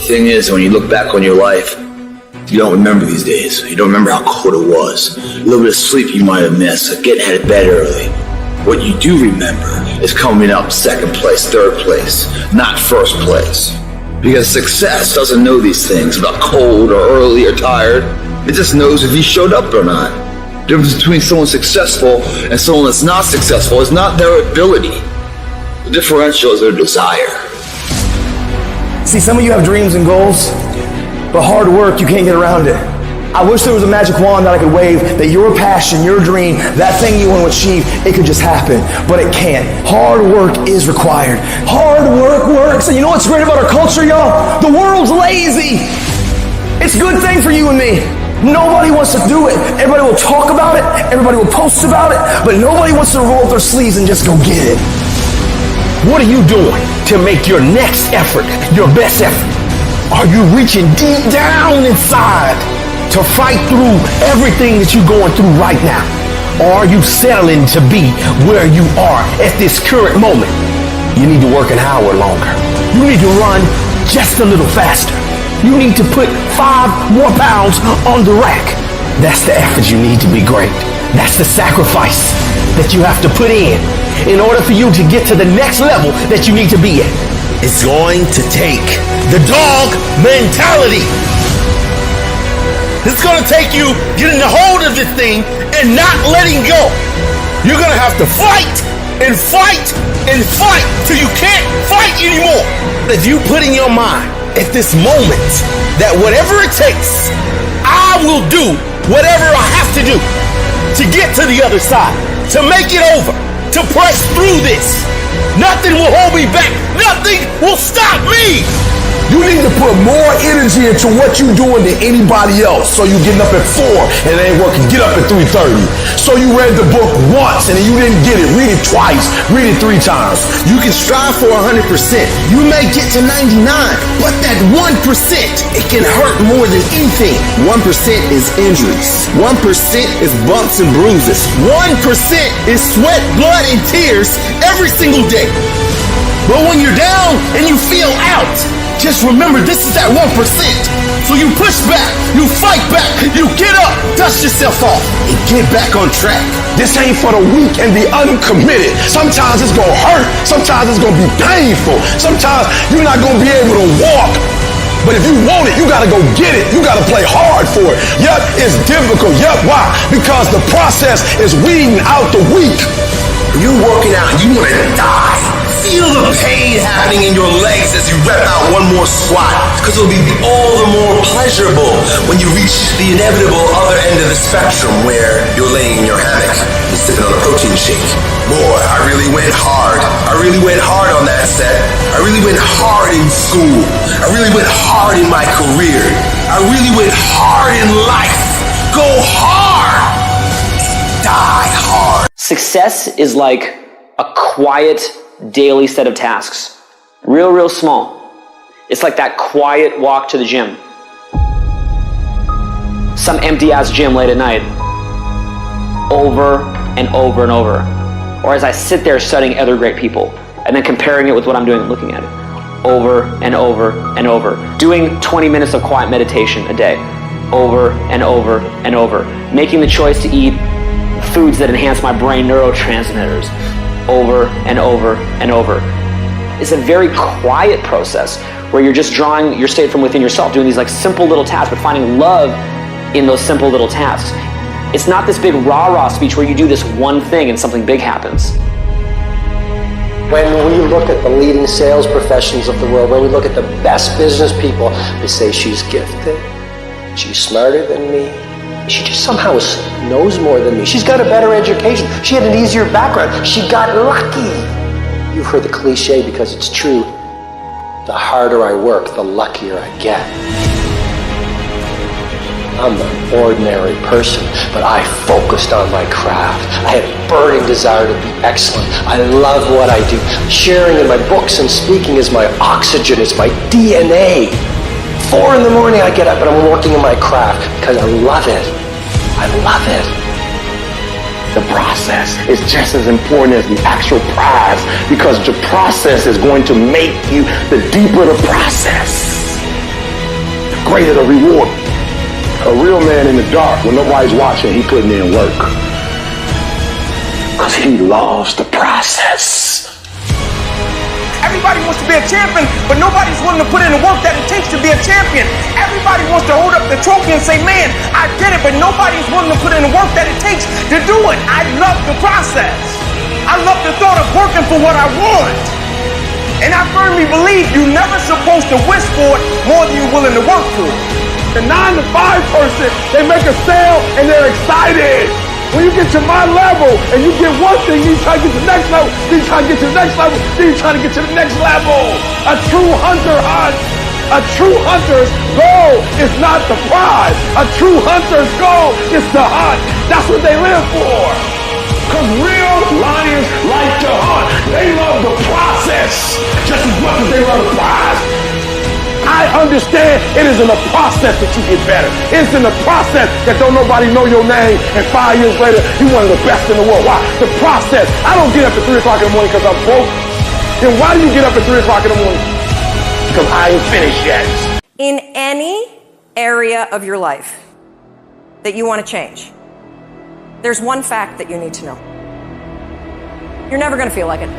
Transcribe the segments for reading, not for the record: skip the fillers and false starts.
thing is, when you look back on your life, you don't remember these days. You don't remember how cold it was. A little bit of sleep you might have missed, getting out of bed early. What you do remember is coming up second place, third place, not first place. Because success doesn't know these things about cold or early or tired. It just knows if you showed up or not. The difference between someone successful and someone that's not successful is not their ability. The differential is their desire. See, some of you have dreams and goals, but hard work, you can't get around it. I wish there was a magic wand that I could wave, that your passion, your dream, that thing you want to achieve, it could just happen, but it can't. Hard work is required. Hard work works. And you know what's great about our culture, y'all? The world's lazy. It's a good thing for you and me. Nobody wants to do it. Everybody will talk about it. Everybody will post about it, but nobody wants to roll up their sleeves and just go get it. What are you doing to make your next effort your best effort? Are you reaching deep down inside to fight through everything that you're going through right now? Or are you settling to be where you are at this current moment? You need to work an hour longer. You need to run just a little faster. You need to put 5 more pounds on the rack. That's the effort you need to be great. That's the sacrifice that you have to put in order for you to get to the next level that you need to be at. It's going to take the dog mentality. It's going to take you getting a hold of this thing and not letting go. You're going to have to fight and fight and fight till you can't fight anymore. If you put in your mind at this moment that whatever it takes, I will do whatever I have to do to get to the other side, to make it over, to press through this. Nothing will hold me back. Nothing will stop me. You need to put more energy into what you're doing than anybody else. So you getting up at 4 and it ain't working, get up at 3:30. So you read the book once and then you didn't get it, read it twice, read it 3 times. You can strive for 100%. You may get to 99, but that 1%, it can hurt more than anything. 1% is injuries. 1% is bumps and bruises. 1% is sweat, blood, and tears every single day. But when you're down and you feel out, just remember this is that 1%. So you push back, you fight back, you get up, dust yourself off, and get back on track. This ain't for the weak and the uncommitted. Sometimes it's gonna hurt, sometimes it's gonna be painful, sometimes you're not gonna be able to walk. But if you want it, you gotta go get it. You gotta play hard for it. Yep, it's difficult. Yep, why? Because the process is weeding out the weak. You're working out, you wanna die. Feel the pain happening in your legs as you rep out one more squat, because it'll be all the more pleasurable when you reach the inevitable other end of the spectrum where you're laying in your hammock and sipping on a protein shake. Boy, I really went hard. I really went hard on that set. I really went hard in school. I really went hard in my career. I really went hard in life. Go hard and die hard. Success is like a quiet daily set of tasks. Real small. It's like that quiet walk to the gym. Some empty ass gym late at night. Over and over and over. Or as I sit there studying other great people and then comparing it with what I'm doing and looking at it. Over and over and over. Doing 20 minutes of quiet meditation a day. Over and over and over. Making the choice to eat foods that enhance my brain neurotransmitters. Over and over and over. It's a very quiet process where you're just drawing your state from within yourself, doing these like simple little tasks, but finding love in those simple little tasks. It's not this big rah-rah speech where you do this one thing and something big happens. When we look at the leading sales professionals of the world, when we look at the best business people, they say she's gifted, she's smarter than me, she just somehow knows more than me. She's got a better education. She had an easier background. She got lucky. You've heard the cliche because it's true. The harder I work, the luckier I get. I'm an ordinary person, but I focused on my craft. I had a burning desire to be excellent. I love what I do. Sharing in my books and speaking is my oxygen, it's my DNA. 4 in the morning I get up and I'm working in my craft because I love it. I love it. The process is just as important as the actual prize, because the process is going to make you the deeper the process. greater the reward. A real man in the dark, when nobody's watching, he putting in work. Because he loves the process. Everybody wants to be a champion, but nobody's willing to put in the work that it takes to be a champion. Everybody wants to hold up the trophy and say, man, I did it, but nobody's willing to put in the work that it takes to do it. I love the process. I love the thought of working for what I want. And I firmly believe you're never supposed to wish for it more than you're willing to work for it. The 9-to-5 person, they make a sale and they're excited. When you get to my level and you get one thing, you try to get to the next level, then you try to get to the next level, then you try to get to the next level. A true hunter hunts. A true hunter's goal is not the prize. A true hunter's goal is to hunt. That's what they live for. Because real lions like to hunt. They love the process just as much as they love the prize. I understand it is in the process that you get better. It's in the process that don't nobody know your name, and 5 years later, you're one of the best in the world. Why? The process. I don't get up at 3 o'clock in the morning because I'm broke. Then why do you get up at 3 o'clock in the morning? Because I ain't finished yet. In any area of your life that you want to change, there's one fact that you need to know. You're never going to feel like it.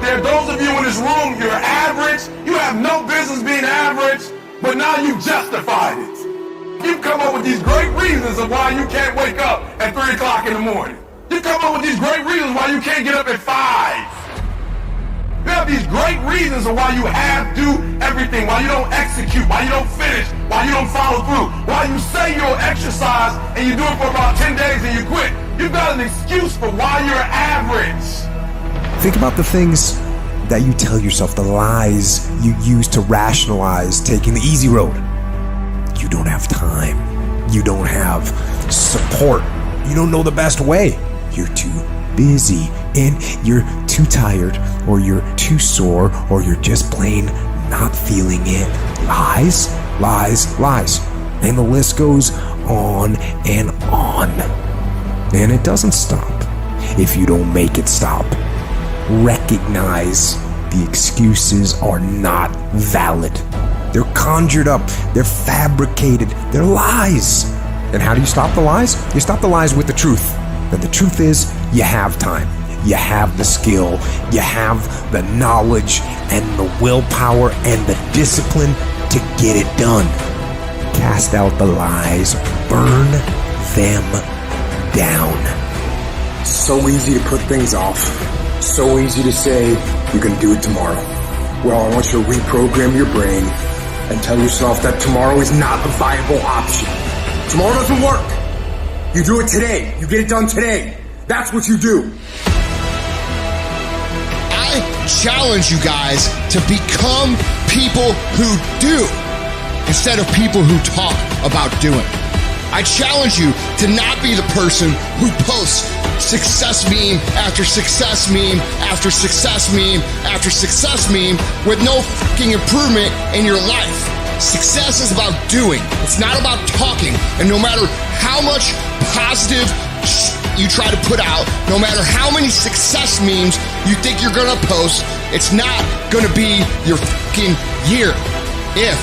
There are those of you in this room, you're average, you have no business being average, but now you've justified it. You've come up with these great reasons of why you can't wake up at 3 o'clock in the morning. You come up with these great reasons why you can't get up at 5. You have these great reasons of why you have to do everything, why you don't execute, why you don't finish, why you don't follow through, why you say you'll exercise and you do it for about 10 days and you quit. You've got an excuse for why you're average. Think about the things that you tell yourself, the lies you use to rationalize taking the easy road. You don't have time. You don't have support. You don't know the best way. You're too busy, and you're too tired, or you're too sore, or you're just plain not feeling it. Lies, lies, lies. And the list goes on and on. And it doesn't stop if you don't make it stop. Recognize the excuses are not valid. They're conjured up. They're fabricated. They're lies. And how do you stop the lies? You stop the lies with the truth. And the truth is, you have time. You have the skill. You have the knowledge and the willpower and the discipline to get it done. Cast out the lies. Burn them down. So easy to put things off. So easy to say, you can do it tomorrow. Well, I want you to reprogram your brain and tell yourself that tomorrow is not a viable option. Tomorrow doesn't work. You do it today. You get it done today. That's what you do. I challenge you guys to become people who do instead of people who talk about doing. I challenge you to not be the person who posts success meme after success meme after success meme after success meme with no fucking improvement in your life. Success is about doing. It's not about talking. And no matter how much positive you try to put out, no matter how many success memes you think you're gonna post, it's not gonna be your fucking year if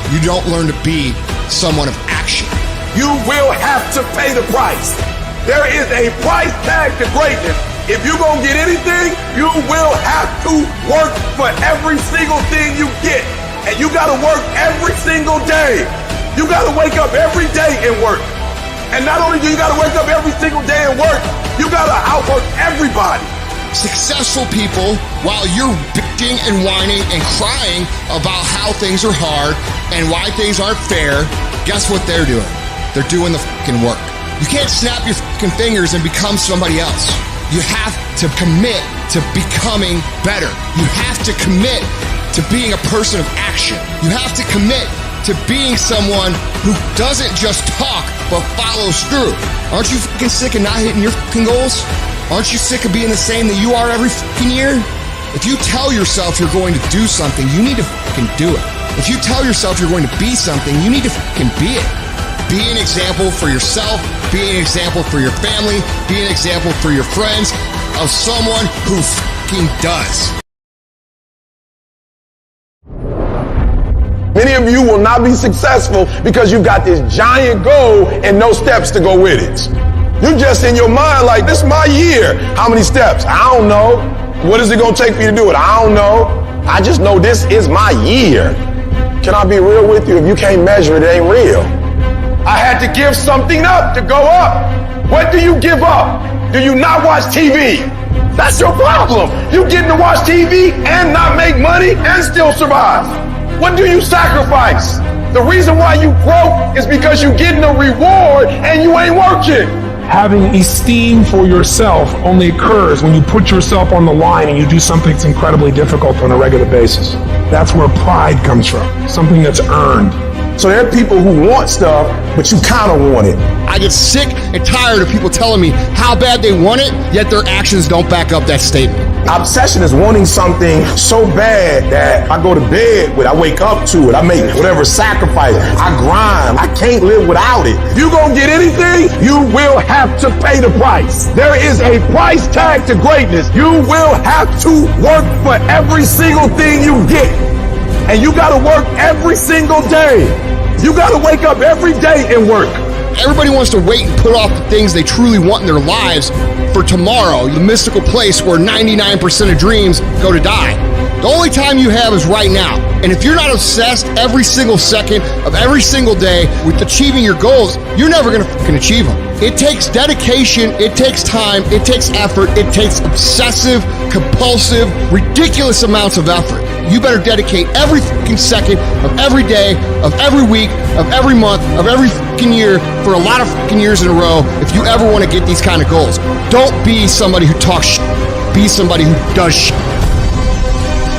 you don't learn to be someone of action. You will have to pay the price. There is a price tag to greatness. If you're going to get anything, you will have to work for every single thing you get. And you got to work every single day. You got to wake up every day and work. And not only do you got to wake up every single day and work, you got to outwork everybody. Successful people, while you're bitching and whining and crying about how things are hard and why things aren't fair, guess what they're doing? They're doing the fucking work. You can't snap your fucking fingers and become somebody else. You have to commit to becoming better. You have to commit to being a person of action. You have to commit to being someone who doesn't just talk but follows through. Aren't you fucking sick of not hitting your fucking goals? Aren't you sick of being the same that you are every fucking year? If you tell yourself you're going to do something, you need to fucking do it. If you tell yourself you're going to be something, you need to fucking be it. Be an example for yourself, be an example for your family, be an example for your friends of someone who fucking does. Many of you will not be successful because you've got this giant goal and no steps to go with it. You're just in your mind like, this is my year. How many steps? I don't know. What is it going to take for you to do it? I don't know. I just know this is my year. Can I be real with you? If you can't measure it, it ain't real. I had to give something up to go up. What do you give up? Do you not watch TV? That's your problem. You getting to watch TV and not make money and still survive. What do you sacrifice? The reason why you broke is because you getting a reward and you ain't working. Having esteem for yourself only occurs when you put yourself on the line and you do something that's incredibly difficult on a regular basis. That's where pride comes from, something that's earned. So there are people who want stuff, but you kind of want it. I get sick and tired of people telling me how bad they want it, yet their actions don't back up that statement. Obsession is wanting something so bad that I go to bed with, I wake up to it, I make whatever sacrifice, I grind, I can't live without it. If you gonna get anything, you will have to pay the price. There is a price tag to greatness. You will have to work for every single thing you get. And you gotta work every single day. You gotta wake up every day and work. Everybody wants to wait and put off the things they truly want in their lives for tomorrow, the mystical place where 99% of dreams go to die. The only time you have is right now. And if you're not obsessed every single second of every single day with achieving your goals, you're never gonna fucking achieve them. It takes dedication, it takes time, it takes effort, it takes obsessive, compulsive, ridiculous amounts of effort. You better dedicate every fucking second of every day, of every week, of every month, of every fucking year for a lot of fucking years in a row if you ever want to get these kind of goals. Don't be somebody who talks shit. Be somebody who does shit.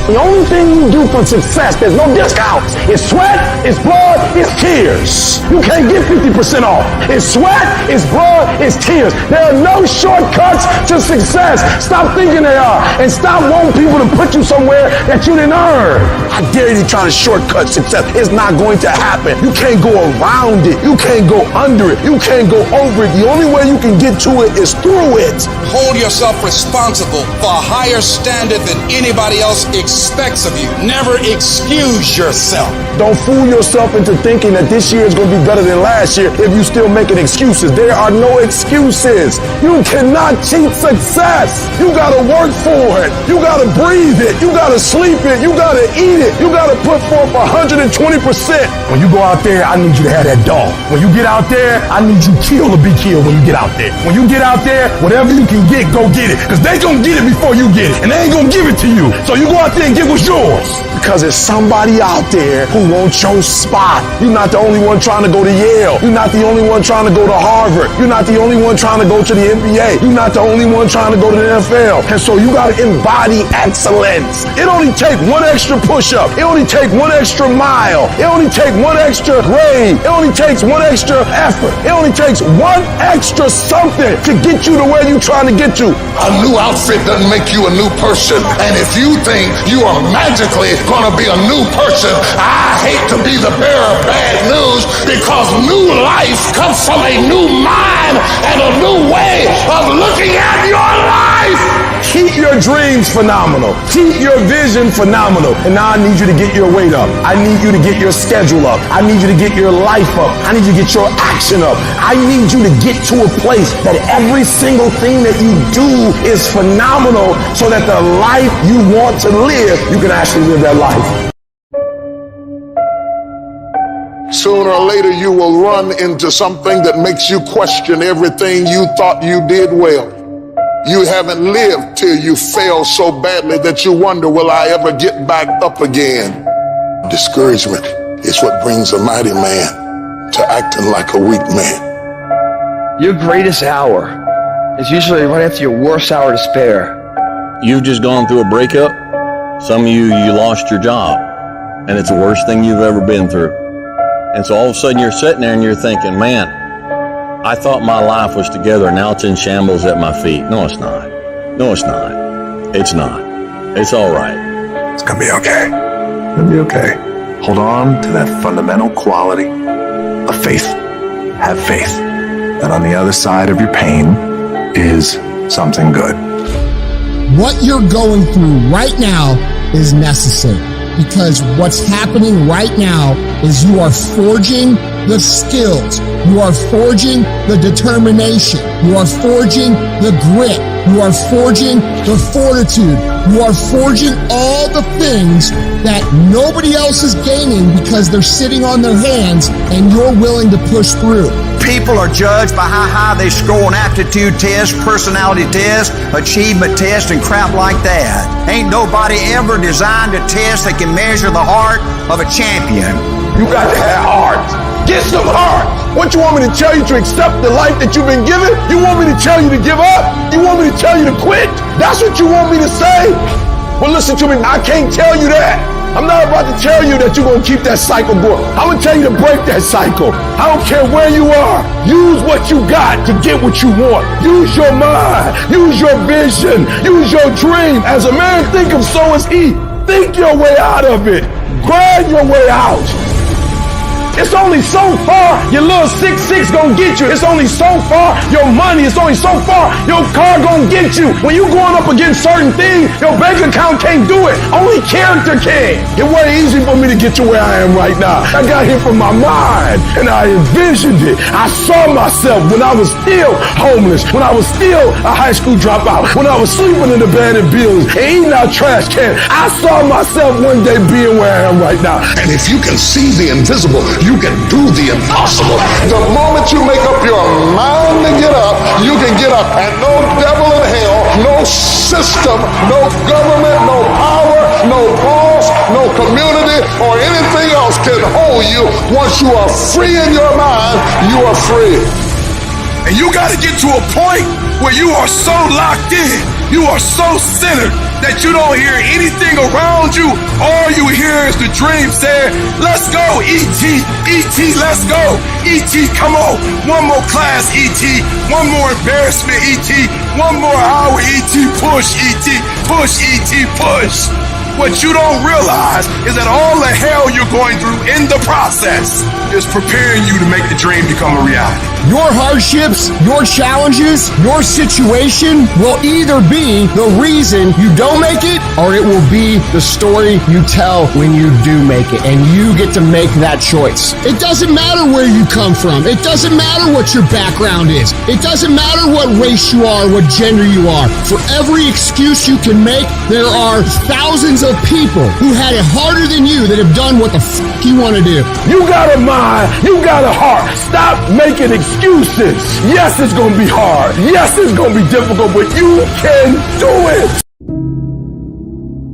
The only thing you do for success, there's no discounts. It's sweat, it's blood, it's tears. You can't get 50% off. It's sweat, it's blood, it's tears. There are no shortcuts to success. Stop thinking they are. And stop wanting people to put you somewhere that you didn't earn. I dare you to try to shortcut success. It's not going to happen. You can't go around it. You can't go under it. You can't go over it. The only way you can get to it is through it. Hold yourself responsible for a higher standard than anybody else expects of you. Never excuse yourself. Don't fool yourself into thinking that this year is going to be better than last year if you still making excuses. There are no excuses. You cannot cheat success. You got to work for it. You got to breathe it. You got to sleep it. You got to eat it. You got to put forth 120%. When you go out there, I need you to have that dog. When you get out there, I need you kill or be killed when you get out there. When you get out there, whatever you can get, go get it. Because they going to get it before you get it. And they ain't going to give it to you. So you go out there and get what's yours. Because there's somebody out there who wants your spot. You're not the only one trying to go to Yale. You're not the only one trying to go to Harvard. You're not the only one trying to go to the NBA. You're not the only one trying to go to the NFL. And so you got to embody excellence. It only take one extra push-up. It only take one extra mile. It only take one extra grade. It only takes one extra effort. It only takes one extra something to get you to where you're trying to get to. A new outfit doesn't make you a new person. And if you think you are magically going to be a new person, I hate to be the bearer of bad news, because new life comes from a new mind and a new way of looking at your life. Keep your dreams phenomenal. Keep your vision phenomenal. And now I need you to get your weight up. I need you to get your schedule up. I need you to get your life up. I need you to get your action up. I need you to get to a place that every single thing that you do is phenomenal, so that the life you want to live, you can actually live that life. Sooner or later, you will run into something that makes you question everything you thought you did well. You haven't lived till you fail so badly that you wonder, will I ever get back up again? Discouragement is what brings a mighty man to acting like a weak man. Your greatest hour is usually right after your worst hour to spare. You've just gone through a breakup. Some of you lost your job, and it's the worst thing you've ever been through. And so all of a sudden you're sitting there and you're thinking, man, I thought my life was together, now it's in shambles at my feet. No, it's not. No, it's not. It's not. It's all right. It's gonna be okay. It's gonna be okay. Hold on to that fundamental quality of faith. Have faith that on the other side of your pain is something good. What you're going through right now is necessary. Because what's happening right now is you are forging the skills. You are forging the determination. You are forging the grit. You are forging the fortitude. You are forging all the things that nobody else is gaining because they're sitting on their hands and you're willing to push through. People are judged by how high they score on aptitude tests, personality tests, achievement tests, and crap like that. Ain't nobody ever designed a test that can measure the heart of a champion. You got to have heart. Get some heart. What you want me to tell you, to accept the life that you've been given? You want me to tell you to give up? You want me to tell you to quit? That's what you want me to say? Well, listen to me. I can't tell you that. I'm not about to tell you that you're going to keep that cycle going. I'm going to tell you to break that cycle. I don't care where you are. Use what you got to get what you want. Use your mind. Use your vision. Use your dream. As a man thinketh, so is he. Think your way out of it. Grind your way out. It's only so far your little 6'6" gonna get you. It's only so far your money. It's only so far your car gonna get you. When you going up against certain things, your bank account can't do it. Only character can. It wasn't easy for me to get to where I am right now. I got here from my mind and I envisioned it. I saw myself when I was still homeless, when I was still a high school dropout, when I was sleeping in abandoned buildings and eating out trash cans. I saw myself one day being where I am right now. And if you can see the invisible, you can do the impossible. The moment you make up your mind to get up, you can get up. And no devil in hell, no system, no government, no power, no boss, no community, or anything else can hold you. Once you are free in your mind, you are free. And you got to get to a point where you are so locked in, you are so centered that you don't hear anything around you. All you hear is the dream saying, let's go, E.T., E.T., let's go. E.T., come on. One more class, E.T. One more embarrassment, E.T. One more hour, E.T. Push, E.T. Push, E.T. Push. What you don't realize is that all the hell you're going through in the process is preparing you to make the dream become a reality. Your hardships, your challenges, your situation will either be the reason you don't make it, or it will be the story you tell when you do make it, and you get to make that choice. It doesn't matter where you come from. It doesn't matter what your background is. It doesn't matter what race you are, what gender you are. For every excuse you can make, there are thousands of people who had it harder than you that have done what the fuck you want to do. You got a mind, you got a heart. Stop making excuses. Yes, it's going to be hard. Yes, it's going to be difficult, but you can do it.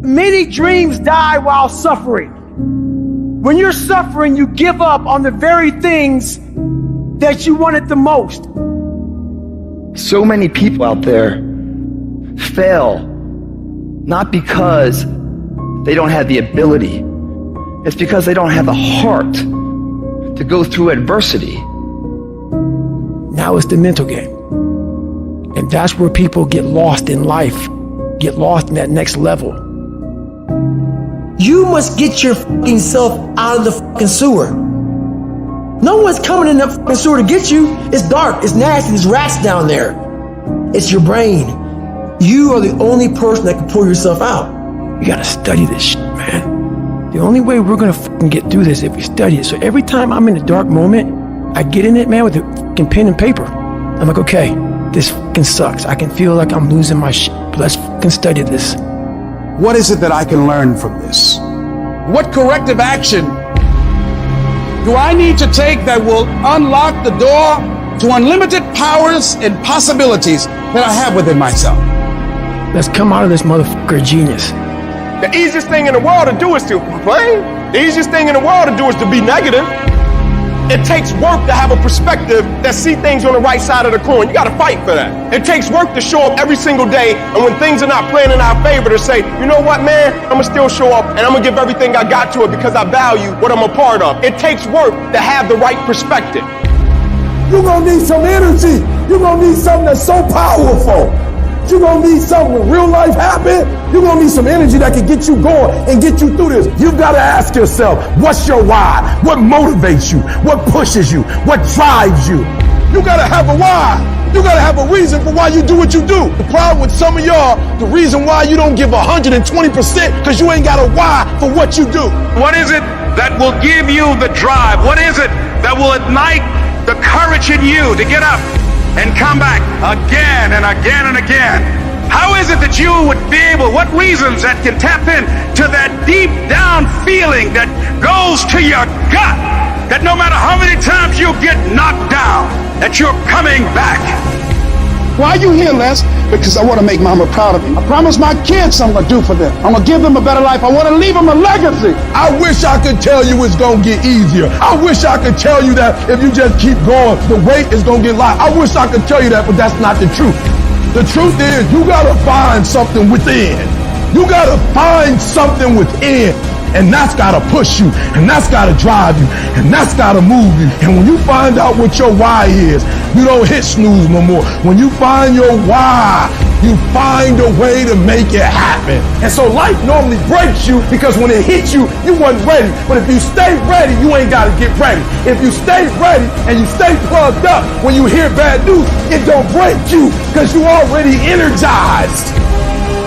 Many dreams die while suffering. When you're suffering, you give up on the very things that you wanted the most. So many people out there fail not because they don't have the ability. It's because they don't have the heart to go through adversity. Now it's the mental game. And that's where people get lost in life, get lost in that next level. You must get your fucking self out of the fucking sewer. No one's coming in that fucking sewer to get you. It's dark, it's nasty, there's rats down there. It's your brain. You are the only person that can pull yourself out. You gotta study this shit, man. The only way we're gonna fucking get through this is if we study it. So every time I'm in a dark moment, I get in it, man, with a fucking pen and paper. I'm like, okay, this fucking sucks. I can feel like I'm losing my shit, but let's fucking study this. What is it that I can learn from this? What corrective action do I need to take that will unlock the door to unlimited powers and possibilities that I have within myself? Let's come out of this motherfucker genius. The easiest thing in the world to do is to complain. The easiest thing in the world to do is to be negative. It takes work to have a perspective that see things on the right side of the coin. You got to fight for that. It takes work to show up every single day, and when things are not playing in our favor, to say, you know what, man, I'm going to still show up, and I'm going to give everything I got to it because I value what I'm a part of. It takes work to have the right perspective. You're going to need some energy. You're going to need something that's so powerful. You're going to need something when real life happens. You're going to need some energy that can get you going and get you through this. You've got to ask yourself, what's your why? What motivates you? What pushes you? What drives you? You gotta have a why. You gotta have a reason for why you do what you do. The problem with some of y'all, the reason why you don't give 120% because you ain't got a why for what you do. What is it that will give you the drive? What is it that will ignite the courage in you to get up and come back again and again and again? How is it that you would be able, what reasons that can tap in to that deep down feeling that goes to your gut, that no matter how many times you get knocked down, that you're coming back? Why are you here, Les? Because I want to make Mama proud of me. I promise my kids I'm going to do for them. I'm going to give them a better life. I want to leave them a legacy. I wish I could tell you it's going to get easier. I wish I could tell you that if you just keep going, the weight is going to get light. I wish I could tell you that, but that's not the truth. The truth is, you got to find something within. You got to find something within. And that's got to push you, and that's got to drive you, and that's got to move you. And when you find out what your why is, you don't hit snooze no more. When you find your why, you find a way to make it happen. And so life normally breaks you because when it hits you, you wasn't ready. But if you stay ready, you ain't got to get ready. If you stay ready and you stay plugged up, when you hear bad news, it don't break you because you already energized.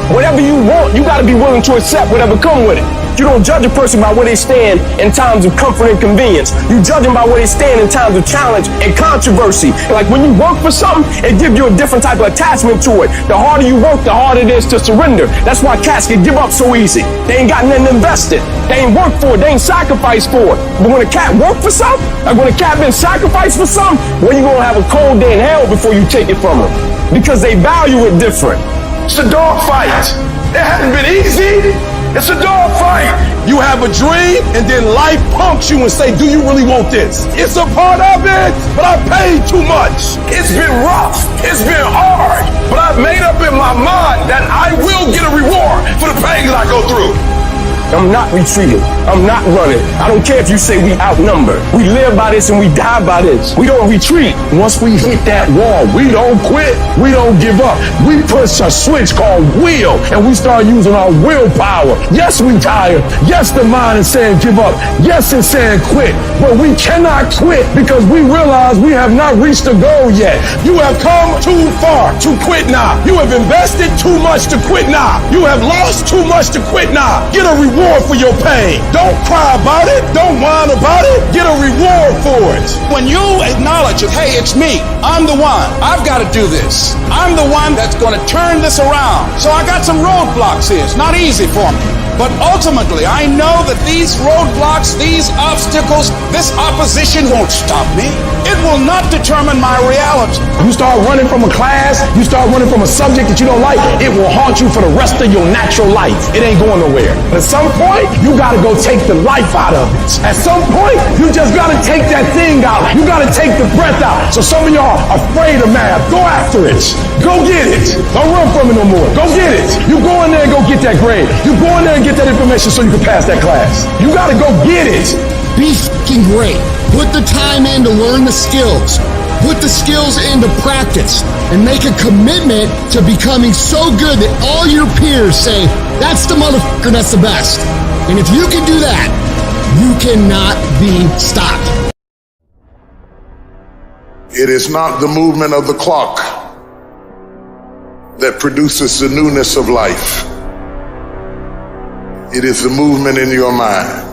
Whatever you want, you got to be willing to accept whatever come with it. You don't judge a person by where they stand in times of comfort and convenience. You judge them by where they stand in times of challenge and controversy. Like when you work for something, it gives you a different type of attachment to it. The harder you work, the harder it is to surrender. That's why cats can give up so easy. They ain't got nothing invested. They ain't worked for it. They ain't sacrificed for it. But when a cat worked for something, like when a cat been sacrificed for something, well, you're going to have a cold day in hell before you take it from them. Because they value it different. It's a dog fight. It hasn't been easy. It's a dog fight. You have a dream and then life punks you and say, do you really want this? It's a part of it, but I paid too much. It's been rough. It's been hard. But I've made up in my mind that I will get a reward for the pain that I go through. I'm not retreating. I'm not running. I don't care if you say we outnumbered. We live by this and we die by this. We don't retreat. Once we hit that wall, we don't quit. We don't give up. We push a switch called will, and we start using our willpower. Yes, we tired. Yes, the mind is saying give up. Yes, it's saying quit. But we cannot quit because we realize we have not reached the goal yet. You have come too far to quit now. You have invested too much to quit now. You have lost too much to quit now. Get a reward for your pain. Don't cry about it. Don't whine about it. Get a reward for it. When you acknowledge it, hey, it's me. I'm the one. I've got to do this. I'm the one that's going to turn this around. So I got some roadblocks here. It's not easy for me. But ultimately, I know that these roadblocks, these obstacles, this opposition won't stop me. It will not determine my reality. You start running from a class, you start running from a subject that you don't like, it will haunt you for the rest of your natural life. It ain't going nowhere. But at some point, you gotta go take the life out of it. At some point, you just gotta take that thing out. You gotta take the breath out. So some of y'all are afraid of math. Go after it. Go get it. Don't run from it no more. Go get it. You go in there and go get that grade. You go in there and get that information so you can pass that class. You gotta go get it. Be f***ing great. Put the time in to learn the skills. Put the skills into practice and make a commitment to becoming so good that all your peers say, that's the motherfucker that's the best. And if you can do that, you cannot be stopped. It is not the movement of the clock that produces the newness of life. It is the movement in your mind.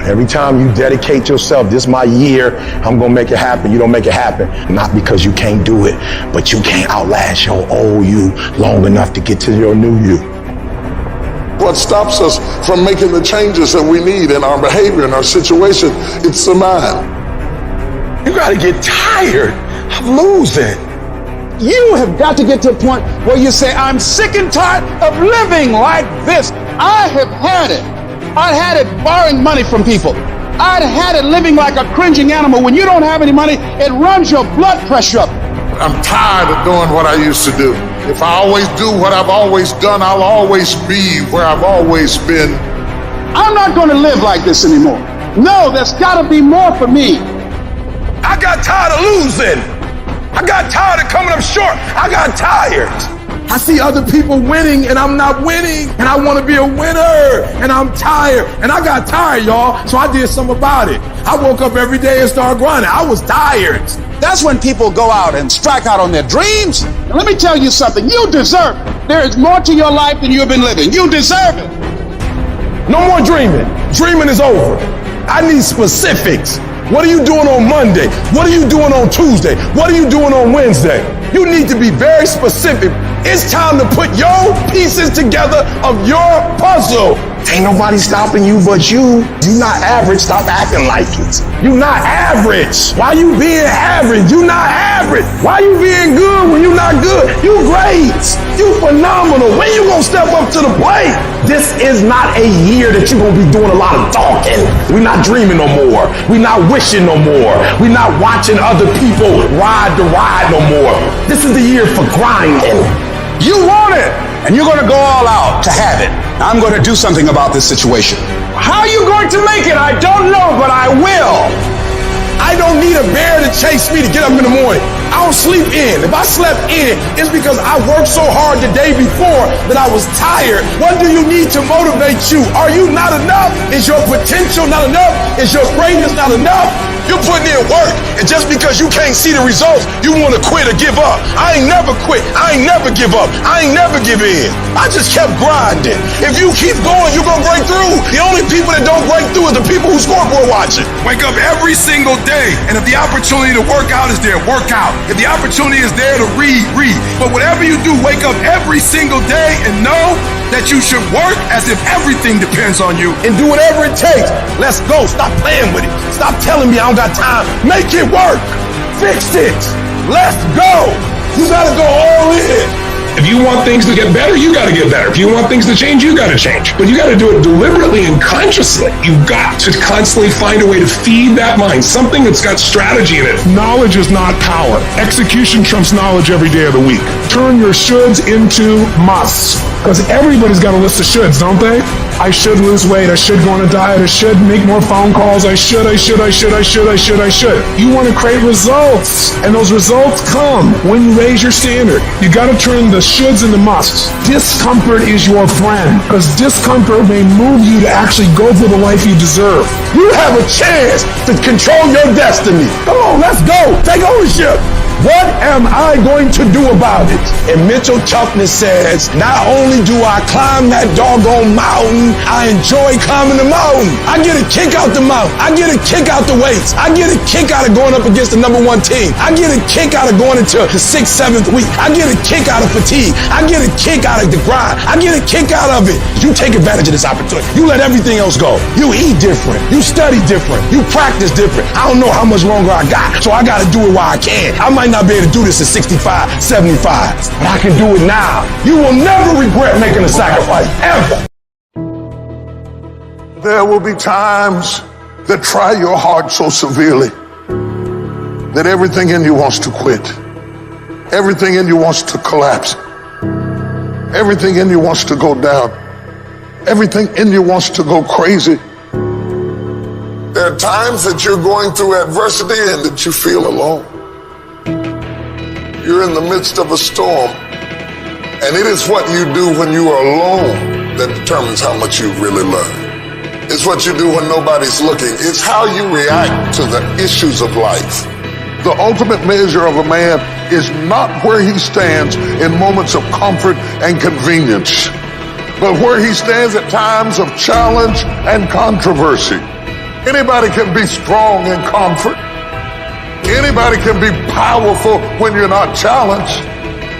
Every time you dedicate yourself, this is my year, I'm gonna make it happen. You don't make it happen. Not because you can't do it, but you can't outlast your old you long enough to get to your new you. What stops us from making the changes that we need in our behavior, in our situation, it's the mind. You gotta get tired of losing. You have got to get to a point where you say, I'm sick and tired of living like this. I have had it. I had it borrowing money from people. I'd had it living like a cringing animal. When you don't have any money, it runs your blood pressure up. I'm tired of doing what I used to do. If I always do what I've always done, I'll always be where I've always been. I'm not going to live like this anymore. No, there's got to be more for me. I got tired of losing. I got tired of coming up short. I got tired. I see other people winning and I'm not winning, and I want to be a winner, and I'm tired, and I got tired, y'all, so I did something about it. I woke up every day and started grinding. I was tired. That's when people go out and strike out on their dreams. And let me tell you something, you deserve it. There is more to your life than you've been living. You deserve it. No more dreaming. Dreaming is over. I need specifics. What are you doing on Monday? What are you doing on Tuesday? What are you doing on Wednesday? You need to be very specific. It's time to put your pieces together of your puzzle. Ain't nobody stopping you but you. You not average, stop acting like it. You not average. Why you being average? You not average. Why you being good when you not good? You great. You phenomenal. When you gonna step up to the plate? This is not a year that you gonna be doing a lot of talking. We not dreaming no more. We not wishing no more. We not watching other people ride the ride no more. This is the year for grinding. You want it, and you're going to go all out to have it. I'm going to do something about this situation. How are you going to make it? I don't know, but I will. I don't need a bear to chase me to get up in the morning. I don't sleep in. If I slept in, it's because I worked so hard the day before that I was tired. What do you need to motivate you? Are you not enough? Is your potential not enough? Is your greatness not enough? You're putting in work, and just because you can't see the results, you want to quit or give up. I ain't never quit. I ain't never give up. I ain't never give in. I just kept grinding. If you keep going, you're going to break through. The only people that don't break through are the people who scoreboard watching. Wake up every single day, and if the opportunity to work out is there, work out. If the opportunity is there to read, read. But whatever you do, wake up every single day and know that you should work as if everything depends on you and do whatever it takes. Let's go. Stop playing with it. Stop telling me I don't got time. Make it work. Fix it. Let's go. You gotta go all in. If you want things to get better, you got to get better. If you want things to change, you got to change. But you got to do it deliberately and consciously. You've got to constantly find a way to feed that mind, something that's got strategy in it. Knowledge is not power. Execution trumps knowledge every day of the week. Turn your shoulds into musts. Because everybody's got a list of shoulds, don't they? I should lose weight. I should go on a diet. I should make more phone calls. I should. You want to create results. And those results come when you raise your standard. You got to turn the shoulds into musts. Discomfort is your friend. Because discomfort may move you to actually go for the life you deserve. You have a chance to control your destiny. Come on, let's go. Take ownership. What am I going to do about it? And mental toughness says, not only do I climb that doggone mountain, I enjoy climbing the mountain. I get a kick out the mountain. I get a kick out the weights. I get a kick out of going up against the number one team. I get a kick out of going into the 6th, 7th week. I get a kick out of fatigue. I get a kick out of the grind. I get a kick out of it. You take advantage of this opportunity. You let everything else go. You eat different. You study different. You practice different. I don't know how much longer I got, so I got to do it while I can. I might not be able to do this at 65, 75, but I can do it now. You will never regret making a sacrifice, ever. There will be times that try your heart so severely that everything in you wants to quit. Everything in you wants to collapse. Everything in you wants to go down. Everything in you wants to go crazy. There are times that you're going through adversity and that you feel alone. You're in the midst of a storm, and it is what you do when you are alone that determines how much you really learn. It's what you do when nobody's looking. It's how you react to the issues of life. The ultimate measure of a man is not where he stands in moments of comfort and convenience, but where he stands at times of challenge and controversy. Anybody can be strong in comfort. Anybody can be powerful when you're not challenged.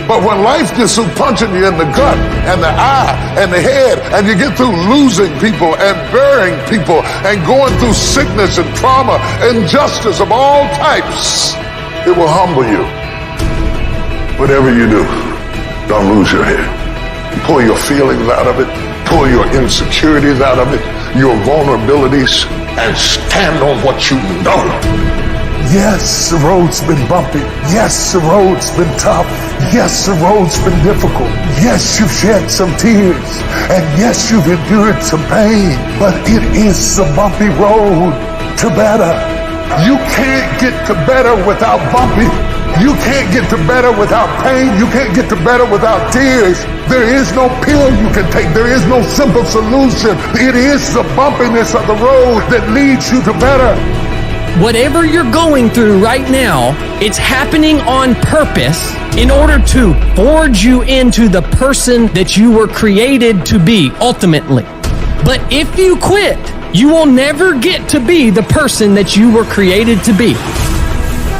But when life gets through punching you in the gut and the eye and the head, and you get through losing people and burying people and going through sickness and trauma, injustice of all types, it will humble you. Whatever you do, don't lose your head. Pull your feelings out of it. Pull your insecurities out of it, your vulnerabilities, and stand on what you know. Yes, the road's been bumpy. Yes, the road's been tough. Yes, the road's been difficult. Yes, you've shed some tears. And yes, you've endured some pain. But it is the bumpy road to better. You can't get to better without bumpy. You can't get to better without pain. You can't get to better without tears. There is no pill you can take. There is no simple solution. It is the bumpiness of the road that leads you to better. Whatever you're going through right now, it's happening on purpose in order to forge you into the person that you were created to be, ultimately. But if you quit, you will never get to be the person that you were created to be.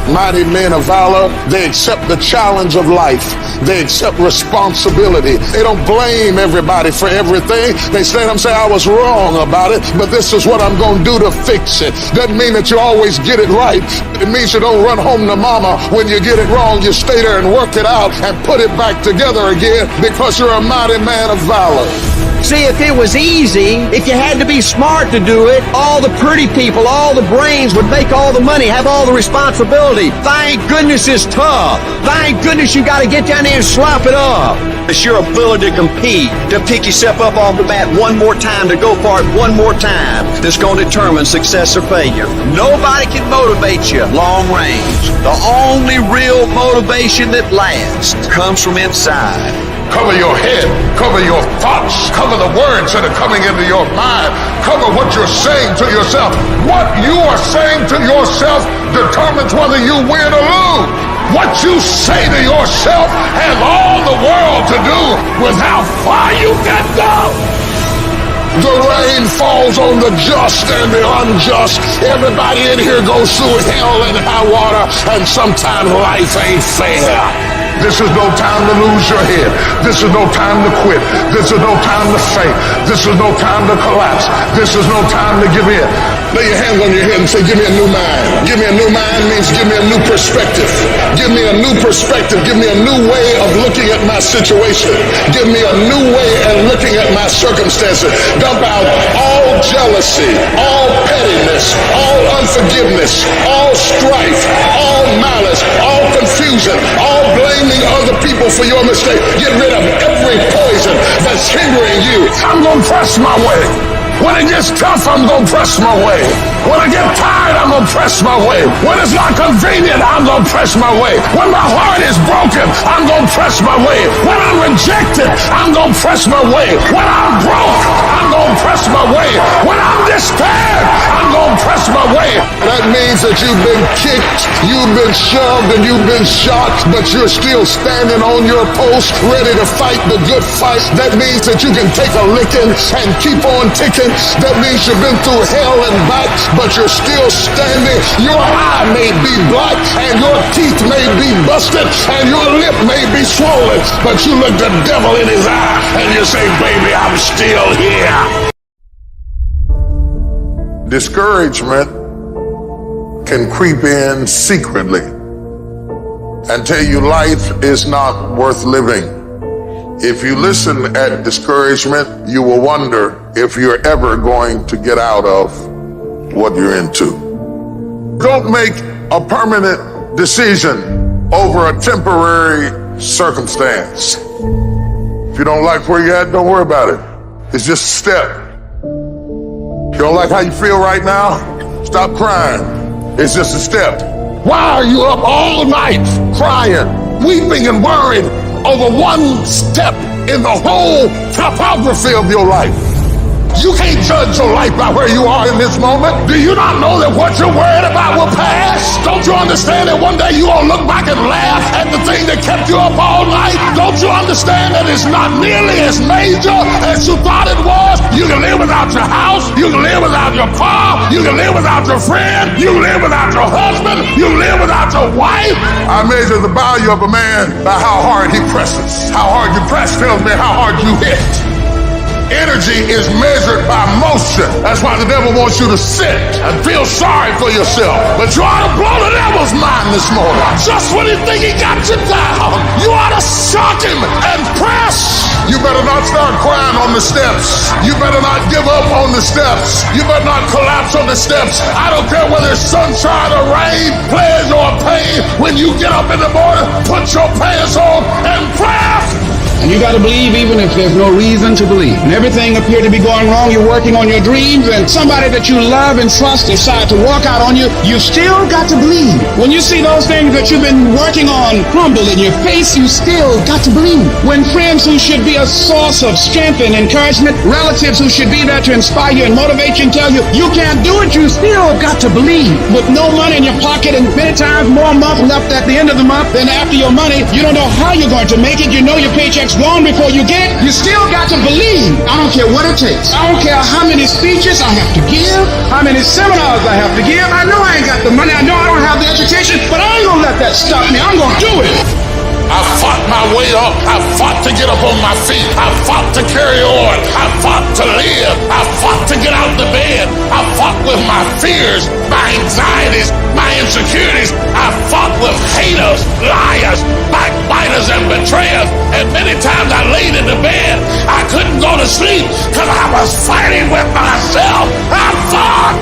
Mighty men of valor, they accept the challenge of life. They accept responsibility. They don't blame everybody for everything. They stand up and say, I was wrong about it, but this is what I'm going to do to fix it. Doesn't mean that you always get it right. It means you don't run home to mama when you get it wrong. You stay there and work it out and put it back together again because you're a mighty man of valor. See, if it was easy, if you had to be smart to do it, all the pretty people, all the brains would make all the money, have all the responsibility. Thank goodness it's tough. Thank goodness you got to get down there and slap it up. It's your ability to compete, to pick yourself up off the mat one more time, to go for it one more time, that's going to determine success or failure. Nobody can motivate you long range. The only real motivation that lasts comes from inside. Cover your head, cover your thoughts, cover the words that are coming into your mind, cover what you're saying to yourself. What you are saying to yourself determines whether you win or lose. What you say to yourself has all the world to do with how far you can go. The rain falls on the just and the unjust. Everybody in here goes through hell and high water, and sometimes life ain't fair. This is no time to lose your head. This is no time to quit. This is no time to faint. This is no time to collapse. This is no time to give in. Lay your hands on your head and say, give me a new mind. Give me a new mind means give me a new perspective. Give me a new perspective. Give me a new way of looking at my situation. Give me a new way of looking at my circumstances. Dump out all jealousy, all pettiness, all unforgiveness, all strife, all malice, all confusion, all blaming other people for your mistake. Get rid of every poison that's hindering you. I'm going to press my way. When it gets tough, I'm going to press my way. When I get tired, I'm going to press my way. When it's not convenient, I'm going to press my way. When my heart is broken, I'm going to press my way. When I'm rejected, I'm going to press my way. When I'm broke, I'm going to press my way. When I'm despaired, I'm going to press my way. That means that you've been kicked, you've been shoved, and you've been shot, but you're still standing on your post, ready to fight the good fight. That means that you can take a licking and keep on ticking. That means you've been through hell and back, but you're still standing. Your eye may be black, and your teeth may be busted, and your lip may be swollen, but you look the devil in his eye, and you say, baby, I'm still here. Discouragement can creep in secretly and tell you life is not worth living. If you listen at discouragement, you will wonder if you're ever going to get out of what you're into. Don't make a permanent decision over a temporary circumstance. If you don't like where you're at, don't worry about it. It's just a step. You don't like how you feel right now? Stop crying. It's just a step. Why are you up all night crying, weeping and worried over one step in the whole topography of your life? You can't judge your life by where you are in this moment. Do you not know that what you're worried about will pass? Don't you understand that one day you're going to look back and laugh at the thing that kept you up all night? Don't you understand that it's not nearly as major as you thought it was? You can live without your house. You can live without your car. You can live without your friend. You can live without your husband. You can live without your wife. I measure the value of a man by how hard he presses. How hard you press tells me how hard you hit. Energy is measured by motion. That's why the devil wants you to sit and feel sorry for yourself. But you ought to blow the devil's mind this morning. Just when he think he got you down, you ought to shock him and press. You better not start crying on the steps. You better not give up on the steps. You better not collapse on the steps. I don't care whether it's sunshine or rain, pleasure or pain. When you get up in the morning, put your pants on and press. And you got to believe even if there's no reason to believe. When everything appears to be going wrong, you're working on your dreams, and somebody that you love and trust decides to walk out on you, you still got to believe. When you see those things that you've been working on crumble in your face, you still got to believe. When friends who should be a source of strength and encouragement, relatives who should be there to inspire you and motivate you and tell you you can't do it, you still got to believe. With no money in your pocket and many times more month left at the end of the month than after your money, you don't know how you're going to make it. You know your paycheck's gone before you get it. You still got to believe. I don't care what it takes. I don't care how many speeches I have to give, how many seminars I have to give. I know I ain't got the money. I know I don't have the education, but I ain't gonna let that stop me. I'm gonna do it. I fought my way up. I fought to get up on my feet. I fought to carry on. I fought to live. I fought to get out of the bed. I fought with my fears, my anxieties, my insecurities. I fought with haters, liars, backbiters, and betrayers. And many times I laid in the bed. I couldn't go to sleep because I was fighting with myself. I fought.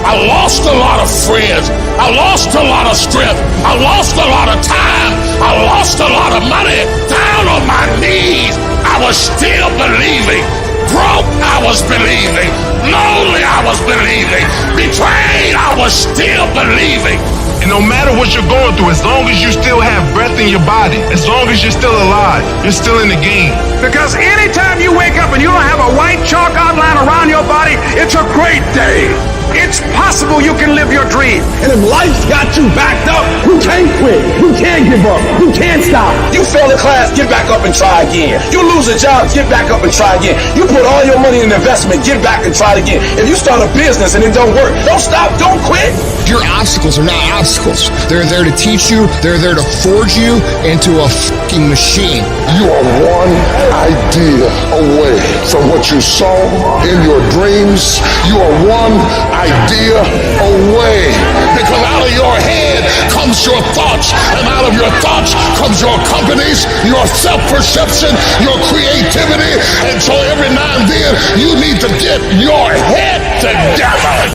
I lost a lot of friends. I lost a lot of strength. I lost a lot of time. I lost a lot of money. Down on my knees, I was still believing. Broke, I was believing. Lonely, I was believing. Betrayed, I was still believing. And no matter what you're going through, as long as you still have breath in your body, as long as you're still alive, you're still in the game. Because anytime you wake up and you don't have a white chalk outline around your body, it's a great day. It's possible you can live your dream. And if life's got you backed up, you can't quit. You can't give up. You can't stop. You fail in class, get back up and try again. You lose a job, get back up and try again. You put all your money in investment, get back and try it again. If you start a business and it don't work, don't stop, don't quit. Your obstacles are not obstacles. They're there to teach you. They're there to forge you into a fucking machine. You are one idea away from what you saw in your dreams. You are one idea away. Because out of your head comes your thoughts, and out of your thoughts comes your companies, your self-perception, your creativity. And so every now and then you need to get your head together.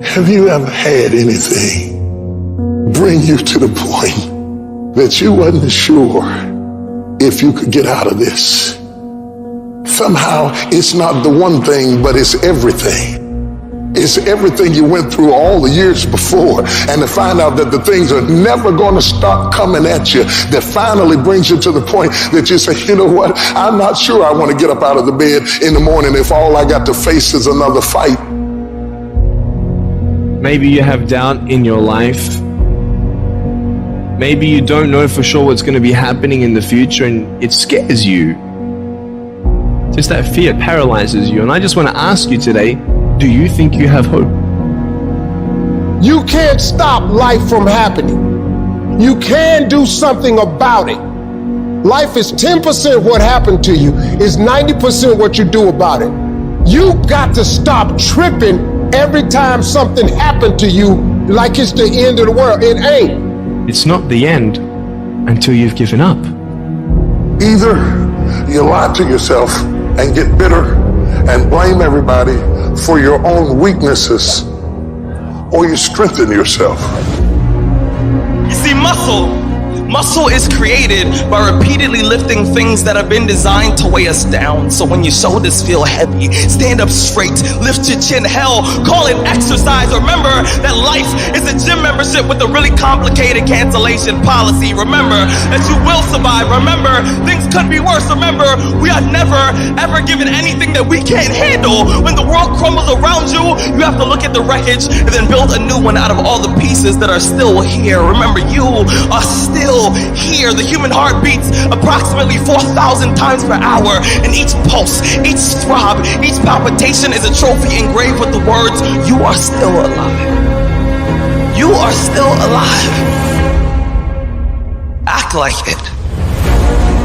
Have you ever had anything bring you to the point that you wasn't sure if you could get out of this? Somehow it's not the one thing, but it's everything. It's everything you went through all the years before, and to find out that the things are never going to stop coming at you, that finally brings you to the point that you say, you know what, I'm not sure I want to get up out of the bed in the morning if all I got to face is another fight. Maybe you have doubt in your life. Maybe you don't know for sure what's going to be happening in the future and it scares you. Just that fear paralyzes you. And I just want to ask you today, do you think you have hope? You can't stop life from happening. You can do something about it. Life is 10% what happened to you, is 90% what you do about it. You got to stop tripping every time something happened to you like it's the end of the world. It ain't. It's not the end until you've given up. Either you lie to yourself and get bitter and blame everybody for your own weaknesses, or you strengthen yourself. You see, muscle is created by repeatedly lifting things that have been designed to weigh us down. So when your shoulders feel heavy, stand up straight, lift your chin. Hell, call it exercise. Remember that life is a gym membership with a really complicated cancellation policy. Remember that you will survive. Remember, things could be worse. Remember, we are never, ever given anything that we can't handle. When the world crumbles around you, you have to look at the wreckage and then build a new one out of all the pieces that are still here. Remember, you are still here. The human heart beats approximately 4,000 times per hour, and each pulse, each throb, each palpitation is a trophy engraved with the words, you are still alive. You are still alive. Act like it.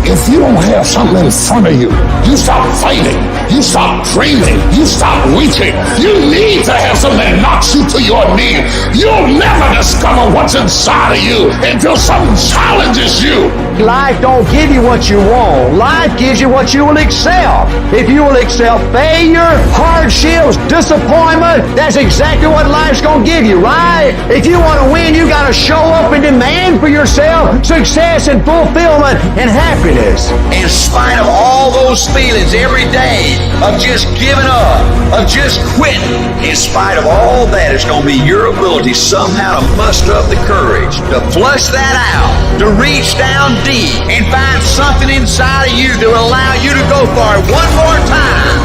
If you don't have something in front of you, you stop fighting, you stop dreaming, you stop reaching. You need to have something that knocks you to your knees. You'll never discover what's inside of you until something challenges you. Life don't give you what you want. Life gives you what you will excel. If you will excel failure, hardships, disappointment, that's exactly what life's gonna give you, right? If you want to win, you gotta show up and demand for yourself success and fulfillment and happiness. In spite of all those feelings every day of just giving up, of just quitting, in spite of all that, it's going to be your ability somehow to muster up the courage to flush that out, to reach down deep and find something inside of you that will allow you to go for it one more time.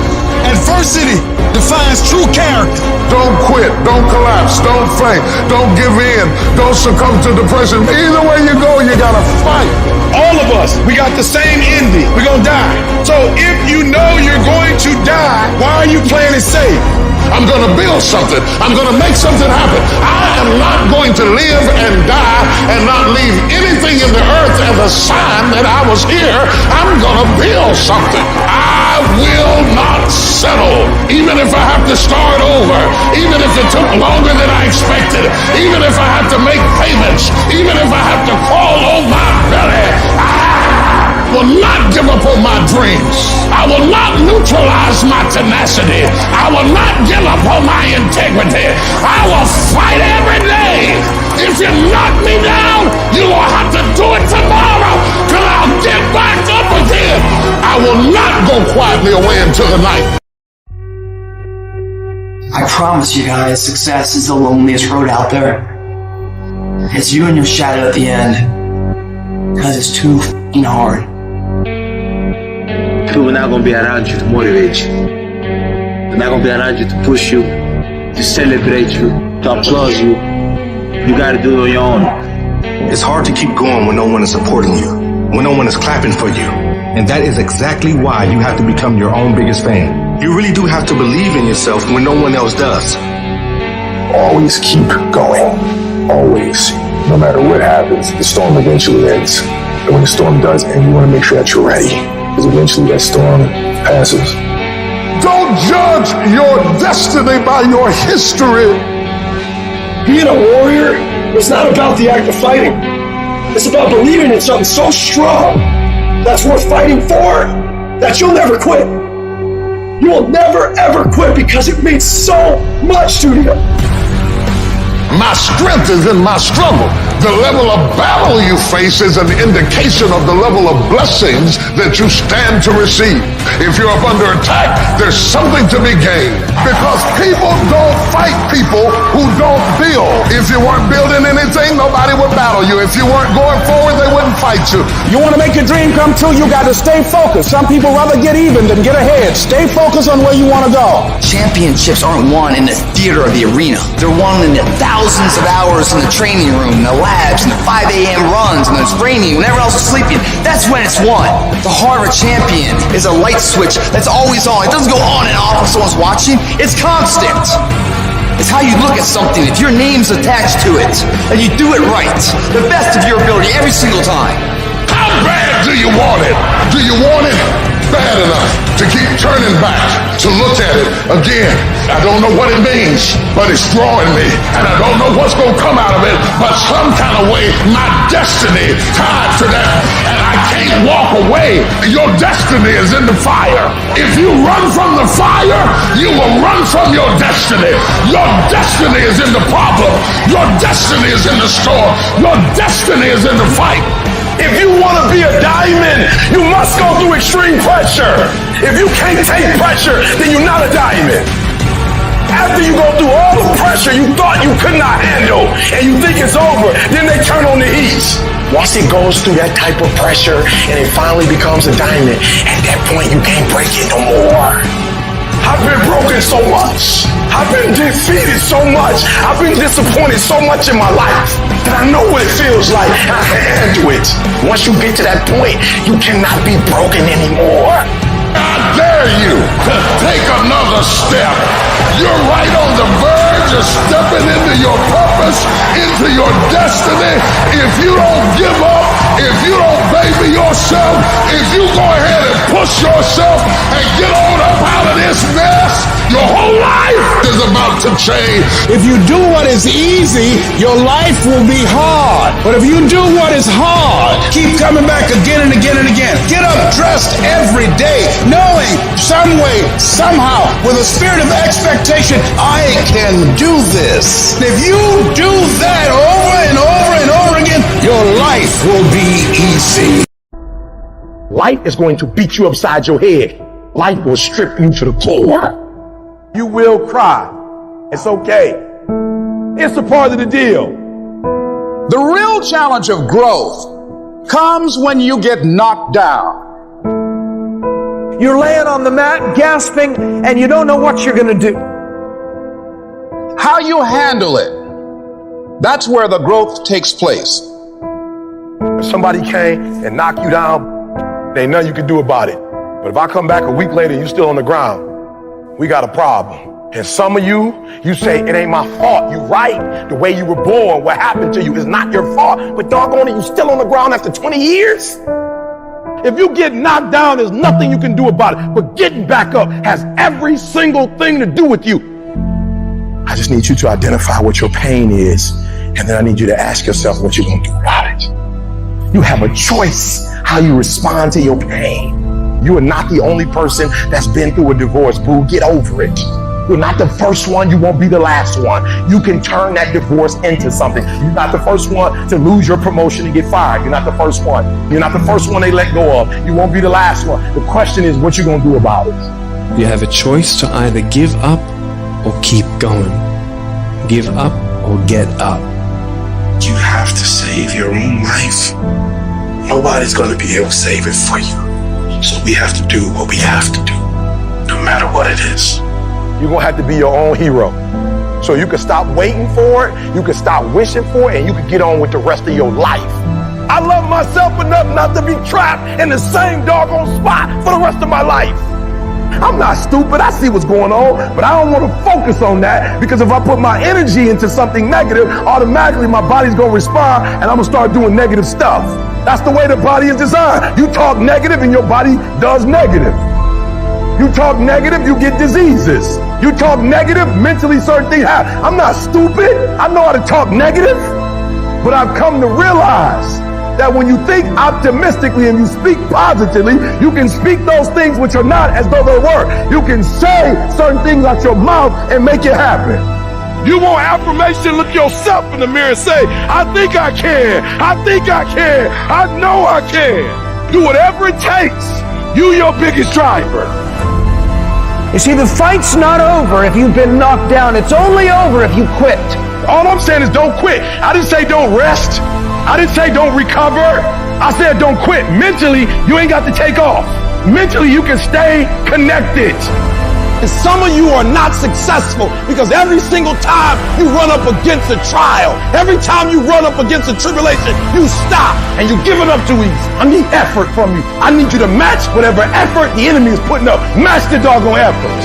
Adversity defines true character. Don't quit, don't collapse, don't faint, don't give in, don't succumb to depression. Either way you go, you gotta fight. All of us, we got the same envy. We're gonna die. So if you know you're going to die, why are you playing it safe? I'm gonna build something. I'm gonna make something happen. I am not going to live and die and not leave anything in the earth as a sign that I was here. I'm gonna build something. I will not settle, even if I have to start over, even if it took longer than I expected, even if I have to make payments, even if I have to crawl on my belly. I will not give up on my dreams. I will not neutralize my tenacity. I will not give up on my integrity. I will fight every day. If you knock me down, you will have to do it tomorrow, till I'll get back up again. I will not go quietly away into the night. I promise you guys, success is the loneliest road out there. It's you and your shadow at the end, because it's too f***ing hard. People are not going to be around you to motivate you. They're not going to be around you to push you, to celebrate you, to applaud you. You got to do it on your own. It's hard to keep going when no one is supporting you, when no one is clapping for you. And that is exactly why you have to become your own biggest fan. You really do have to believe in yourself when no one else does. Always keep going. Always. No matter what happens, the storm eventually ends. And when the storm does end, you want to make sure that you're ready. Because eventually that storm passes. Don't judge your destiny by your history. Being a warrior is not about the act of fighting. It's about believing in something so strong that's worth fighting for, that you'll never quit. You will never ever quit because it means so much to you. My strength is in my struggle. The level of battle you face is an indication of the level of blessings that you stand to receive. If you're up under attack, there's something to be gained. Because people don't fight people who don't build. If you weren't building anything, nobody would battle you. If you weren't going forward, they wouldn't fight you. You want to make your dream come true, you got to stay focused. Some people rather get even than get ahead. Stay focused on where you want to go. Championships aren't won in the theater or the arena. They're won in the thousands of hours in the training room, in the labs, in the 5 a.m. runs, and the training, whenever else is sleeping. That's when it's won. The heart of a champion is a light switch that's always on. It doesn't go on and off when someone's watching. It's constant. It's how you look at something. If your name's attached to it, and you do it right, the best of your ability every single time. How bad do you want it? Do you want it bad enough to keep turning back, to look at it again? I don't know what it means, but it's drawing me, and I don't know what's going to come out of it, but some kind of way, my destiny tied to that, and I can't walk away. Your destiny is in the fire. If you run from the fire, you will run from your destiny. Your destiny is in the problem. Your destiny is in the storm. Your destiny is in the fight. If you want to be a diamond, you must go through extreme pressure. If you can't take pressure, then you're not a diamond. After you go through all the pressure you thought you could not handle and you think it's over, then they turn on the heat. Once it goes through that type of pressure and it finally becomes a diamond, at that point you can't break it no more. I've been broken so much. I've been defeated so much. I've been disappointed so much in my life that I know what it feels like. I can handle it. Once you get to that point, you cannot be broken anymore. I dare you to take another step. You're right on the verge you're stepping into your purpose, into your destiny, if you don't give up, if you don't baby yourself, if you go ahead and push yourself and get on up out of this mess, your whole life is about to change. If you do what is easy, your life will be hard. But if you do what is hard, keep coming back again and again and again. Get up dressed every day, knowing some way, somehow, with a spirit of expectation, I can do this. If you do that over and over and over again, your life will be easy. Life is going to beat you upside your head. Life will strip you to the core. You will cry. It's okay. It's a part of the deal. The real challenge of growth comes when you get knocked down. You're laying on the mat, gasping, and you don't know what you're going to do. How you handle it, that's where the growth takes place. If somebody came and knocked you down, there ain't nothing you can do about it. But if I come back a week later and you're still on the ground, we got a problem. And some of you say, it ain't my fault. You right. The way you were born, what happened to you is not your fault. But doggone it, you still on the ground after 20 years? If you get knocked down, there's nothing you can do about it. But getting back up has every single thing to do with you. I just need you to identify what your pain is. And then I need you to ask yourself what you're going to do about it. You have a choice how you respond to your pain. You are not the only person that's been through a divorce, boo. Get over it. You're not the first one. You won't be the last one. You can turn that divorce into something. You're not the first one to lose your promotion and get fired. You're not the first one. You're not the first one they let go of. You won't be the last one. The question is what you going to do about it. You have a choice to either give up or keep going. Give up or get up. You have to save your own life. Nobody's going to be able to save it for you. So we have to do what we have to do, no matter what it is. You're going to have to be your own hero. So you can stop waiting for it, you can stop wishing for it, and you can get on with the rest of your life. I love myself enough not to be trapped in the same doggone spot for the rest of my life. I'm not stupid, I see what's going on, but I don't want to focus on that, because if I put my energy into something negative, automatically my body's going to respond and I'm going to start doing negative stuff. That's the way the body is designed. You talk negative and your body does negative. You talk negative, you get diseases. You talk negative, mentally certain things happen. I'm not stupid. I know how to talk negative. But I've come to realize that when you think optimistically and you speak positively, you can speak those things which are not as though they were. You can say certain things out your mouth and make it happen. You want affirmation, look yourself in the mirror and say, I think I can. I think I can. I know I can. Do whatever it takes. You your biggest driver. You see, the fight's not over if you've been knocked down. It's only over if you quit. All I'm saying is don't quit. I didn't say don't rest. I didn't say don't recover. I said don't quit. Mentally, you ain't got to take off. Mentally, you can stay connected. And some of you are not successful because every single time you run up against a trial, every time you run up against a tribulation, you stop and you give it up too easy. I need effort from you. I need you to match whatever effort the enemy is putting up. Match the doggone effort.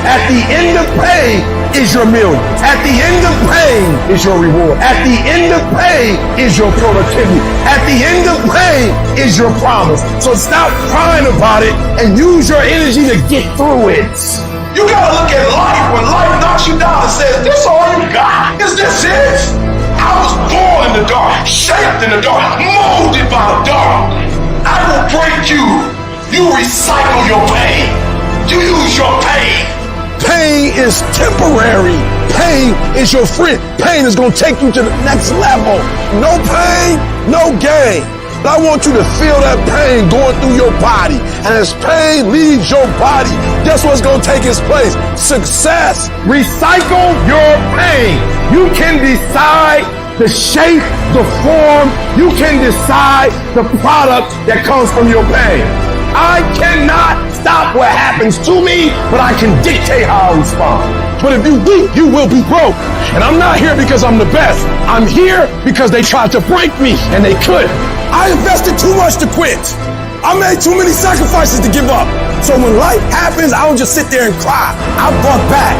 At the end of pain is your million. At the end of pain is your reward. At the end of pain is your productivity. At the end of pain is your promise. So stop crying about it and use your energy to get through it. You gotta look at life when life knocks you down and says, this all you got? Is this it? I was born in the dark, shaped in the dark, molded by the dark. I will break you. You recycle your pain. You use your pain. Pain is temporary. Pain is your friend. Pain is going to take you to the next level. No pain, no gain. But I want you to feel that pain going through your body. And as pain leaves your body, guess what's going to take its place? Success. Recycle your pain. You can decide the shape, the form. You can decide the product that comes from your pain. I cannot stop what happens to me, but I can dictate how I respond. But if you weak, you will be broke. And I'm not here because I'm the best. I'm here because they tried to break me, and they couldn't. I invested too much to quit. I made too many sacrifices to give up. So when life happens, I don't just sit there and cry. I fought back.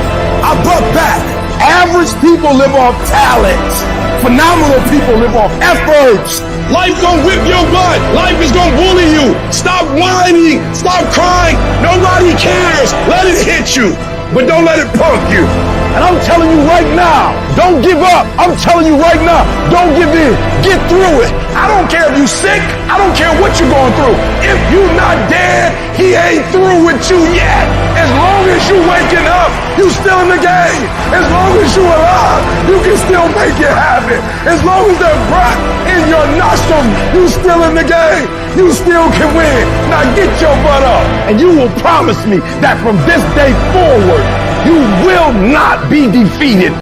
I brought back. Average people live off talent. Phenomenal people live off efforts. Life gonna whip your butt. Life is gonna bully you. Stop whining. Stop crying. Nobody cares. Let it hit you, but don't let it punk you. And I'm telling you right now, don't give up. I'm telling you right now, don't give in. Get through it. I don't care if you're sick. I don't care what you're going through. If you're not dead, he ain't through with you yet. As long as you waking up, you still in the game. As long as you alive, you can still make it happen. As long as there's breath in your nostrils, you still in the game. You still can win. Now get your butt up. And you will promise me that from this day forward, you will not be defeated.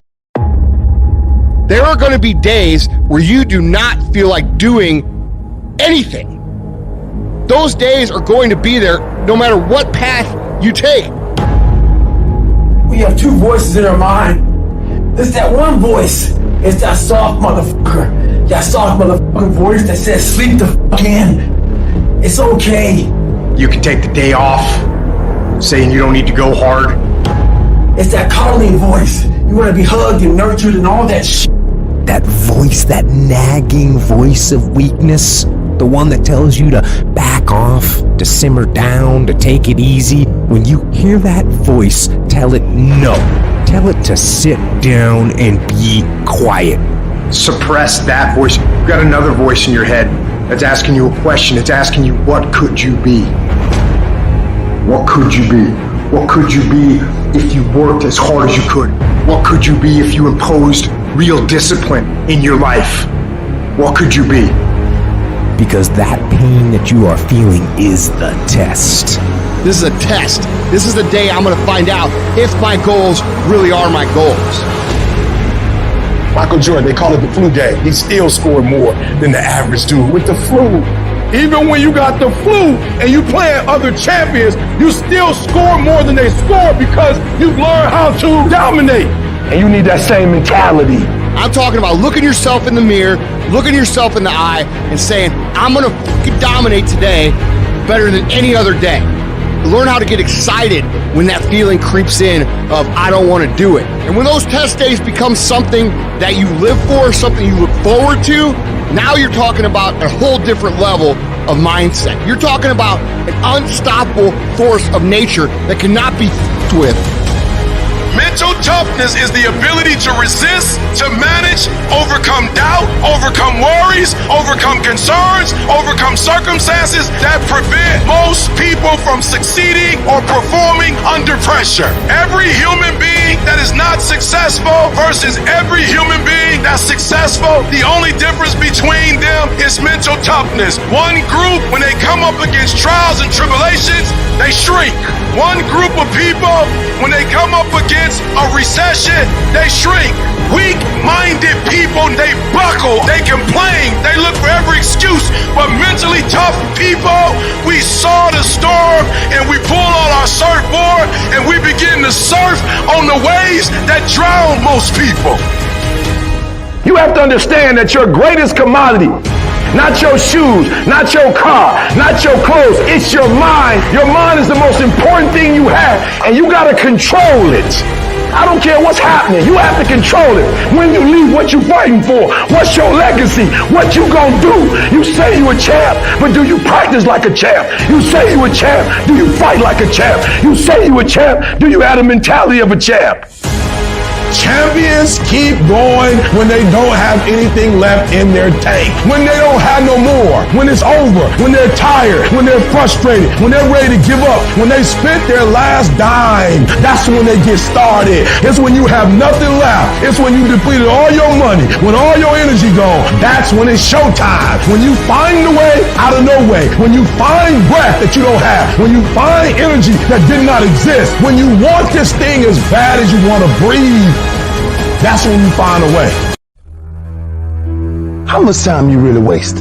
There are going to be days where you do not feel like doing anything. Those days are going to be there no matter what path you take. We have two voices in our mind. There's that one voice. It's that soft motherfucker. That soft motherfucking voice that says, sleep the fuck in. It's okay. You can take the day off, saying you don't need to go hard. It's that coddling voice. You want to be hugged and nurtured and all that shit. That voice, that nagging voice of weakness, the one that tells you to back off, to simmer down, to take it easy. When you hear that voice, tell it no. Tell it to sit down and be quiet. Suppress that voice. You've got another voice in your head that's asking you a question. It's asking you, what could you be? What could you be? What could you be if you worked as hard as you could? What could you be if you imposed real discipline in your life? What could you be? Because that pain that you are feeling is the test. This is a test. This is the day I'm going to find out if my goals really are my goals. Michael Jordan, they call it the flu game. He still scored more than the average dude with the flu. Even when you got the flu and you playing other champions, you still score more than they score because you've learned how to dominate. And you need that same mentality. I'm talking about looking yourself in the mirror, looking yourself in the eye, and saying, I'm going to fucking dominate today better than any other day. Learn how to get excited when that feeling creeps in of, I don't want to do it. And when those test days become something that you live for, something you look forward to, now you're talking about a whole different level of mindset. You're talking about an unstoppable force of nature that cannot be f***ed with. Mental toughness is the ability to resist, to manage, overcome doubt, overcome worries, overcome concerns, overcome circumstances that prevent most people from succeeding or performing under pressure. Every human being that is not successful versus every human being that's successful, the only difference between them is mental toughness. One group, when they come up against trials and tribulations, they shrink. One group of people, when they come up against a recession, they shrink. Weak-minded people, they buckle, they complain, they look for every excuse. But mentally tough people, we saw the storm and we pull on our surfboard and we begin to surf on the waves that drown most people. You have to understand that your greatest commodity, not your shoes, not your car, not your clothes, it's your mind. Your mind is the most important thing you have, and you gotta control it. I don't care what's happening, you have to control it. When you leave, what you fighting for? What's your legacy? What you gonna do? You say you a champ, but do you practice like a champ? You say you a champ, do you fight like a champ? You say you a champ, do you have the mentality of a champ? Champions keep going when they don't have anything left in their tank. When they don't have no more. When it's over. When they're tired. When they're frustrated. When they're ready to give up. When they spent their last dime. That's when they get started. It's when you have nothing left. It's when you depleted all your money. When all your energy gone. That's when it's showtime. When you find the way out of no way. When you find breath that you don't have. When you find energy that did not exist. When you want this thing as bad as you want to breathe. That's when you find a way. How much time you really waste?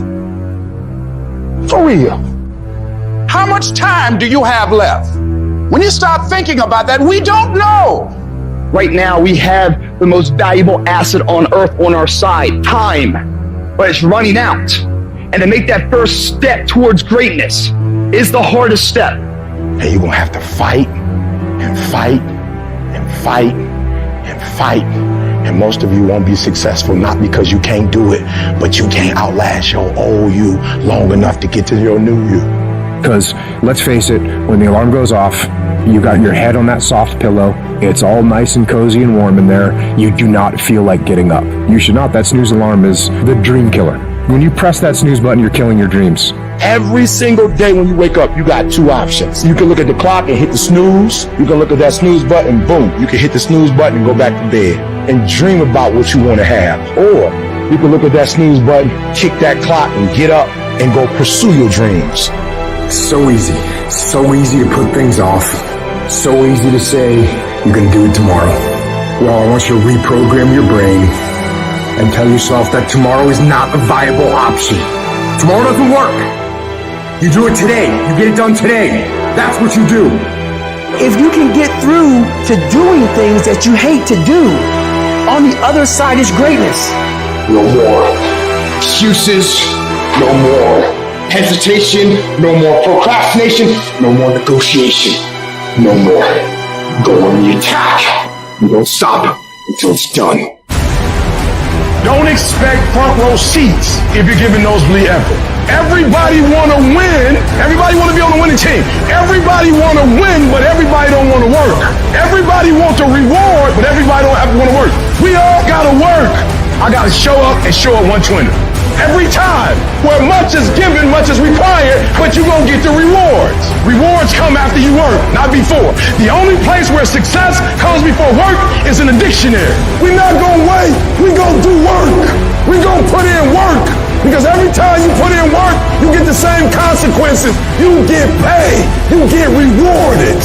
For real. How much time do you have left? When you start thinking about that, we don't know. Right now, we have the most valuable asset on earth on our side, time. But it's running out. And to make that first step towards greatness is the hardest step. And you're gonna have to fight and fight and fight and fight. And most of you won't be successful, not because you can't do it, but you can't outlast your old you long enough to get to your new you. Because let's face it, when the alarm goes off, you got your head on that soft pillow. It's all nice and cozy and warm in there. You do not feel like getting up. You should not. That snooze alarm is the dream killer. When you press that snooze button, you're killing your dreams. Every single day when you wake up, you got two options. You can look at the clock and hit the snooze. You can look at that snooze button, boom. You can hit the snooze button and go back to bed and dream about what you want to have. Or you can look at that snooze button, kick that clock and get up and go pursue your dreams. So easy to put things off. So easy to say you're going to do it tomorrow. Well, I want you to reprogram your brain and tell yourself that tomorrow is not a viable option. Tomorrow doesn't work. You do it today. You get it done today. That's what you do. If you can get through to doing things that you hate to do, on the other side is greatness. No more excuses. No more hesitation. No more procrastination. No more negotiation. No more. Go on the attack. You don't stop until it's done. Don't expect front row seats if you're giving nosebleed effort. Everybody want to win. Everybody want to be on the winning team. Everybody want to win, but everybody don't want to work. Everybody wants a reward, but everybody don't want to work. We all got to work. I got to show up and show up 120. Every time, where much is given, much is required, but you're going to get the rewards. Rewards come after you work, not before. The only place where success comes before work is in the dictionary. We're not going to wait. We're going to do work. We're going to put in work. Because every time you put in work, you get the same consequences. You get paid. You get rewarded.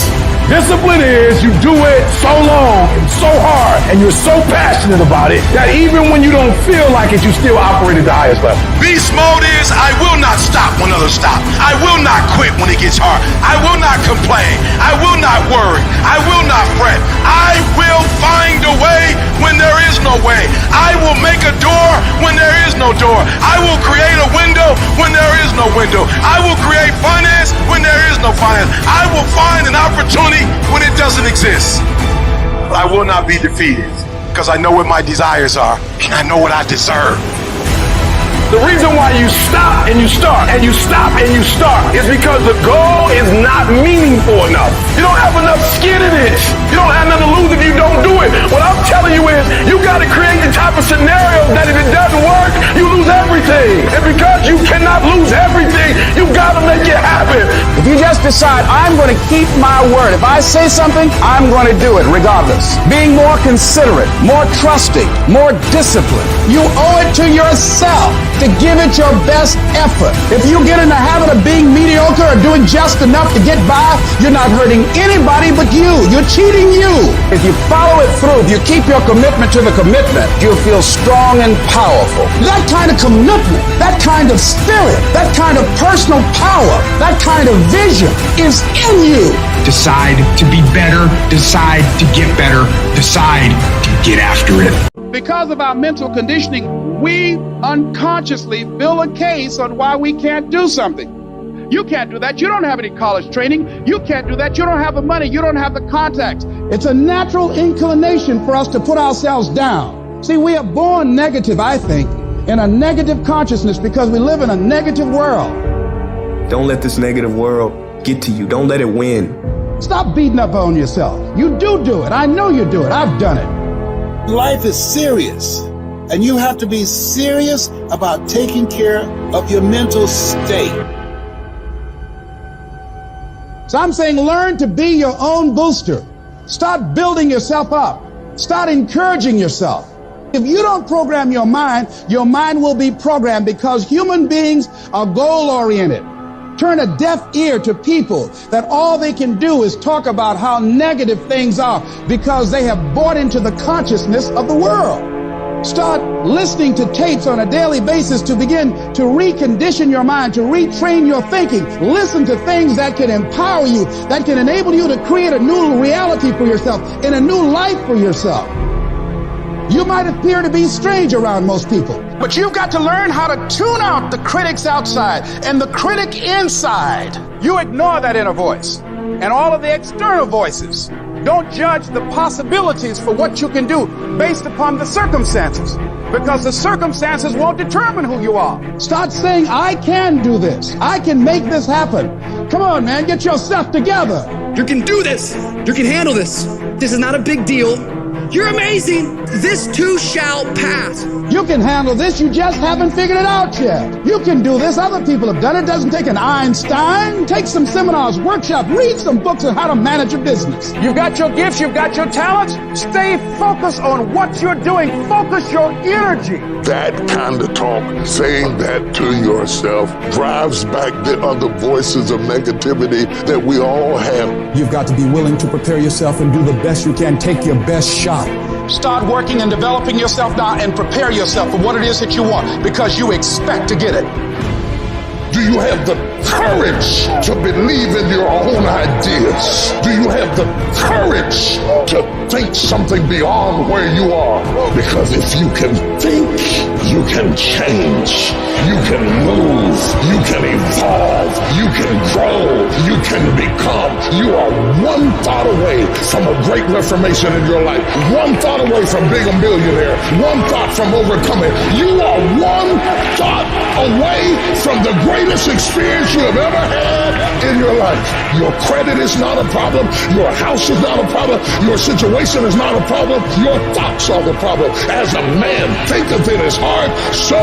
Discipline is you do it so long and so hard and you're so passionate about it that even when you don't feel like it, you still operate at the highest level. Beast mode is I will not stop when others stop. I will not quit when it gets hard. I will not complain. I will not worry. I will not fret. I will find a way when there is no way. I will make a door when there is no door. I will create a window when there is no window. I will create finance when there is no finance. I will find an opportunity when it doesn't exist. But I will not be defeated because I know what my desires are and I know what I deserve. The reason why you stop and you start and you stop and you start is because the goal is not meaningful enough. You don't have enough skin in it. You don't have nothing to lose if you don't do it. What I'm telling you is you got to create the type of scenario that if it doesn't work, you lose everything. And because you cannot lose everything, you got to make it happen. If you just decide, I'm going to keep my word. If I say something, I'm going to do it regardless. Being more considerate, more trusting, more disciplined. You owe it to yourself to give it your best effort. If you get in the habit of being mediocre or doing just enough to get by, you're not hurting anybody but you. You're cheating you. If you follow it through, if you keep your commitment to the commitment, you'll feel strong and powerful. That kind of commitment, that kind of spirit, that kind of personal power, that kind of vision is in you. Decide to be better. Decide to get better. Decide to get after it. Because of our mental conditioning, we unconsciously build a case on why we can't do something. You can't do that. You don't have any college training. You can't do that. You don't have the money. You don't have the contacts. It's a natural inclination for us to put ourselves down. See, we are born negative, I think, in a negative consciousness because we live in a negative world. Don't let this negative world get to you. Don't let it win. Stop beating up on yourself. You do it. I know you do it. I've done it. Life is serious, and you have to be serious about taking care of your mental state. So I'm saying learn to be your own booster. Start building yourself up. Start encouraging yourself. If you don't program your mind will be programmed because human beings are goal-oriented. Turn a deaf ear to people that all they can do is talk about how negative things are because they have bought into the consciousness of the world. Start listening to tapes on a daily basis to begin to recondition your mind, to retrain your thinking. Listen to things that can empower you, that can enable you to create a new reality for yourself and a new life for yourself. You might appear to be strange around most people, but you've got to learn how to tune out the critics outside and the critic inside. You ignore that inner voice and all of the external voices. Don't judge the possibilities for what you can do based upon the circumstances, because the circumstances won't determine who you are. Start saying, I can do this. I can make this happen. Come on, man, get yourself together. You can do this. You can handle this. This is not a big deal. You're amazing. This too shall pass. You can handle this. You just haven't figured it out yet. You can do this. Other people have done it. It doesn't take an Einstein. Take some seminars, workshops, read some books on how to manage a business. You've got your gifts. You've got your talents. Stay focused on what you're doing. Focus your energy. That kind of talk, saying that to yourself, drives back the other voices of negativity that we all have. You've got to be willing to prepare yourself and do the best you can. Take your best shot. Start working and developing yourself now and prepare yourself for what it is that you want, because you expect to get it. Do you have the courage to believe in your own ideas? Do you have the courage to think something beyond where you are? Because if you can think, you can change, you can move, you can evolve, you can grow, you can become. You are one thought away from a great reformation in your life, one thought away from being a millionaire, one thought from overcoming. You are one thought away from the greatest experience you have ever had in your life. Your credit is not a problem. Your house is not a problem. Your situation is not a problem. Your thoughts are the problem. As a man thinketh in his heart, so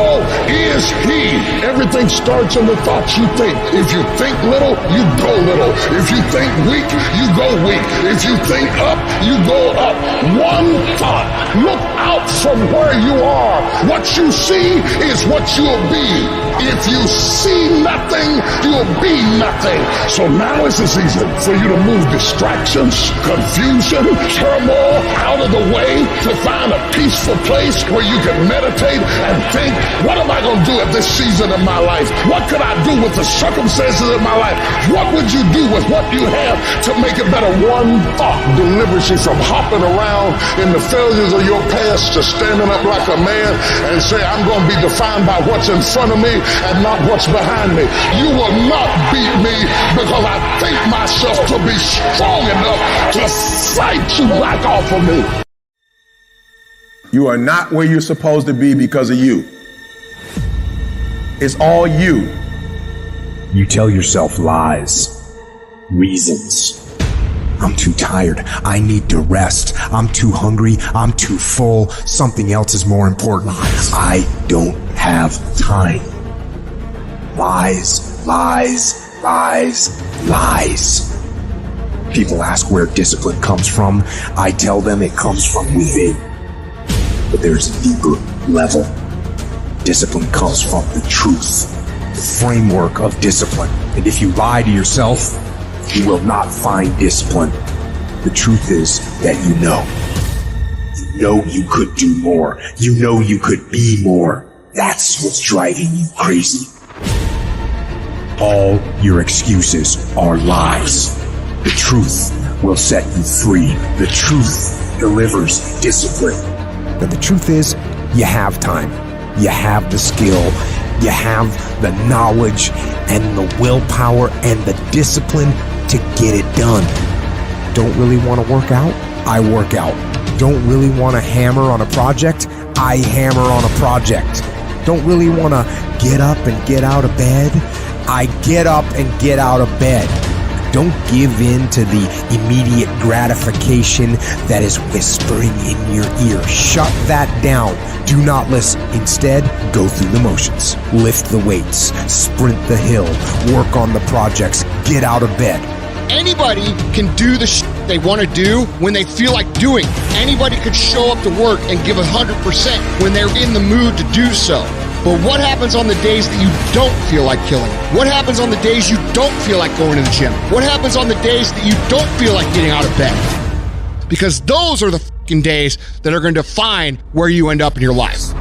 is he. Everything starts in the thoughts you think. If you think little, you go little. If you think weak, you go weak. If you think up, you go up. One thought. Look out from where you are. What you see is what you'll be. If you see nothing, you'll be nothing. So now is the season for you to move distractions, confusion, turmoil out of the way, to find a peaceful place where you can meditate and think, what am I going to do at this season of my life? What could I do with the circumstances of my life? What would you do with what you have to make it better? One thought delivers you from hopping around in the failures of your past to standing up like a man and say, I'm going to be defined by what's in front of me and not what's behind me. You will not beat me because I think myself to be strong enough to fight you back off of me. You are not where you're supposed to be because of you. It's all you. You tell yourself lies, reasons. I'm too tired. I need to rest. I'm too hungry. I'm too full. Something else is more important. I don't have time. Lies, lies, lies, lies. People ask where discipline comes from. I tell them it comes from within. But there's a deeper level. Discipline comes from the truth, the framework of discipline. And if you lie to yourself, you will not find discipline. The truth is that you know. You know you could do more. You know you could be more. That's what's driving you crazy. All your excuses are lies. The truth will set you free. The truth delivers discipline. But the truth is, you have time. You have the skill. You have the knowledge and the willpower and the discipline to get it done. Don't really want to work out? I work out. Don't really want to hammer on a project? I hammer on a project. Don't really want to get up and get out of bed? I get up and get out of bed. Don't give in to the immediate gratification that is whispering in your ear. Shut that down. Do not listen. Instead, go through the motions. Lift the weights. Sprint the hill. Work on the projects. Get out of bed. Anybody can do the shit they want to do when they feel like doing. Anybody could show up to work and give 100% when they're in the mood to do so. But what happens on the days that you don't feel like killing it? What happens on the days you don't feel like going to the gym? What happens on the days that you don't feel like getting out of bed? Because those are the fucking days that are going to define where you end up in your life.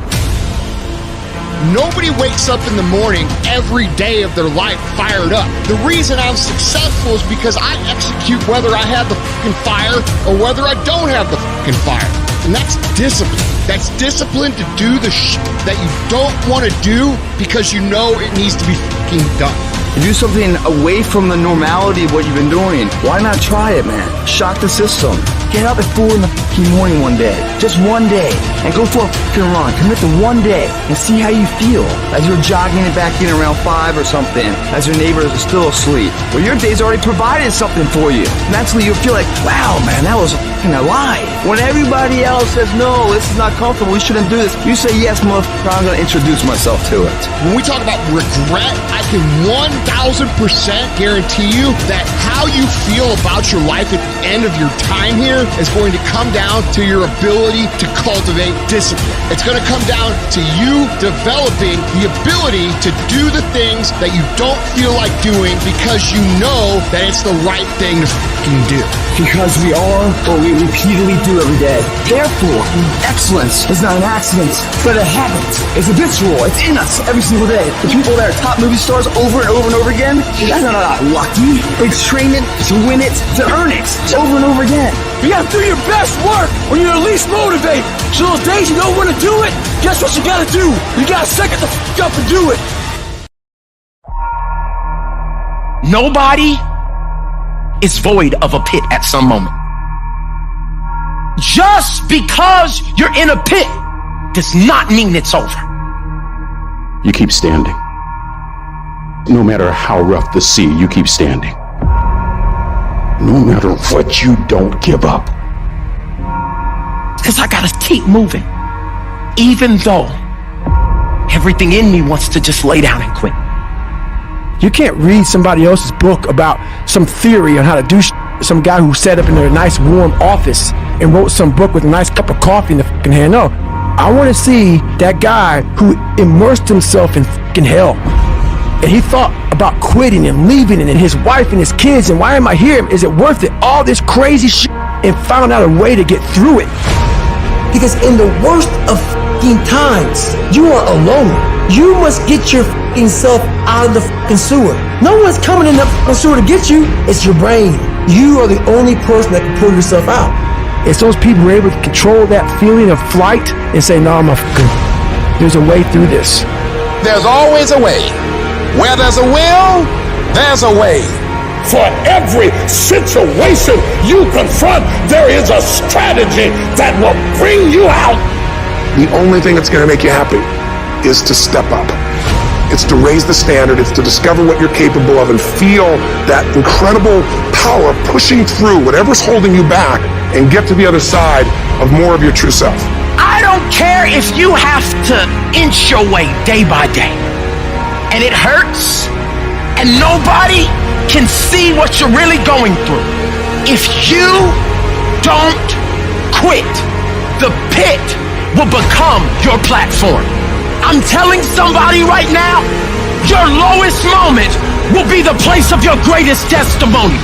Nobody wakes up in the morning every day of their life fired up. The reason I'm successful is because I execute whether I have the fucking fire or whether I don't have the fucking fire. And that's discipline. That's discipline to do the shit that you don't want to do because you know it needs to be fucking done. Do something away from the normality of what you've been doing. Why not try it, man? Shock the system. Get up at 4 in the morning one day. Just one day. And go for a fucking run. Commit to one day. And see how you feel. As you're jogging it back in around 5 or something. As your neighbors are still asleep. Well, your day's already provided something for you. Mentally, you'll feel like, wow, man, that was fucking alive. When everybody else says, no, this is not comfortable, we shouldn't do this. You say, yes, motherfucker, I'm going to introduce myself to it. When we talk about regret, I can 1,000% guarantee you that how you feel about your life at the end of your time here is going to come down to your ability to cultivate discipline. It's going to come down to you developing the ability to do the things that you don't feel like doing because you know that it's the right thing to fucking do. Because we are what we repeatedly do every day. Therefore, excellence is not an accident, but a habit. It's habitual. It's in us every single day. The people that are top movie stars over and over and over again, that's not lucky. They train it to win it, to earn it, over and over again. You gotta do your best work when you're least motivated. So those days you don't want to do it, guess what you gotta do? You gotta suck it the fuck up and do it. Nobody is void of a pit at some moment. Just because you're in a pit does not mean it's over. You keep standing. No matter how rough the sea, you keep standing. No matter what, you don't give up. Because I gotta keep moving. Even though everything in me wants to just lay down and quit. You can't read somebody else's book about some theory on how to do some guy who sat up in a nice warm office and wrote some book with a nice cup of coffee in the fucking hand. No, I want to see that guy who immersed himself in fucking hell. And he thought about quitting and leaving and his wife and his kids and why am I here? Is it worth it? All this crazy shit, and found out a way to get through it. Because in the worst of fucking times, you are alone. You must get your fucking self out of the fucking sewer. No one's coming in the fucking sewer to get you. It's your brain. You are the only person that can pull yourself out. It's those people who are able to control that feeling of flight and say, no, there's a way through this. There's always a way. Where there's a will, there's a way. For every situation you confront, there is a strategy that will bring you out. The only thing that's going to make you happy is to step up. It's to raise the standard. It's to discover what you're capable of and feel that incredible power pushing through whatever's holding you back and get to the other side of more of your true self. I don't care if you have to inch your way day by day. And it hurts. And nobody can see what you're really going through. If you don't quit, the pit will become your platform. I'm telling somebody right now, your lowest moment will be the place of your greatest testimony.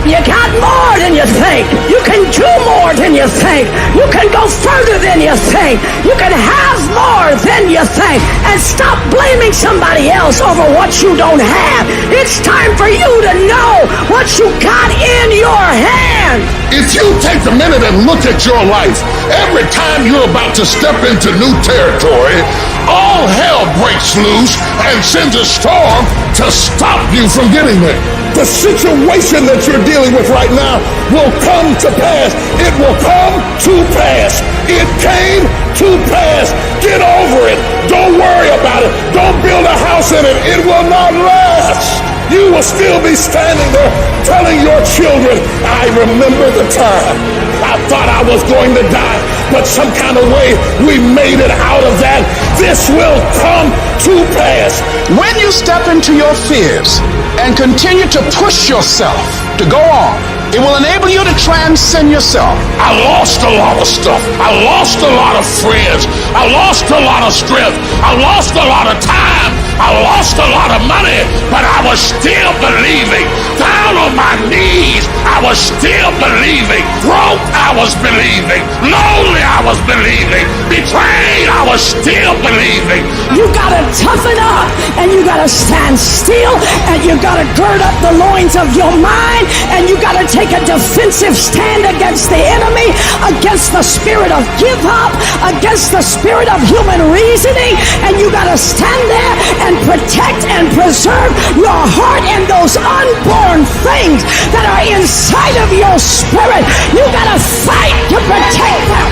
You got more than you think. You can do more than you think. You can go further than you think. You can have more than you think. And stop blaming somebody else over what you don't have. It's time for you to know what you got in your hand. If you take a minute and look at your life, every time you're about to step into new territory, all hell breaks loose and sends a storm to stop you from getting there. The situation that you're dealing with right now will come to pass. It will come to pass. It came to pass. Get over it. Don't worry about it. Don't build a house in it. It will not last. You will still be standing there telling your children, I remember the time I thought I was going to die, but some kind of way we made it out of that. This will come to pass. When you step into your fears and continue to push yourself to go on, it will enable you to transcend yourself. I lost a lot of stuff. I lost a lot of friends. I lost a lot of strength. I lost a lot of time. I lost a lot of money, but I was still believing. Down on my knees, I was still believing. Broke, I was believing. Lonely, I was believing. Betrayed, I was still believing. You gotta toughen up, and you gotta stand still, and you gotta gird up the loins of your mind, and you gotta take a defensive stand against the enemy, against the spirit of give up, against the spirit of human reasoning, and you gotta stand there and protect and preserve your heart and those unborn things that are inside of your spirit. You gotta fight to protect them.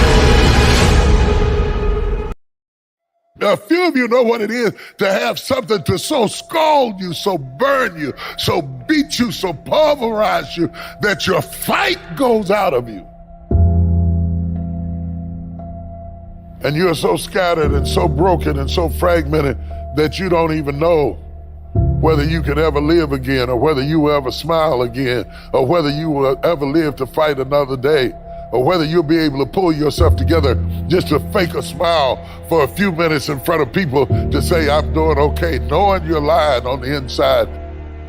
A few of you know what it is to have something to so scald you, so burn you, so beat you, so pulverize you that your fight goes out of you. And you're so scattered and so broken and so fragmented that you don't even know whether you can ever live again, or whether you will ever smile again, or whether you will ever live to fight another day, or whether you'll be able to pull yourself together just to fake a smile for a few minutes in front of people to say, I'm doing okay, knowing you're lying on the inside.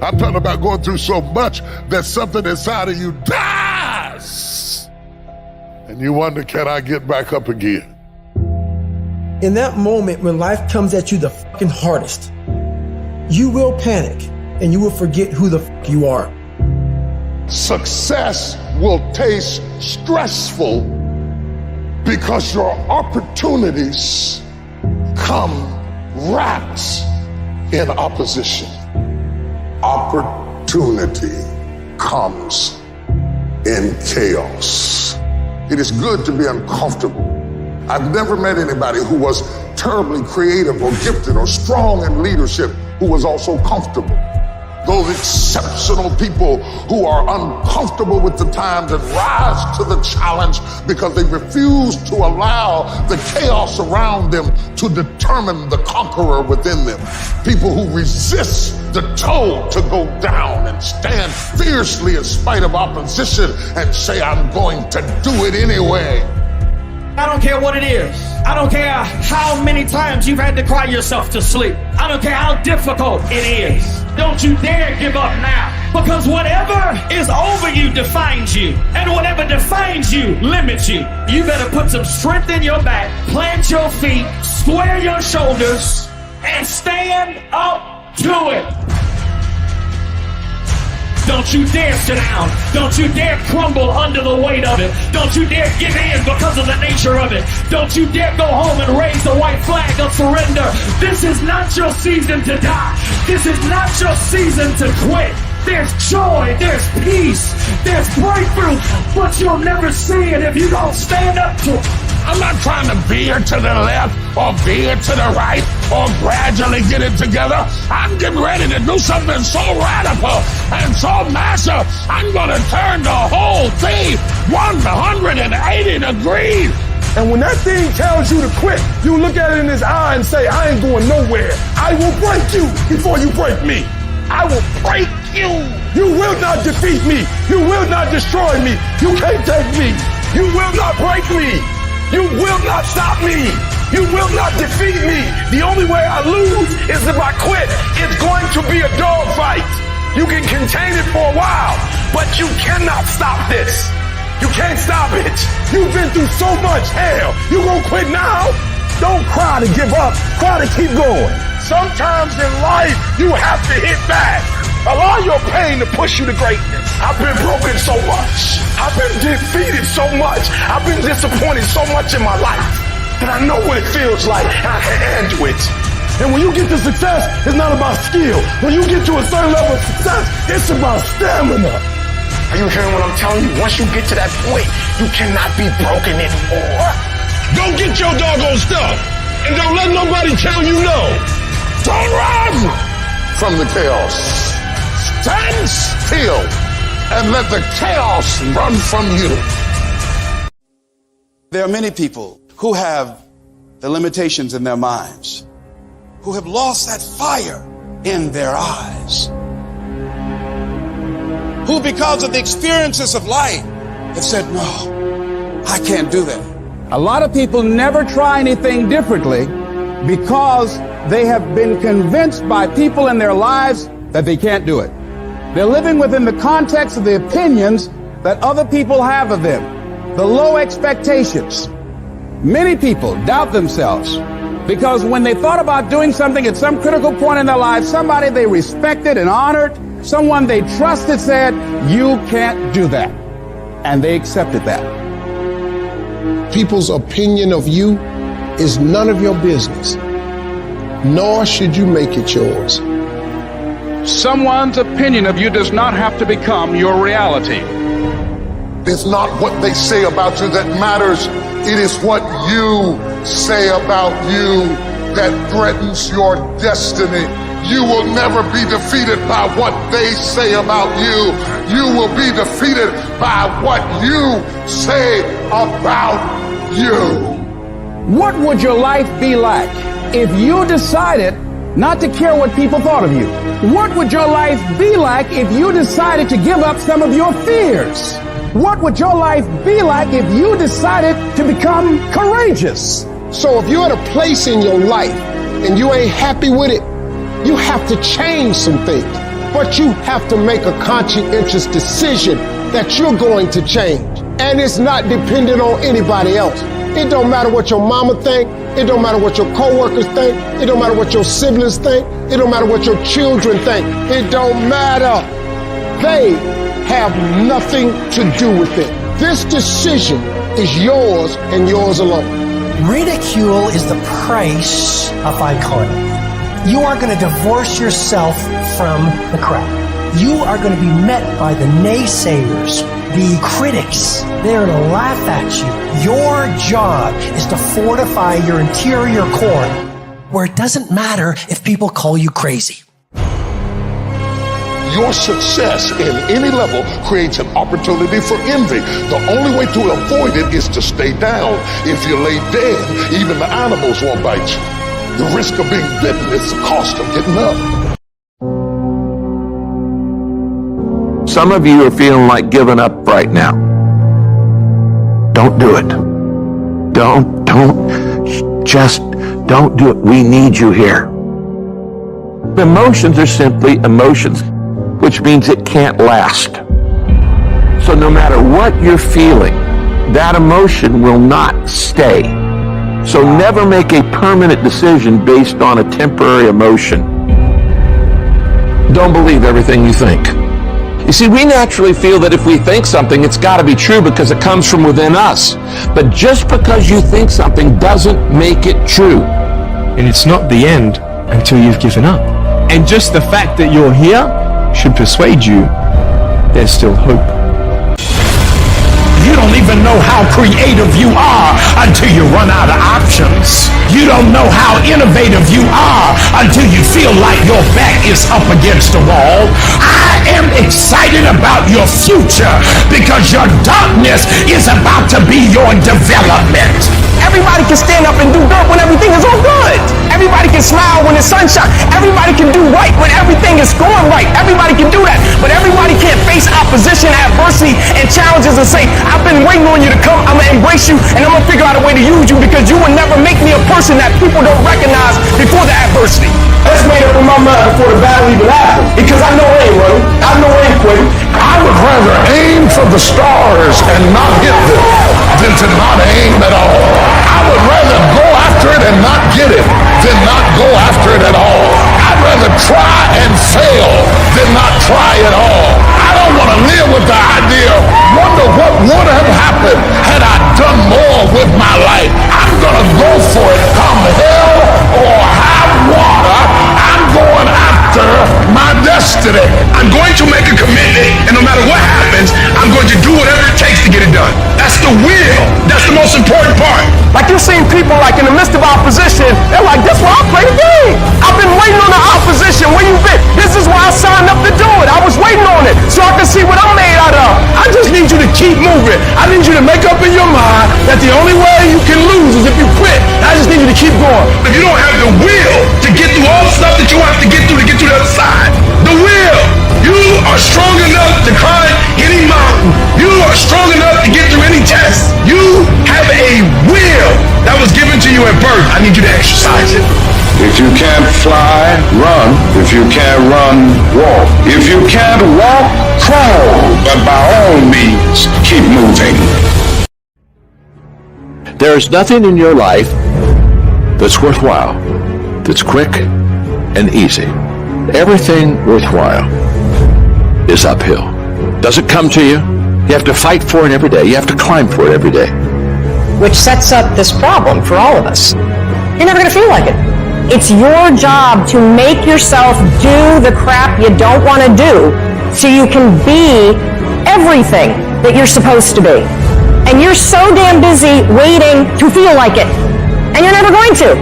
I'm talking about going through so much that something inside of you dies. And you wonder, can I get back up again? In that moment when life comes at you the fucking hardest, you will panic and you will forget who the fuck you are. Success will taste stressful because your opportunities come wrapped in opposition. Opportunity comes in chaos. It is good to be uncomfortable. I've never met anybody who was terribly creative or gifted or strong in leadership who was also comfortable. Those exceptional people who are uncomfortable with the times and rise to the challenge because they refuse to allow the chaos around them to determine the conqueror within them. People who resist the toll to go down and stand fiercely in spite of opposition and say, I'm going to do it anyway. I don't care what it is. I don't care how many times you've had to cry yourself to sleep. I don't care how difficult it is. Don't you dare give up now. Because whatever is over you defines you. And whatever defines you limits you. You better put some strength in your back, plant your feet, square your shoulders, and stand up to it. Don't you dare sit down. Don't you dare crumble under the weight of it. Don't you dare give in because of the nature of it. Don't you dare go home and raise the white flag of surrender. This is not your season to die. This is not your season to quit. There's joy, there's peace, there's breakthrough, but you'll never see it if you don't stand up to it. I'm not trying to veer to the left or veer to the right or gradually get it together. I'm getting ready to do something so radical and so massive, I'm going to turn the whole thing 180 degrees. And when that thing tells you to quit, you look at it in his eye and say, I ain't going nowhere. I will break you before you break me. I will break you. You will not defeat me. You will not destroy me. You can't take me. You will not break me. You will not stop me. You will not defeat me. The only way I lose is if I quit. It's going to be a dogfight. You can contain it for a while, but you cannot stop this. You can't stop it. You've been through so much hell. You gonna quit now? Don't cry to give up. Cry to keep going. Sometimes in life, you have to hit back. Allow your pain to push you to greatness. I've been broken so much. I've been defeated so much. I've been disappointed so much in my life that I know what it feels like and I can handle it. And when you get to success, it's not about skill. When you get to a certain level of success, it's about stamina. Are you hearing what I'm telling you? Once you get to that point, you cannot be broken anymore. Go get your doggone stuff and don't let nobody tell you no. Don't run from the chaos. Stand still and let the chaos run from you. There are many people who have the limitations in their minds, who have lost that fire in their eyes, who because of the experiences of life have said, no, I can't do that. A lot of people never try anything differently because they have been convinced by people in their lives that they can't do it. They're living within the context of the opinions that other people have of them, the low expectations. Many people doubt themselves because when they thought about doing something at some critical point in their life, somebody they respected and honored, someone they trusted said, you can't do that. And they accepted that. People's opinion of you is none of your business. nor should you make it yours. Someone's opinion of you does not have to become your reality. It's not what they say about you that matters. It is what you say about you that threatens your destiny. You will never be defeated by what they say about you. You will be defeated by what you say about you. What would your life be like if you decided not to care what people thought of you? What would your life be like if you decided to give up some of your fears? What would your life be like if you decided to become courageous? So if you're at a place in your life and you ain't happy with it, you have to change some things. But you have to make a conscientious decision that you're going to change. And it's not dependent on anybody else. It don't matter what your mama think. It don't matter what your coworkers think. It don't matter what your siblings think. It don't matter what your children think. It don't matter. They have nothing to do with it. This decision is yours and yours alone. Ridicule is the price of iconic. You are going to divorce yourself from the crowd. You are going to be met by the naysayers, the critics. They're going to laugh at you. Your job is to fortify your interior core where it doesn't matter if people call you crazy. Your success in any level creates an opportunity for envy. The only way to avoid it is to stay down. If you lay dead, even the animals won't bite you. The risk of being bitten is the cost of getting up. Some of you are feeling like giving up right now. Don't do it. Just don't do it. We need you here. Emotions are simply emotions, which means it can't last. So no matter what you're feeling, that emotion will not stay. So never make a permanent decision based on a temporary emotion. Don't believe everything you think. You see, we naturally feel that if we think something, it's got to be true because it comes from within us. But just because you think something doesn't make it true. And it's not the end until you've given up. And just the fact that you're here should persuade you there's still hope. You don't even know how creative you are until you run out of options. You don't know how innovative you are until you feel like your back is up against the wall. I am excited about your future because your darkness is about to be your development. Everybody can stand up and do dirt when everything is all good. Everybody can smile when the sun shines. Everybody can do right when everything is going right. Everybody can do that. But everybody can't face opposition, adversity, and challenges and say, I've been waiting on you to come. I'm going to embrace you, and I'm going to figure out a way to use you because you will never make me a person that people don't recognize before the adversity. That's made up in my mind before the battle even happened. Because I know I ain't running. I know I ain't quitting. I would rather aim for the stars and not hit them than to not aim at all. I would rather go after it and not get it than not go after it at all. I'd rather try and fail than not try at all. I don't want to live with the idea, wonder what would have happened had I done more with my life. I'm going to go for it come hell or high water. I'm going after my destiny. I'm going to make a commitment, and no matter what happens, I'm going to do whatever it takes to get it done. That's the will. That's the most important part. Like you've seen people like in the midst of opposition, they're like, that's why I play the game. I've been waiting on the opposition. Where you been? This is why I signed up to do it. I was waiting on it so I can see what I'm made out of. I just need you to keep moving. I need you to make up in your mind that the only way you can lose is if you quit. I just need you to keep going. If you don't have the will to get through all the stuff that you have to get through the other side, the will, you are strong enough to climb any mountain. You are strong enough to get through any test. You have a will that was given to you at birth. I need you to exercise it. If you can't fly, run. If you can't run, walk. If you can't walk, crawl. But by all means, keep moving. There is nothing in your life that's worthwhile, that's quick and easy. Everything worthwhile is uphill. Doesn't come to you. You have to fight for it every day. You have to climb for it every day. Which sets up this problem for all of us. You're never going to feel like it. It's your job to make yourself do the crap you don't want to do so you can be everything that you're supposed to be. And you're so damn busy waiting to feel like it. And you're never going to.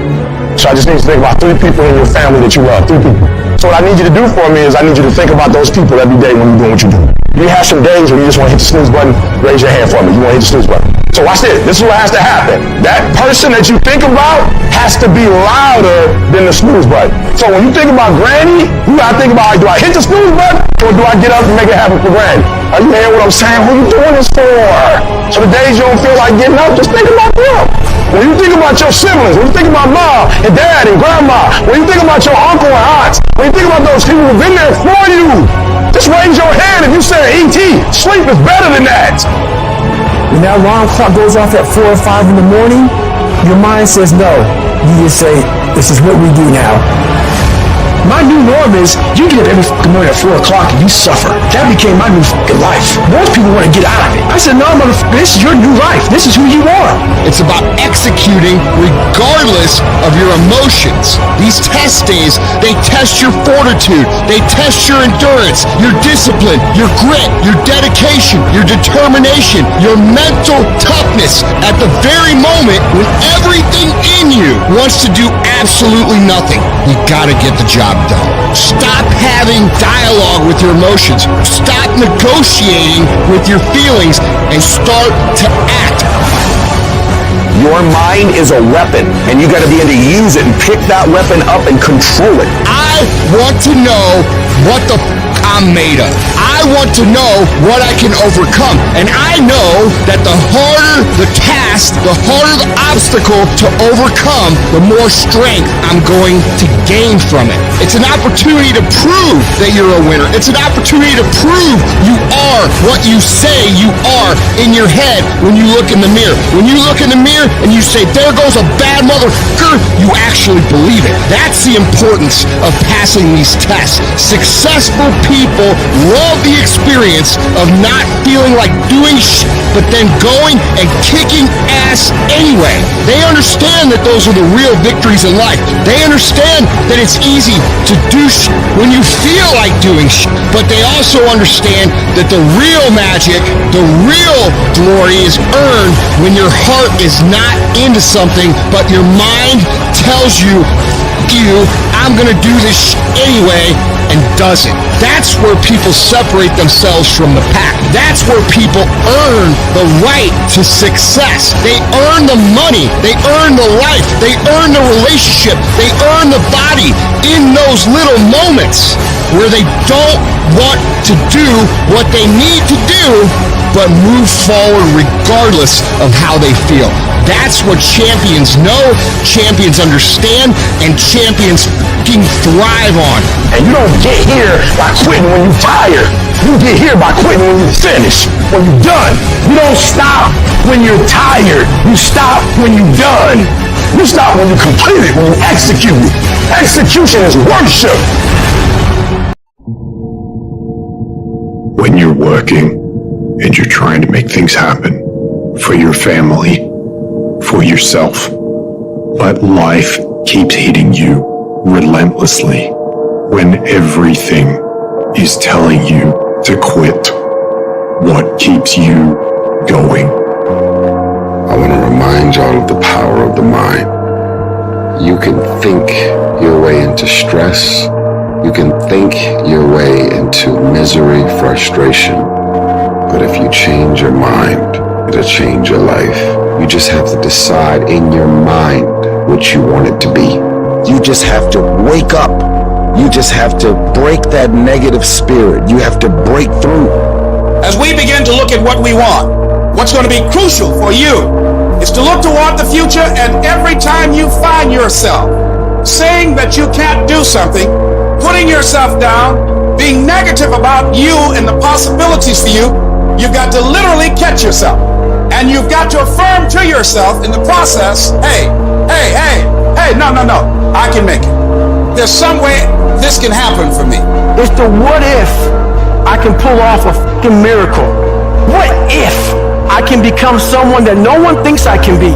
So I just need you to think about 3 people in your family that you love. 3 people. So what I need you to do for me is I need you to think about those people every day when you're doing what you do. You have some days when you just want to hit the snooze button, raise your hand for me. You want to hit the snooze button. So watch this. This is what has to happen. That person that you think about has to be louder than the snooze button. So when you think about Granny, you got to think about, do I hit the snooze button or do I get up and make it happen for Granny? Are you hearing what I'm saying? What are you doing this for? So the days you don't feel like getting up, just think about them. When you think about your siblings, when you think about mom and dad and grandma, when you think about your uncle and aunts, when you think about those people who've been there for you, just raise your hand if you say, E.T., sleep is better than that. When that alarm clock goes off at 4 or 5 in the morning, your mind says no. You just say, this is what we do now. My new norm is you get up every fucking morning at 4 o'clock and you suffer. That became my new fucking life. Most people want to get out of it. I said, no, motherfucker, this is your new life. This is who you are. It's about executing regardless of your emotions. These test days, they test your fortitude. They test your endurance, your discipline, your grit, your dedication, your determination, your mental toughness at the very moment when everything in you wants to do absolutely nothing. You gotta get the job done. Stop having dialogue with your emotions. Stop negotiating with your feelings and start to act. Your mind is a weapon, and you got to be able to use it and pick that weapon up and control it. I want to know what the I'm made of. I want to know what I can overcome. And I know that the harder the task, the harder the obstacle to overcome, the more strength I'm going to gain from it. It's an opportunity to prove that you're a winner. It's an opportunity to prove you are what you say you are in your head when you look in the mirror. When you look in the mirror and you say, there goes a bad motherfucker, you actually believe it. That's the importance of passing these tests. Successful people love the experience of not feeling like doing shit, but then going and kicking ass anyway. They understand that those are the real victories in life. They understand that it's easy to do shit when you feel like doing shit, but they also understand that the real magic, the real glory is earned when your heart is not into something, but your mind tells you, I'm gonna do this shit anyway, and does it. That's where people separate themselves from the pack. That's where people earn the right to success. They earn the money. They earn the life. They earn the relationship. They earn the body in those little moments where they don't want to do what they need to do, but move forward regardless of how they feel. That's what champions know, champions understand, and champions fucking thrive on. And you don't get here by quitting when you're tired. You get here by quitting when you're finished, when you're done. You don't stop when you're tired. You stop when you're done. You stop when you complete it, when you execute it. Execution is worship. When you're working and you're trying to make things happen for your family, for yourself, but life keeps hitting you relentlessly when everything is telling you to quit. What keeps you going? I want to remind y'all of the power of the mind. You can think your way into stress. You can think your way into misery, frustration. But if you change your mind, it'll change your life. You just have to decide in your mind what you want it to be. You just have to wake up. You just have to break that negative spirit. You have to break through. As we begin to look at what we want, what's going to be crucial for you is to look toward the future, and every time you find yourself saying that you can't do something, putting yourself down, being negative about you and the possibilities for you, you've got to literally catch yourself. And you've got to affirm to yourself in the process, hey, no, I can make it. There's some way this can happen for me. It's the what if I can pull off a fucking miracle. What if I can become someone that no one thinks I can be?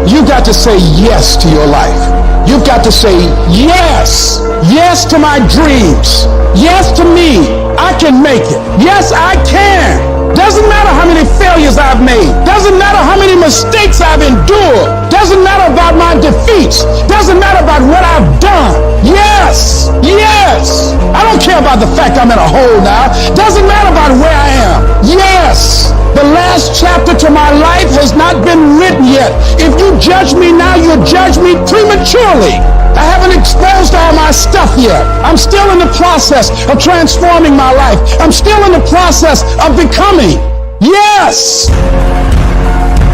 You got to say yes to your life. You've got to say yes. Yes to my dreams. Yes to me. I can make it. Yes, I can. Doesn't matter how many failures I've made. Doesn't matter how many mistakes I've endured. Doesn't matter about my defeats. Doesn't matter about what I've done. Yes. Yes. I don't care about the fact I'm in a hole now. Doesn't matter about where I am. Yes. The last chapter to my life has not been written yet. If you judge me now, you'll judge me prematurely. I haven't exposed all my stuff yet. I'm still in the process of transforming my life. I'm still in the process of becoming. Yes!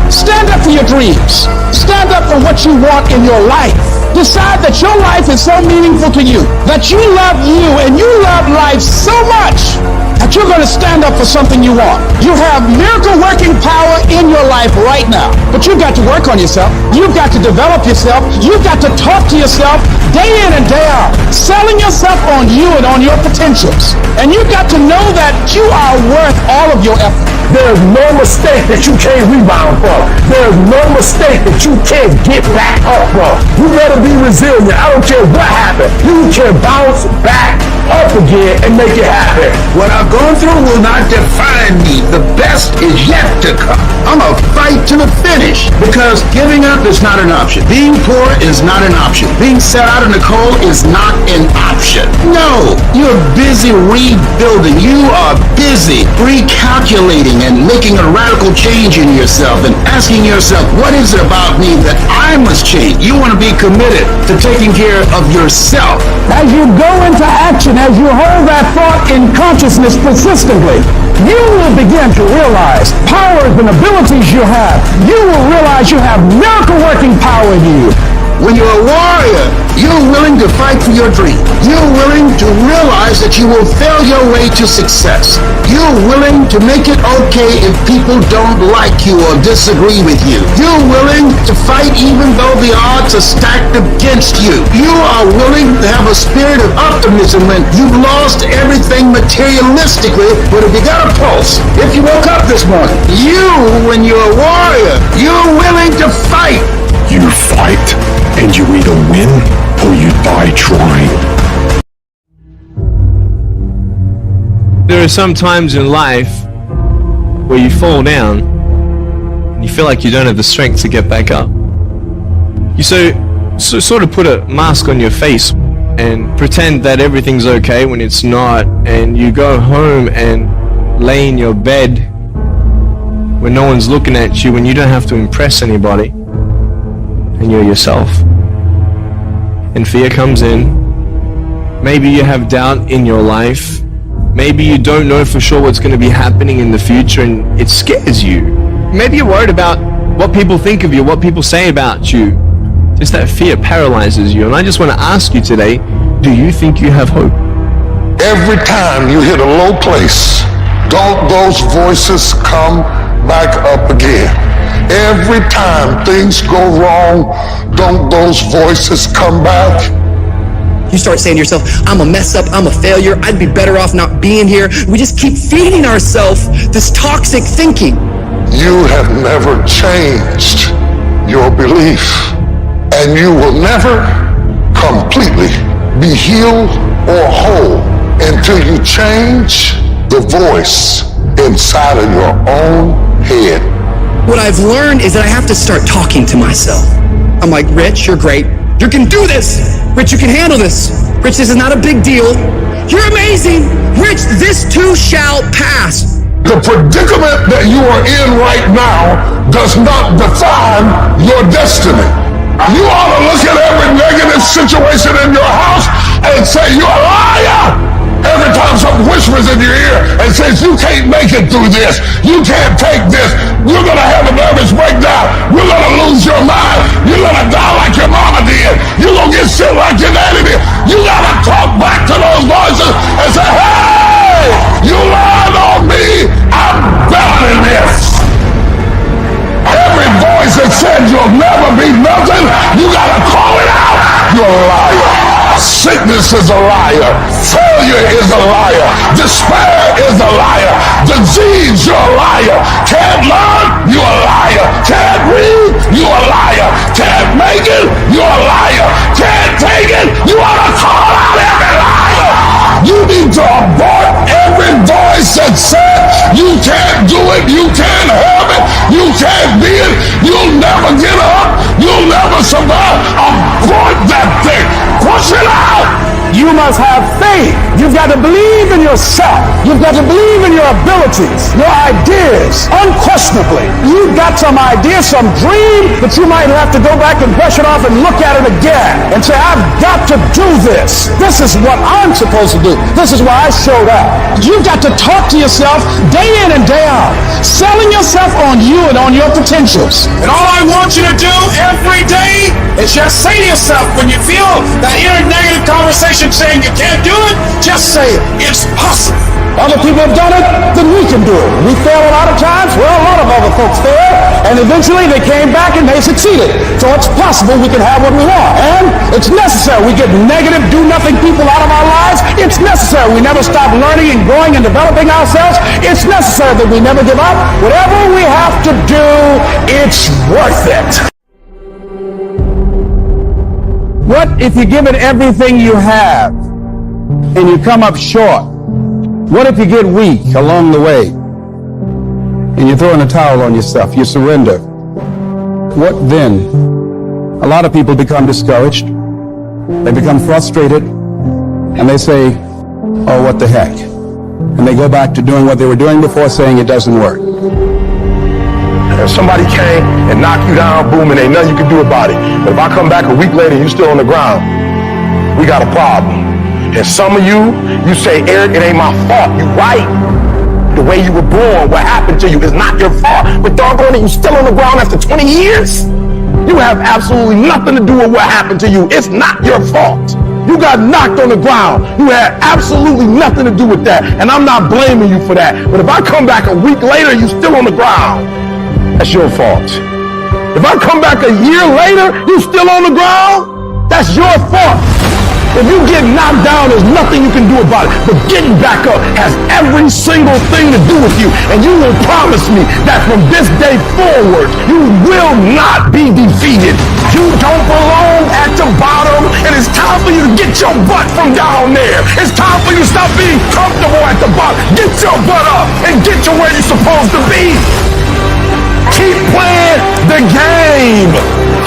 Stand up for your dreams. Stand up for what you want in your life. Decide that your life is so meaningful to you, that you love you and you love life so much that you're going to stand up for something you want. You have miracle working power in your life right now, but you've got to work on yourself. You've got to develop yourself. You've got to talk to yourself day in and day out, selling yourself on you and on your potentials. And you've got to know that you are worth all of your effort. There's no mistake that you can't rebound from. There's no mistake that you can't get back up from. You better be resilient. I don't care what happened. You can bounce back up again and make it happen. What I've gone through will not define me. The best is yet to come. I'm a fight to the finish because giving up is not an option. Being poor is not an option. Being set out in the cold is not an option. No, you're busy rebuilding. You are busy recalculating and making a radical change in yourself and asking yourself, what is it about me that I must change? You want to be committed to taking care of yourself. As you go into action, as you hold that thought in consciousness persistently, you will begin to realize powers and abilities you have. You will realize you have miracle working power in you. When you're a warrior, you're willing to fight for your dream. You're willing to realize that you will fail your way to success. You're willing to make it okay if people don't like you or disagree with you. You're willing to fight even though the odds are stacked against you. You are willing to have a spirit of optimism when you've lost everything materialistically, but if you got a pulse, if you woke up this morning, when you're a warrior, you're willing to fight. You fight, and you either win or you die trying. There are some times in life where you fall down and you feel like you don't have the strength to get back up. You so sort of put a mask on your face and pretend that everything's okay when it's not, and you go home and lay in your bed when no one's looking at you, when you don't have to impress anybody, and you're yourself. And fear comes in. Maybe you have doubt in your life. Maybe you don't know for sure what's going to be happening in the future, and it scares you. Maybe you're worried about what people think of you, what people say about you. Just that fear paralyzes you. And I just want to ask you today, do you think you have hope? Every time you hit a low place, don't those voices come back up again? Every time things go wrong, don't those voices come back? You start saying to yourself, I'm a mess up, I'm a failure, I'd be better off not being here. We just keep feeding ourselves this toxic thinking. You have never changed your belief, and you will never completely be healed or whole until you change the voice inside of your own head. What I've learned is that I have to start talking to myself. I'm like, Rich, you're great. You can do this. Rich, you can handle this. Rich, this is not a big deal. You're amazing. Rich, this too shall pass. The predicament that you are in right now does not define your destiny. You ought to look at every negative situation in your house and say, you're a liar. Every time something whispers in your ear and says, you can't make it through this, you can't take this, you're going to have a nervous breakdown, you're going to lose your mind, you're going to die like your mama did, you're going to get sick like your daddy did. You got to talk back to those voices and say, hey, you lied on me, I'm better than this. Every voice that said you'll never be nothing, you got to call it out. You're a liar. Sickness is a liar. Failure is a liar. Despair is a liar. Disease, you're a liar. Can't learn, you're a liar. Can't read, you're a liar. never get up. You'll never survive. Avoid that thing. Push it out. You must have faith. You've got to believe in yourself. You've got to believe in your abilities, your ideas, unquestionably. You've got some idea, some dream, but you might have to go back and brush it off and look at it again and say, I've got to do this. This is what I'm supposed to do. This is why I showed up. You've got to talk to yourself day in and day out, selling yourself on you and on your potentials. And all I want you to do every day is just say to yourself, when you feel that inner negative conversation saying you can't do it, just say it. It's possible. Other people have done it, then we can do it. We fail a lot of times. Well, a lot of other folks fail, and eventually they came back and they succeeded. So it's possible we can have what we want. And it's necessary. We get negative, do-nothing people out of our lives. It's necessary. We never stop learning and growing and developing ourselves. It's necessary that we never give up. Whatever we have to do, it's worth it. What if you give it everything you have and you come up short? What if you get weak along the way and you throw in a towel on yourself, you surrender? What then? A lot of people become discouraged, they become frustrated, and they say, oh, what the heck? And they go back to doing what they were doing before, saying it doesn't work. If somebody came and knocked you down, boom, and ain't nothing you can do about it. But if I come back a week later and you're still on the ground, we got a problem. And some of you say, Eric, it ain't my fault. You right. The way you were born, what happened to you is not your fault. But doggone it, you still on the ground after 20 years? You have absolutely nothing to do with what happened to you. It's not your fault. You got knocked on the ground. You had absolutely nothing to do with that. And I'm not blaming you for that. But if I come back a week later and you still on the ground, that's your fault. If I come back a year later, you still on the ground, that's your fault. If you get knocked down, there's nothing you can do about it. But getting back up has every single thing to do with you. And you will promise me that from this day forward, you will not be defeated. You don't belong at the bottom, and it's time for you to get your butt from down there. It's time for you to stop being comfortable at the bottom. Get your butt up and get to where you're supposed to be. Keep playing the game.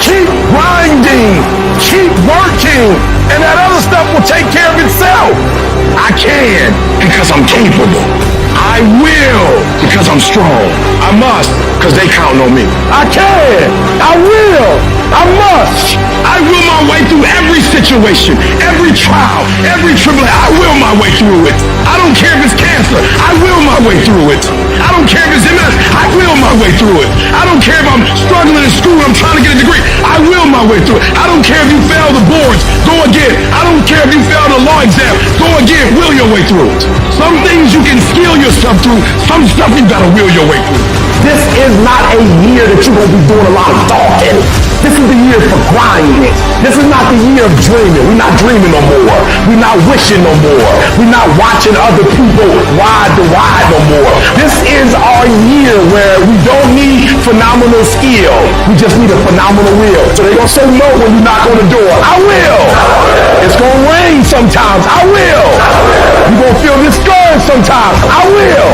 Keep grinding. Keep working. And that other stuff will take care of itself. I can because I'm capable. I will because I'm strong. I must because they counting on me. I can. I will. I must. I will my way through every situation, every trial, every tribulation. I will my way through it. I don't care if it's cancer. I will my way through it. I don't care if it's MS. I will my way through it. I don't care if I'm struggling in school and I'm trying to get a degree. I will my way through it. I don't care if you fail the boards. Go again. I don't care if you fail the law exam. Go again. Will your way through it. Some things you can skill yourself through. Some stuff you gotta will your way through. This is not a year that you're going to be doing a lot of talking. This is the year for grinding. This is not the year of dreaming. We're not dreaming no more. We're not wishing no more. We're not watching other people ride the ride no more. This is our year where we don't need phenomenal skill. We just need a phenomenal will. So they're going to say no when you knock on the door. I will. It's going to rain sometimes. I will. You're going to feel discouraged sometimes. I will.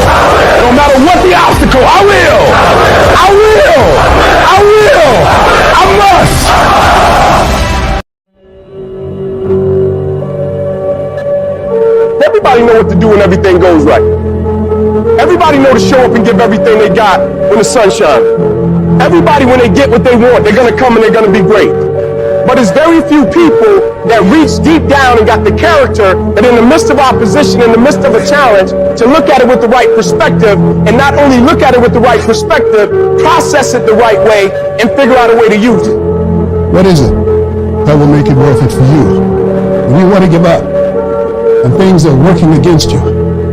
No matter what the obstacle, I will. I will. I will. I must. Everybody know what to do when everything goes right. Everybody know to show up and give everything they got when the sun shines. Everybody, when they get what they want, they're going to come and they're going to be great. But there's very few people that reach deep down and got the character that in the midst of opposition, in the midst of a challenge, to look at it with the right perspective, and not only look at it with the right perspective, process it the right way, and figure out a way to use it. What is it that will make it worth it for you? When you want to give up and things are working against you,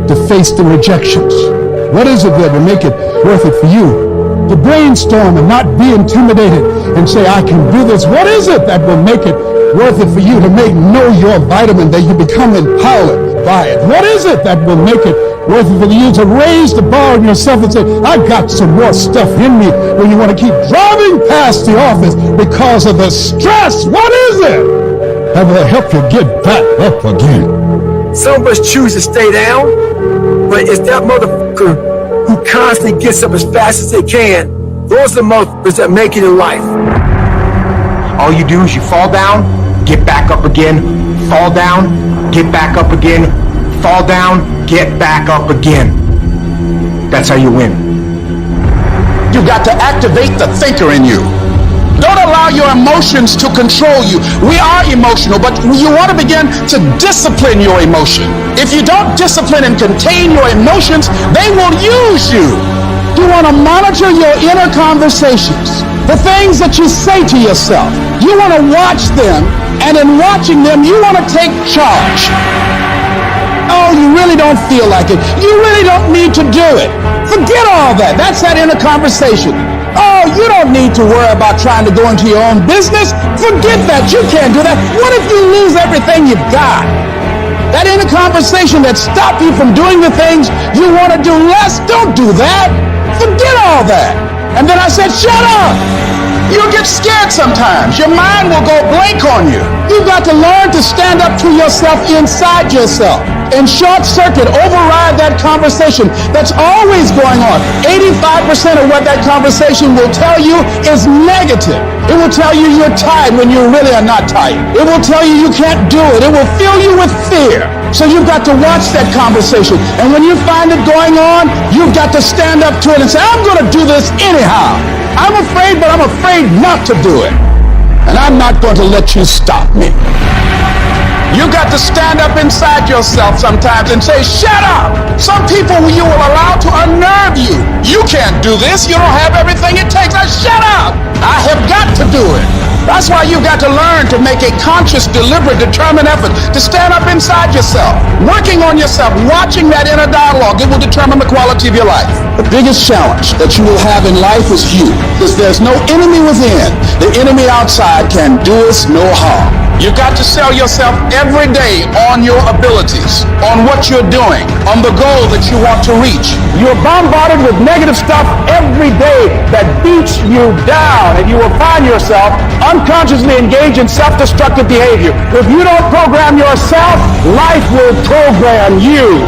to face the rejections, what is it that will make it worth it for you? To brainstorm and not be intimidated and say, I can do this. What is it that will make it worth it for you to know your vitamin, that you become empowered by it? What is it that will make it worth it for you to raise the bar on yourself and say, I got some more stuff in me, when you want to keep driving past the office because of the stress? What is it that will help you get back up again? Some of us choose to stay down, but it's that motherfucker who constantly gets up as fast as they can Those are the motherfuckers that make it in life. All you do is you fall down, get back up again, fall down, get back up again, fall down, get back up again. That's how you win. You got to activate the thinker in you. Don't allow your emotions to control you. We are emotional, but you want to begin to discipline your emotion. If you don't discipline and contain your emotions, they will use you. You want to monitor your inner conversations, the things that you say to yourself. You want to watch them, and in watching them, you want to take charge. Oh, you really don't feel like it. You really don't need to do it. Forget all that. That's that inner conversation. Oh, you don't need to worry about trying to go into your own business. Forget that. You can't do that. What if you lose everything you've got? That inner conversation that stopped you from doing the things you want to do less, don't do that. Forget all that. And then I said, shut up. You'll get scared sometimes. Your mind will go blank on you. You've got to learn to stand up to yourself inside yourself and short circuit, override that conversation that's always going on. 85% of what that conversation will tell you is negative. It will tell you you're tired when you really are not tired. It will tell you you can't do it. It will fill you with fear. So you've got to watch that conversation. And when you find it going on, you've got to stand up to it and say, I'm going to do this anyhow. I'm afraid, but I'm afraid not to do it. And I'm not going to let you stop me. You got to stand up inside yourself sometimes and say, shut up. Some people you will allow to unnerve you. You can't do this. You don't have everything it takes. Shut up. I have got to do it. That's why you've got to learn to make a conscious, deliberate, determined effort to stand up inside yourself. Working on yourself, watching that inner dialogue, it will determine the quality of your life. The biggest challenge that you will have in life is you, because there's no enemy within. The enemy outside can do us no harm. You've got to sell yourself every day on your abilities, on what you're doing, on the goal that you want to reach. You're bombarded with negative stuff every day that beats you down, and you will find yourself unconsciously engaged in self-destructive behavior. If you don't program yourself, life will program you.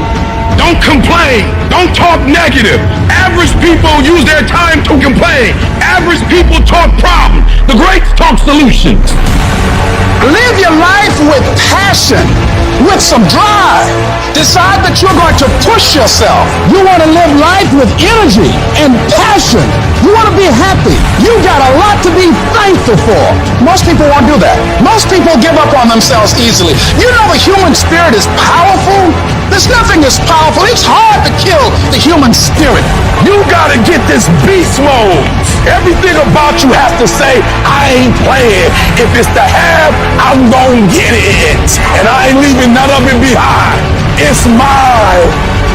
Don't complain. Don't talk negative. Average people use their time to complain. Average people talk problems. The greats talk solutions. Live your life with passion, with some drive. Decide that you're going to push yourself. You want to live life with energy and passion. You want to be happy. You got a lot to be thankful for. Most people won't do that. Most people give up on themselves easily. You know the human spirit is powerful. There's nothing as powerful. It's hard to kill the human spirit. You gotta get this beast mode. Everything about you has to say, I ain't playing. If it's to have, I'm gonna get it. And I ain't leaving none of it behind. It's mine.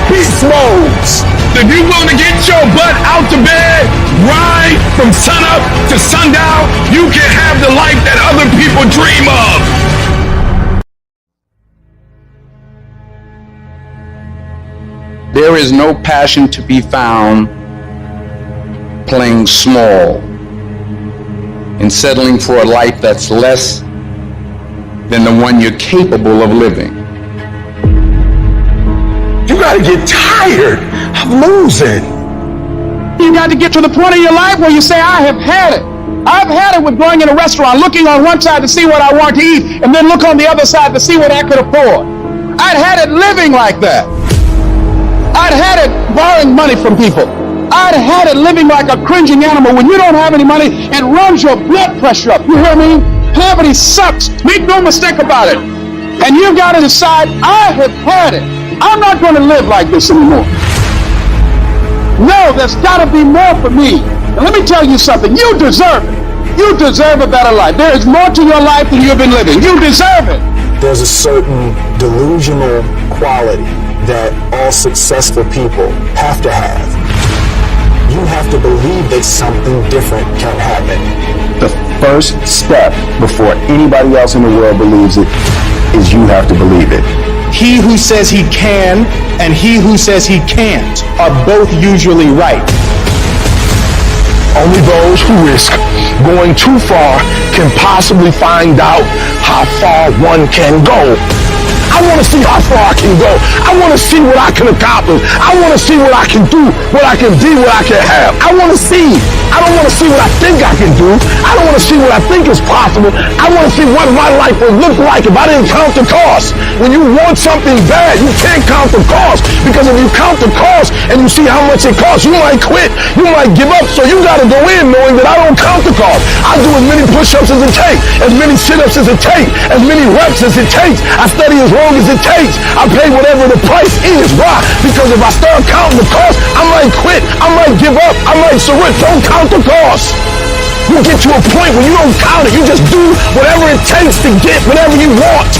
Beast modes. If you want to get your butt out to bed, ride from sunup to sundown, you can have the life that other people dream of. There is no passion to be found playing small and settling for a life that's less than the one you're capable of living. You gotta get tired of losing. You got to get to the point of your life where you say, I have had it. I've had it with going in a restaurant, looking on one side to see what I want to eat, and then look on the other side to see what I could afford. I'd had it living like that. I'd had it borrowing money from people. I'd had it living like a cringing animal. When you don't have any money, it runs your blood pressure up. You hear me? Poverty sucks. Make no mistake about it. And you've got to decide, I have had it. I'm not going to live like this anymore. No, there's got to be more for me. And let me tell you something. You deserve it. You deserve a better life. There is more to your life than you've been living. You deserve it. There's a certain delusional quality that all successful people have to have. You have to believe that something different can happen. The first step before anybody else in the world believes it is you have to believe it. He who says he can and he who says he can't are both usually right. Only those who risk going too far can possibly find out how far one can go. I want to see how far I can go. I want to see what I can accomplish. I want to see what I can do, what I can be, what I can have. I want to see. I don't want to see what I think I can do. I don't want to see what I think is possible. I want to see what my life would look like if I didn't count the cost. When you want something bad, you can't count the cost, because if you count the cost and you see how much it costs, you might quit. You might give up. So you got to go in knowing that I don't count the cost. I do as many push-ups as it takes, as many sit-ups as it takes, as many reps as it takes. I study as long as it takes. I pay whatever the price is. Why? Because if I start counting the cost, I might quit. I might give up. I might surrender. Don't count the cost. You get to a point where you don't count it. You just do whatever it takes to get whatever you want.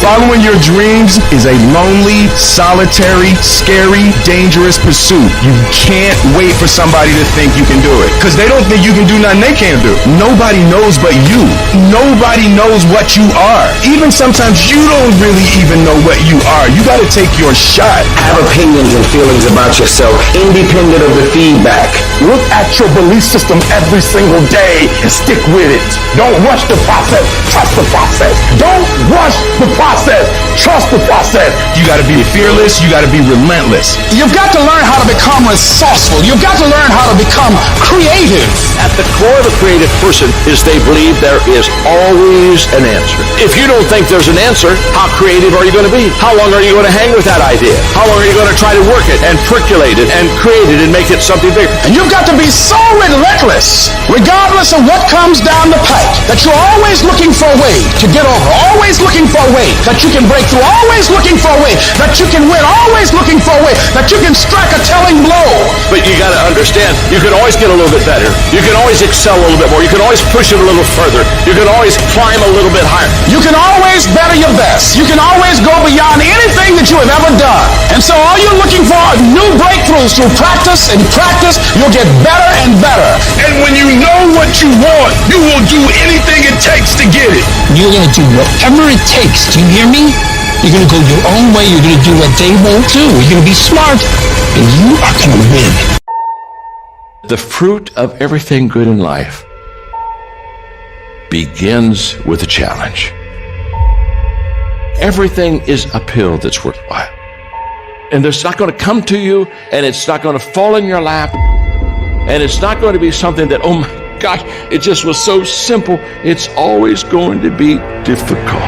Following your dreams is a lonely, solitary, scary, dangerous pursuit. You can't wait for somebody to think you can do it, because they don't think you can do nothing they can't do. Nobody knows but you. Nobody knows what you are. Even sometimes you don't really even know what you are. You got to take your shot. Have opinions and feelings about yourself, independent of the feedback. Look at your belief system every single day and stick with it. Don't rush the process. Trust the process. Don't rush the process. Trust the process. You got to be fearless. You got to be relentless. You've got to learn how to become resourceful. You've got to learn how to become creative. At the core of a creative person is they believe there is always an answer. If you don't think there's an answer, how creative are you going to be? How long are you going to hang with that idea? How long are you going to try to work it and percolate it and create it and make it something bigger? And you've got to be so relentless, regardless of what comes down the pike, that you're always looking for a way to get over, always looking for a way that you can break through, always looking for a way that you can win, always looking for a way that you can strike a telling blow. But you got to understand, you can always get a little bit better. You can always excel a little bit more. You can always push it a little further. You can always climb a little bit higher. You can always better your best. You can always go beyond anything that you have ever done. And so all you're looking for are new breakthroughs. Through practice and practice, you'll get better and better. And when you know what you want, you will do anything it takes to get it. You're going to do whatever it takes. Do you hear me? You're going to go your own way. You're going to do what they won't do. You're going to be smart, and you are going to win. The fruit of everything good in life begins with a challenge. Everything is uphill that's worthwhile. And it's not going to come to you, and it's not going to fall in your lap, and it's not going to be something that, oh my gosh, it just was so simple. It's always going to be difficult.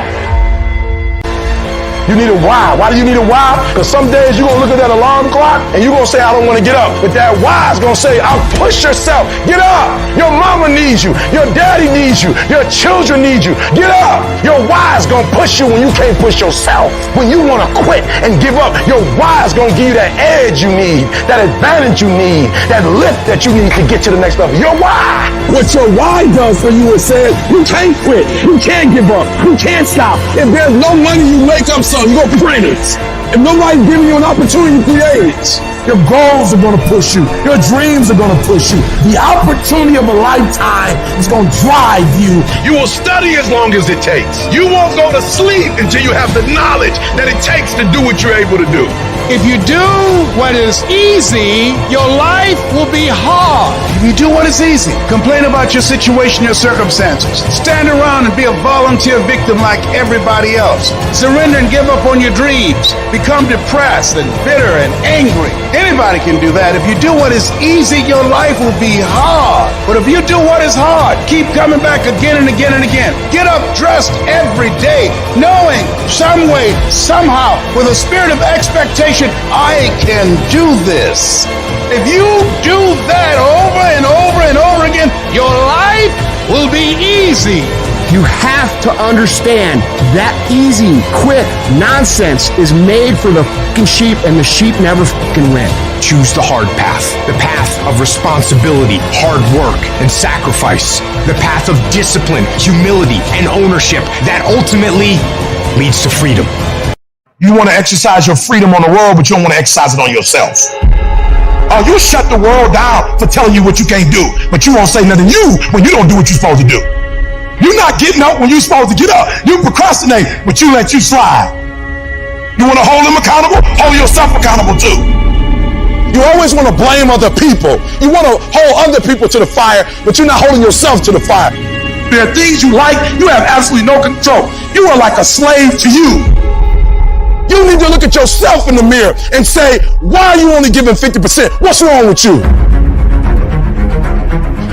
You need a why. Why do you need a why? Because some days you're going to look at that alarm clock and you're going to say, I don't want to get up. But that why is going to say, I'll push yourself. Get up. Your mama needs you. Your daddy needs you. Your children need you. Get up. Your why is going to push you when you can't push yourself. When you want to quit and give up, your why is going to give you that edge you need, that advantage you need, that lift that you need to get to the next level. Your why. What your why does for you is say, you can't quit. You can't give up. You can't stop. If there's no money you make up, so you go print it. If nobody's giving you an opportunity to create it, your goals are going to push you. Your dreams are going to push you. The opportunity of a lifetime is going to drive you. You will study as long as it takes. You won't go to sleep until you have the knowledge that it takes to do what you're able to do. If you do what is easy, your life will be hard. If you do what is easy, complain about your situation, your circumstances. Stand around and be a volunteer victim like everybody else. Surrender and give up on your dreams. Become depressed and bitter and angry. Anybody can do that. If you do what is easy, your life will be hard. But if you do what is hard, keep coming back again and again and again. Get up dressed every day, knowing some way, somehow, with a spirit of expectation, I can do this. If you do that over and over and over again, your life will be easy. You have to understand that easy, quick nonsense is made for the fucking sheep, and the sheep never fucking win. Choose the hard path, the path of responsibility, hard work, and sacrifice, the path of discipline, humility, and ownership that ultimately leads to freedom. You want to exercise your freedom on the world, but you don't want to exercise it on yourself. You shut the world down for telling you what you can't do, but you won't say nothing when you don't do what you're supposed to do. You're not getting up when you're supposed to get up. You procrastinate, but you let you slide. You want to hold them accountable? Hold yourself accountable too. You always want to blame other people. You want to hold other people to the fire, but you're not holding yourself to the fire. There are things you like, you have absolutely no control. You are like a slave to you. You need to look at yourself in the mirror and say, why are you only giving 50%? What's wrong with you?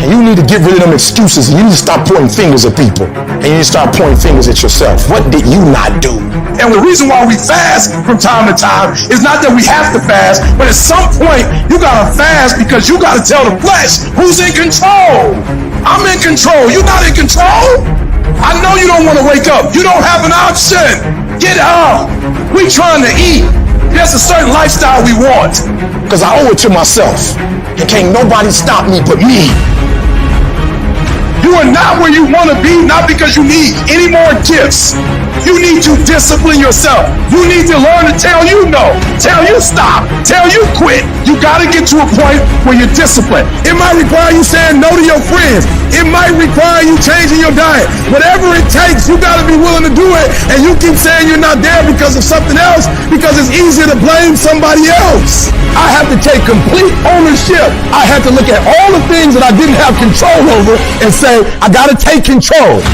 And you need to get rid of them excuses, and you need to stop pointing fingers at people. And you need to start pointing fingers at yourself. What did you not do? And the reason why we fast from time to time is not that we have to fast, but at some point, you gotta fast because you gotta tell the flesh who's in control. I'm in control. You're not in control. I know you don't want to wake up. You don't have an option. Get up. We trying to eat. There's a certain lifestyle we want. Because I owe it to myself. And can't nobody stop me but me. You are not where you want to be, not because you need any more gifts. You need to discipline yourself. You need to learn to tell you no, tell you stop, tell you quit. You got to get to a point where you're disciplined. It might require you saying no to your friends. It might require you changing your diet. Whatever it takes, you got to be willing to do it. And you keep saying you're not there because of something else, because it's easier to blame somebody else. I have to take complete ownership. I had to look at all the things that I didn't have control over and say, I got to take control.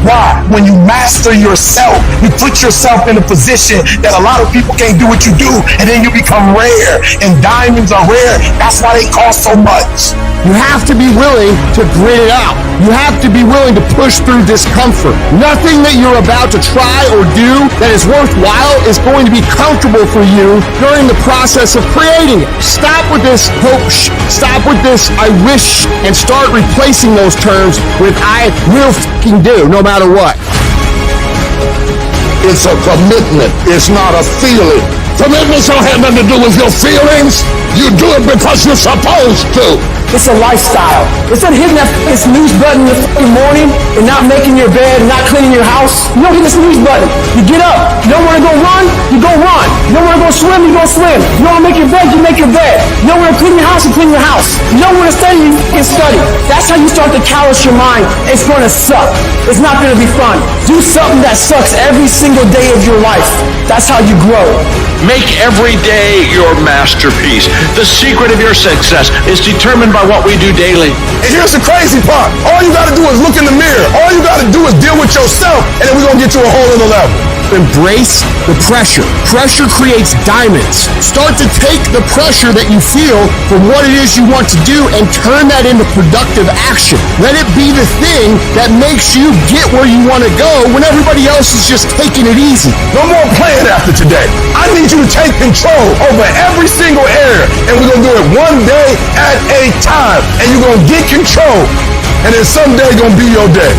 Why? When you master yourself, you put yourself in a position that a lot of people can't do what you do, and then you become rare, and diamonds are rare. That's why they cost so much. You have to be willing to grit it out. You have to be willing to push through discomfort. Nothing that you're about to try or do that is worthwhile is going to be comfortable for you during the process of creating it. Stop with this hope, stop with this I wish, and start replacing those terms with I will fucking do, no matter what. It's a commitment. It's not a feeling. Commitments don't have nothing to do with your feelings. You do it because you're supposed to. It's a lifestyle. It's not hitting that snooze button in the morning and not making your bed and not cleaning your house. You don't hit the snooze button. You get up. You don't want to go run, you go run. You don't want to go swim, you go swim. You don't want to make your bed, you make your bed. You don't want to clean your house, you clean your house. You don't want to study, you can study. That's how you start to callous your mind. It's going to suck. It's not going to be fun. Do something that sucks every single day of your life. That's how you grow. Make every day your masterpiece. The secret of your success is determined by what we do daily. And here's the crazy part. All you got to do is look in the mirror. All you got to do is deal with yourself, and then we're going to get to a whole other level. Embrace the pressure. Pressure creates diamonds. Start to take the pressure that you feel for what it is you want to do and turn that into productive action. Let it be the thing that makes you get where you want to go when everybody else is just taking it easy. No more playing after today. I need you to take control over every single area, and we're going to do it one day at a time. And you're going to get control, and then someday going to be your day.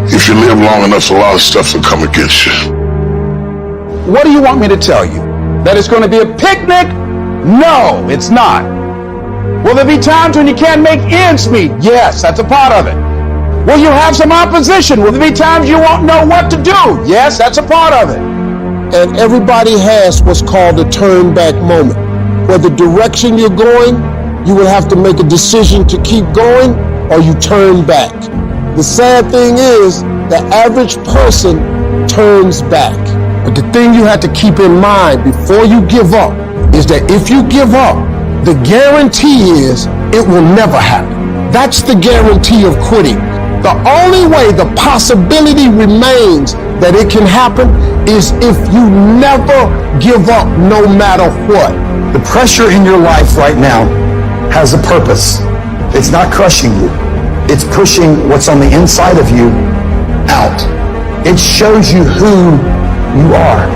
If you live long enough, a lot of stuff will come against you. What do you want me to tell you? That it's going to be a picnic? No, it's not. Will there be times when you can't make ends meet? Yes, that's a part of it. Will you have some opposition? Will there be times you won't know what to do? Yes, that's a part of it. And everybody has what's called a turn back moment. Where the direction you're going, you will have to make a decision to keep going or you turn back. The sad thing is, the average person turns back. But the thing you have to keep in mind before you give up is that if you give up, the guarantee is it will never happen. That's the guarantee of quitting. The only way the possibility remains that it can happen is if you never give up no matter what. The pressure in your life right now has a purpose. It's not crushing you. It's pushing what's on the inside of you out. It shows you who you are.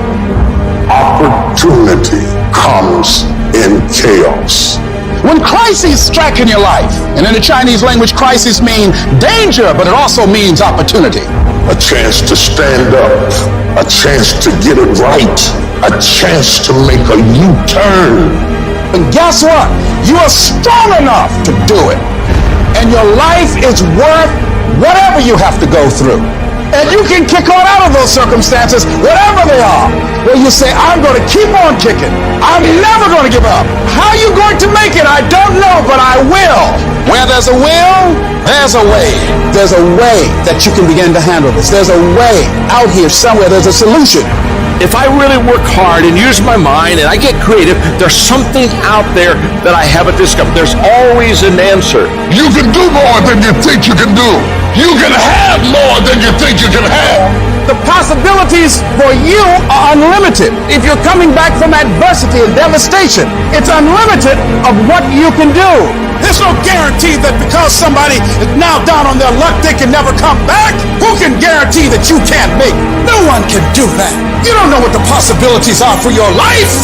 Opportunity comes in chaos. When crises strike in your life, and in the Chinese language, crisis means danger, but it also means opportunity. A chance to stand up, a chance to get it right, a chance to make a U-turn. And guess what? You are strong enough to do it. And your life is worth whatever you have to go through. And you can kick on out of those circumstances, whatever they are, where you say, I'm going to keep on kicking. I'm never going to give up. How are you going to make it? I don't know, but I will. Where there's a will, there's a way. There's a way that you can begin to handle this. There's a way out here somewhere. There's a solution. If I really work hard and use my mind and I get creative, there's something out there that I haven't discovered. There's always an answer. You can do more than you think you can do. You can have more than you think you can have. The possibilities for you are unlimited. If you're coming back from adversity and devastation, it's unlimited of what you can do. There's no guarantee that because somebody is now down on their luck, they can never come back. Who can guarantee that you can't make it? No one can do that. You don't know what the possibilities are for your life.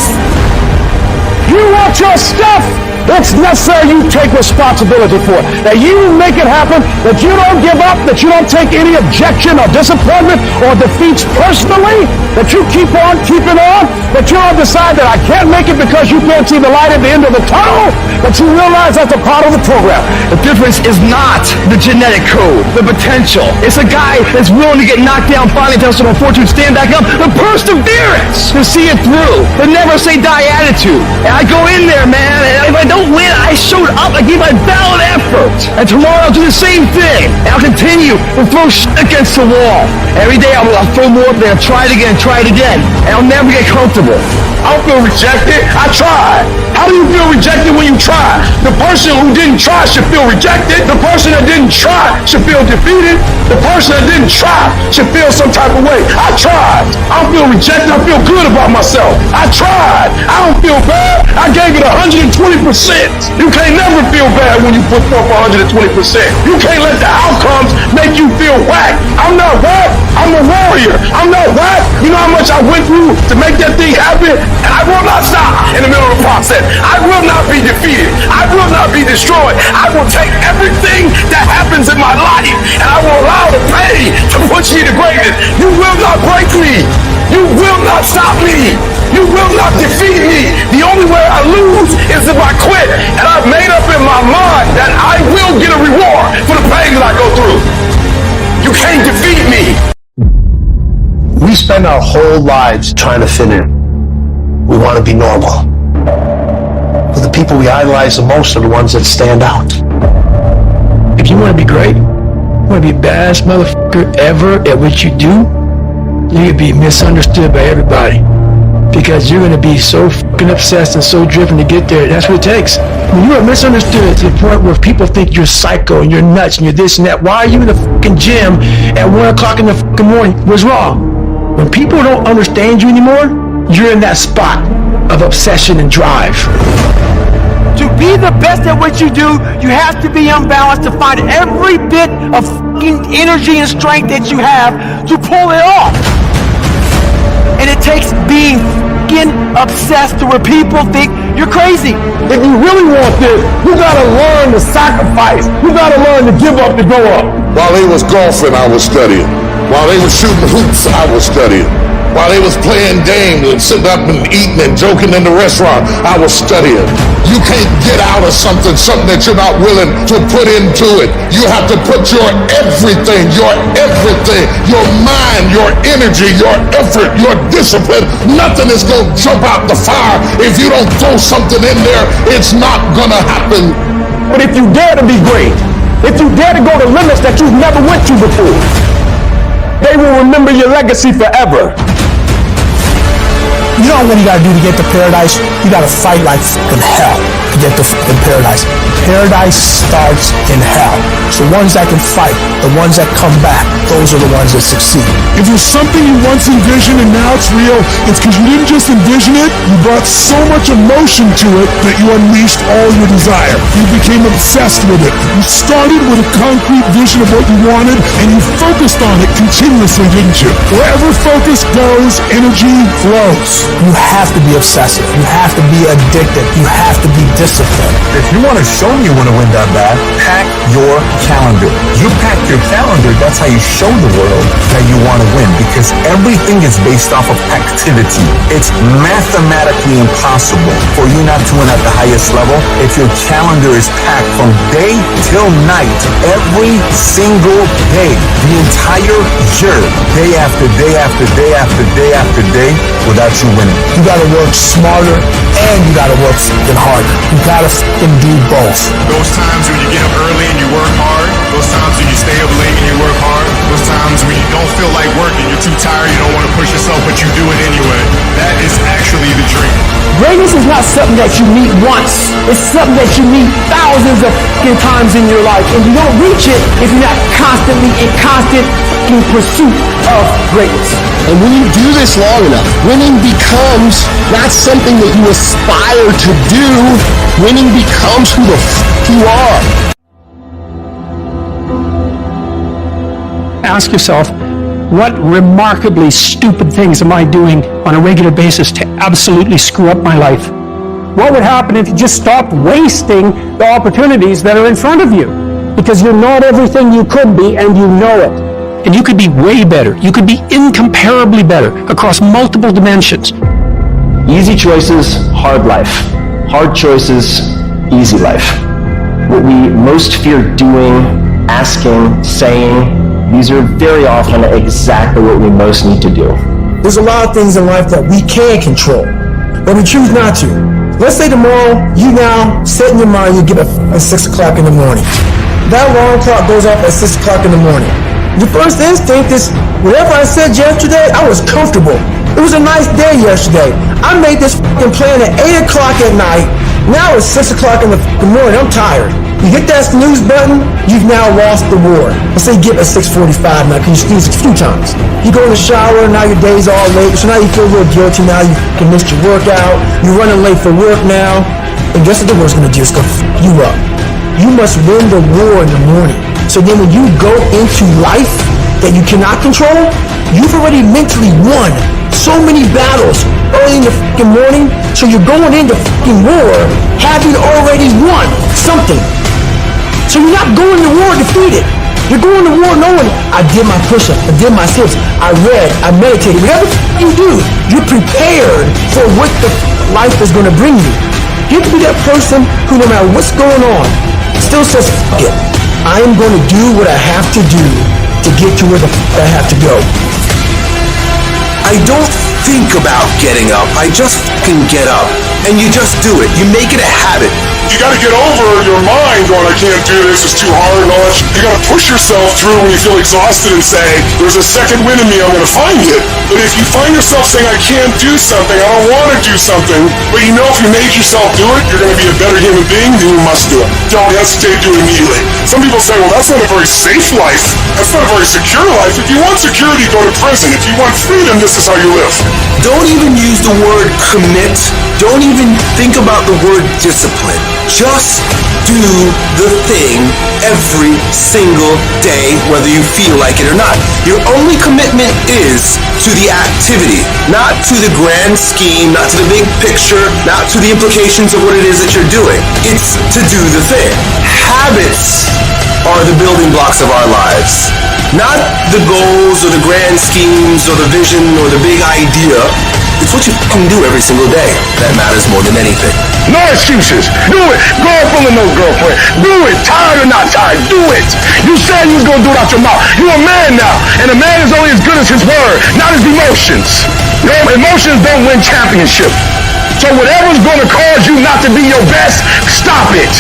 You want your stuff? It's necessary you take responsibility for it. That you make it happen, that you don't give up, that you don't take any objection or disappointment or defeats personally, that you keep on keeping on, that you don't decide that I can't make it because you can't see the light at the end of the tunnel, that you realize that's a part of the program. The difference is not the genetic code, the potential. It's a guy that's willing to get knocked down, finally tell someone fortune, stand back up, the perseverance to see it through, the never say die attitude. And I go in there, man, and if I don't win, I showed up, I gave my valid effort. And tomorrow I'll do the same thing. And I'll continue to throw shit against the wall. Every day I'll throw more up there, try it again, and I'll never get comfortable. I don't feel rejected. I tried. How do you feel rejected when you try? The person who didn't try should feel rejected. The person that didn't try should feel defeated. The person that didn't try should feel some type of way. I tried. I don't feel rejected. I feel good about myself. I tried. I don't feel bad. I gave it 120%. You can't never feel bad when you put forth 120%. You can't let the outcomes make you feel whack. I'm not whack. I'm a warrior. I'm not whack. You know how much I went through to make that thing happen? And I will not stop in the middle of the process. I will not be defeated. I will not be destroyed. I will take everything that happens in my life and I will allow the pain to push me to greatness. You will not break me. You will not stop me. You will not defeat me. The only way I lose is if I quit. And I've made up in my mind that I will get a reward for the pain that I go through. You can't defeat me. We spend our whole lives trying to fit in. We want to be normal. But the people we idolize the most are the ones that stand out. If you want to be great, you want to be the baddest motherfucker ever at what you do, you're going to be misunderstood by everybody. Because you're going to be so fucking obsessed and so driven to get there. That's what it takes. When you are misunderstood to the point where people think you're psycho and you're nuts and you're this and that, why are you in the fucking gym at 1 o'clock in the fucking morning? What's wrong? When people don't understand you anymore, you're in that spot of obsession and drive. To be the best at what you do, you have to be unbalanced to find every bit of fucking energy and strength that you have to pull it off. And it takes being fucking obsessed to where people think you're crazy. If you really want this, you gotta learn to sacrifice. You gotta learn to give up to go up. While they was golfing, I was studying. While they was shooting hoops, I was studying. While they was playing games and sitting up and eating and joking in the restaurant, I was studying. You can't get out of something that you're not willing to put into it. You have to put your everything, your mind, your energy, your effort, your discipline. Nothing is going to jump out the fire. If you don't throw something in there, it's not going to happen. But if you dare to be great, if you dare to go to limits that you've never went to before, they will remember your legacy forever. You know what you gotta do to get to paradise? You gotta fight like fucking hell to get to fucking paradise. Paradise starts in hell. So the ones that can fight, the ones that come back, those are the ones that succeed. If there's something you once envisioned and now it's real, it's because you didn't just envision it, you brought so much emotion to it that you unleashed all your desire. You became obsessed with it. You started with a concrete vision of what you wanted and you focused on it continuously, didn't you? Wherever focus goes, energy flows. You have to be obsessive. You have to be addicted. You have to be disciplined. If you want to show me you want to win that bad, pack your calendar. You pack your calendar, that's how you show the world that you want to win, because everything is based off of activity. It's mathematically impossible for you not to win at the highest level if your calendar is packed from day till night, every single day, the entire year, day after day after day after day after day, without you winning. You gotta work smarter and you gotta work fucking harder. You gotta fucking do both. Those times when you get up early and you work hard, those times when you stay up late and you work hard, those times when you don't feel like working, you're too tired, you don't want to push yourself, but you do it anyway. That is actually the dream. Greatness is not something that you meet once. It's something that you meet thousands of fucking times in your life. And you don't reach it if you're not constantly in constant fucking pursuit of greatness. And when you do this long enough, winning becomes not something that you aspire to do. Winning becomes who the you are. Ask yourself, what remarkably stupid things am I doing on a regular basis to absolutely screw up my life? What would happen if you just stopped wasting the opportunities that are in front of you? Because you're not everything you could be, and you know it. And you could be way better. You could be incomparably better across multiple dimensions. Easy choices, hard life. Hard choices, easy life. What we most fear doing, asking, saying, these are very often exactly what we most need to do. There's a lot of things in life that we can control, but we choose not to. Let's say tomorrow, you now set in your mind you get up at 6 o'clock in the morning. That alarm clock goes off at 6 o'clock in the morning. Your first instinct is, whatever I said yesterday, I was comfortable. It was a nice day yesterday. I made this fucking plan at 8 o'clock at night. Now it's 6 o'clock in the morning. I'm tired. You hit that snooze button, you've now lost the war. Let's say you get up at 6:45 now because you sneezed a few times. You go in the shower, now your day's all late, so now you feel a little guilty. Now you can miss your workout. You're running late for work now. And guess what the war's going to do? It's going to f*** you up. You must win the war in the morning. So then when you go into life that you cannot control, you've already mentally won so many battles early in the fucking morning, so you're going into fucking war having already won something. So you're not going to war defeated. You're going to war knowing, I did my push-up, I did my sit-ups, I read, I meditated. Whatever you do, you're prepared for what the life is going to bring you. You have to be that person who, no matter what's going on, still says, fuck it. I am going to do what I have to do to get to where the I have to go. I don't think about getting up. I just fucking get up. And you just do it. You make it a habit. You gotta get over your mind going, I can't do this, it's too hard and all that. You gotta push yourself through when you feel exhausted and say, there's a second wind in me, I'm gonna find it. But if you find yourself saying, I can't do something, I don't wanna do something, but you know if you made yourself do it, you're gonna be a better human being, then you must do it. Don't hesitate, do it immediately. Some people say, well, that's not a very safe life. That's not a very secure life. If you want security, go to prison. If you want freedom, this is how you live. Don't even use the word commit. Don't even think about the word discipline. Just do the thing every single day, whether you feel like it or not. Your only commitment is to the activity, not to the grand scheme, not to the big picture, not to the implications of what it is that you're doing. It's to do the thing. Habits are the building blocks of our lives. Not the goals or the grand schemes or the vision or the big idea. It's what you fucking do every single day that matters more than anything. No excuses. Do it. Girlfriend or no girlfriend. Do it. Tired or not tired. Do it. You said you was going to do it out your mouth. You're a man now. And a man is only as good as his word, not his emotions. Your emotions don't win championship. So whatever's going to cause you not to be your best, stop it.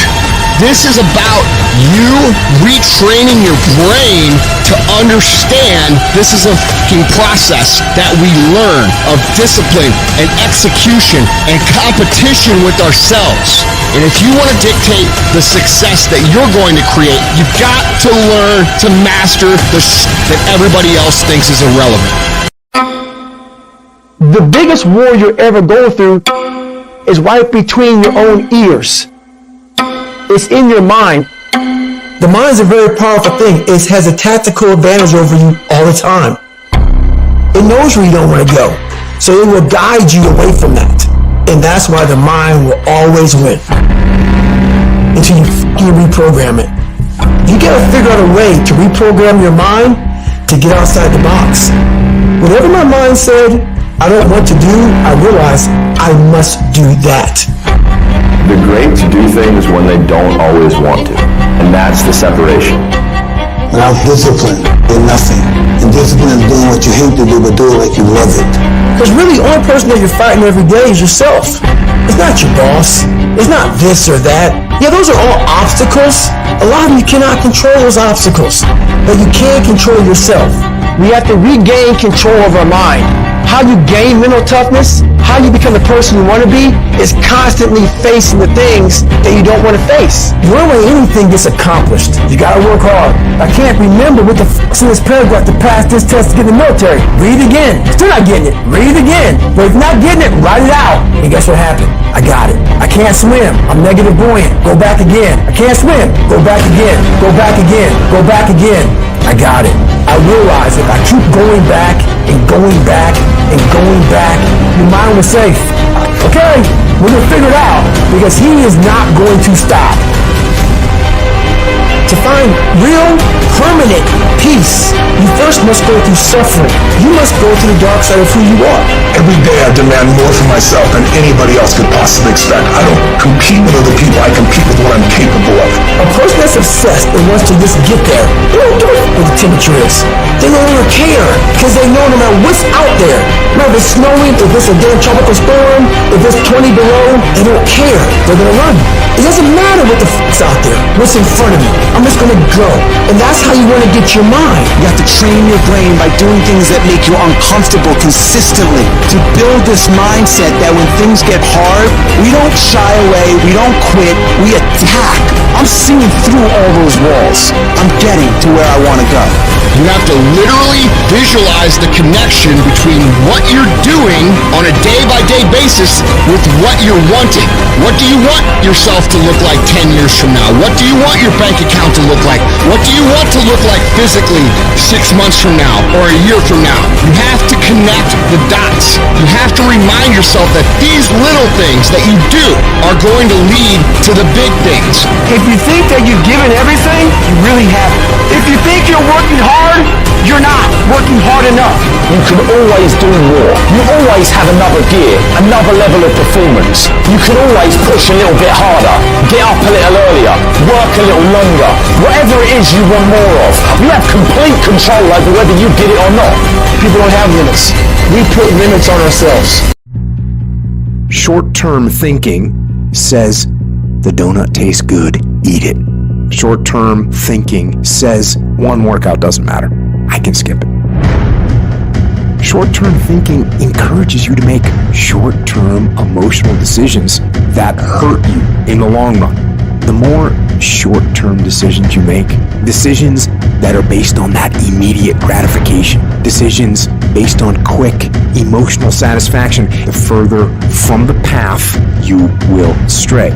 This is about you retraining your brain to understand this is a fucking process that we learn of discipline and execution and competition with ourselves. And if you want to dictate the success that you're going to create, you've got to learn to master the shit that everybody else thinks is irrelevant. The biggest war you're ever going through is right between your own ears. It's in your mind. The mind is a very powerful thing. It has a tactical advantage over you all the time. It knows where you don't want to go. So it will guide you away from that. And that's why the mind will always win. Until you reprogram it. You gotta figure out a way to reprogram your mind to get outside the box. Whatever my mind said I don't want to do, I realize I must do that. The great to do things when they don't always want to. And that's the separation. Without discipline, you're nothing. And discipline is doing what you hate to do, but do it like you love it. Because really, the only person that you're fighting every day is yourself. It's not your boss. It's not this or that. Yeah, those are all obstacles. A lot of them you cannot control those obstacles, but you can control yourself. We have to regain control of our mind. How you gain mental toughness, how you become the person you want to be, is constantly facing the things that you don't want to face. The only way anything gets accomplished, you gotta work hard. I can't remember what the f***'s in this paragraph to pass this test to get in the military. Read it again. Still not getting it. Read it again. But if you're not getting it, write it out. And guess what happened? I got it. I can't swim. I'm negative buoyant. Go back again. I can't swim. Go back again. Go back again. Go back again. I got it. I realize if I keep going back and going back and going back, your mind will say, okay, we're going to figure it out, because he is not going to stop. To find real, permanent peace, you first must go through suffering. You must go to the dark side of who you are. Every day I demand more from myself than anybody else could possibly expect. I don't compete with other people, I compete with what I'm capable of. A person that's obsessed and wants to just get there, they don't give a f*** what the temperature is. They no longer care, because they know no matter what's out there, no matter if it's snowing, if it's a damn tropical storm, if it's 20 below, they don't care. They're gonna run. It doesn't matter what the f***'s out there, what's in front of me. I'm just gonna go. And that's how you wanna get your mind. You have to train your brain by doing things that make you uncomfortable consistently. To build this mindset that when things get hard, we don't shy away, we don't quit, we attack. I'm seeing through all those walls. I'm getting to where I wanna go. You have to literally visualize the connection between what you're doing on a day-by-day basis with what you're wanting. What do you want yourself to look like 10 years from now? What do you want your bank account to look like? What do you want to look like physically 6 months from now or a year from now? You have to connect the dots. You have to remind yourself that these little things that you do are going to lead to the big things. If you think that you've given everything, you really haven't. If you think you're working hard, you're not working hard enough. You can always do more. You always have another gear, another level of performance. You can always push a little bit harder, get up a little earlier, work a little longer. Whatever it is you want more of, you have complete control over whether you get it or not. People don't have limits. We put limits on ourselves. Short-term thinking says the donut tastes good, eat it. Short-term thinking says one workout doesn't matter, I can skip it. Short-term thinking encourages you to make short-term emotional decisions that hurt you in the long run. The more short-term decisions you make, decisions that are based on that immediate gratification, decisions based on quick emotional satisfaction, the further from the path you will stray.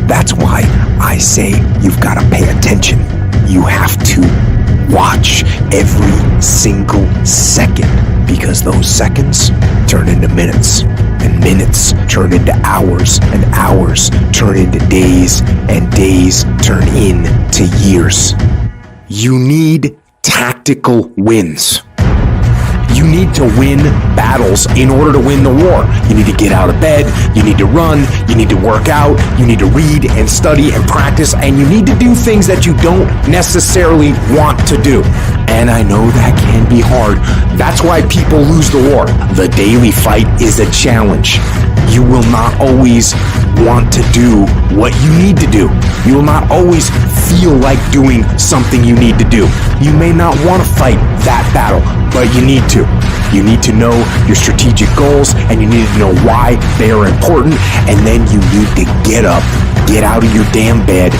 That's why I say you've got to pay attention. You have to watch every single second, because those seconds turn into minutes, and minutes turn into hours, and hours turn into days, and days turn into years. You need tactical wins. You need to win battles in order to win the war. You need to get out of bed, you need to run, you need to work out, you need to read and study and practice, and you need to do things that you don't necessarily want to do. And I know that can be hard. That's why people lose the war. The daily fight is a challenge. You will not always want to do what you need to do. You will not always feel like doing something you need to do. You may not want to fight that battle, but you need to. You need to know your strategic goals, and you need to know why they are important, and then you need to get up, get out of your damn bed,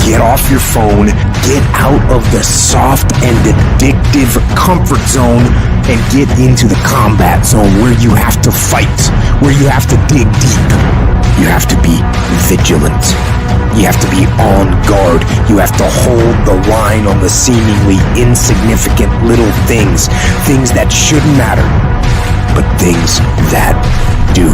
get off your phone, get out of the soft and addictive comfort zone, and get into the combat zone where you have to fight, where you have to dig deep. You have to be vigilant. You have to be on guard. You have to hold the line on the seemingly insignificant little things, things that shouldn't matter, but things that do.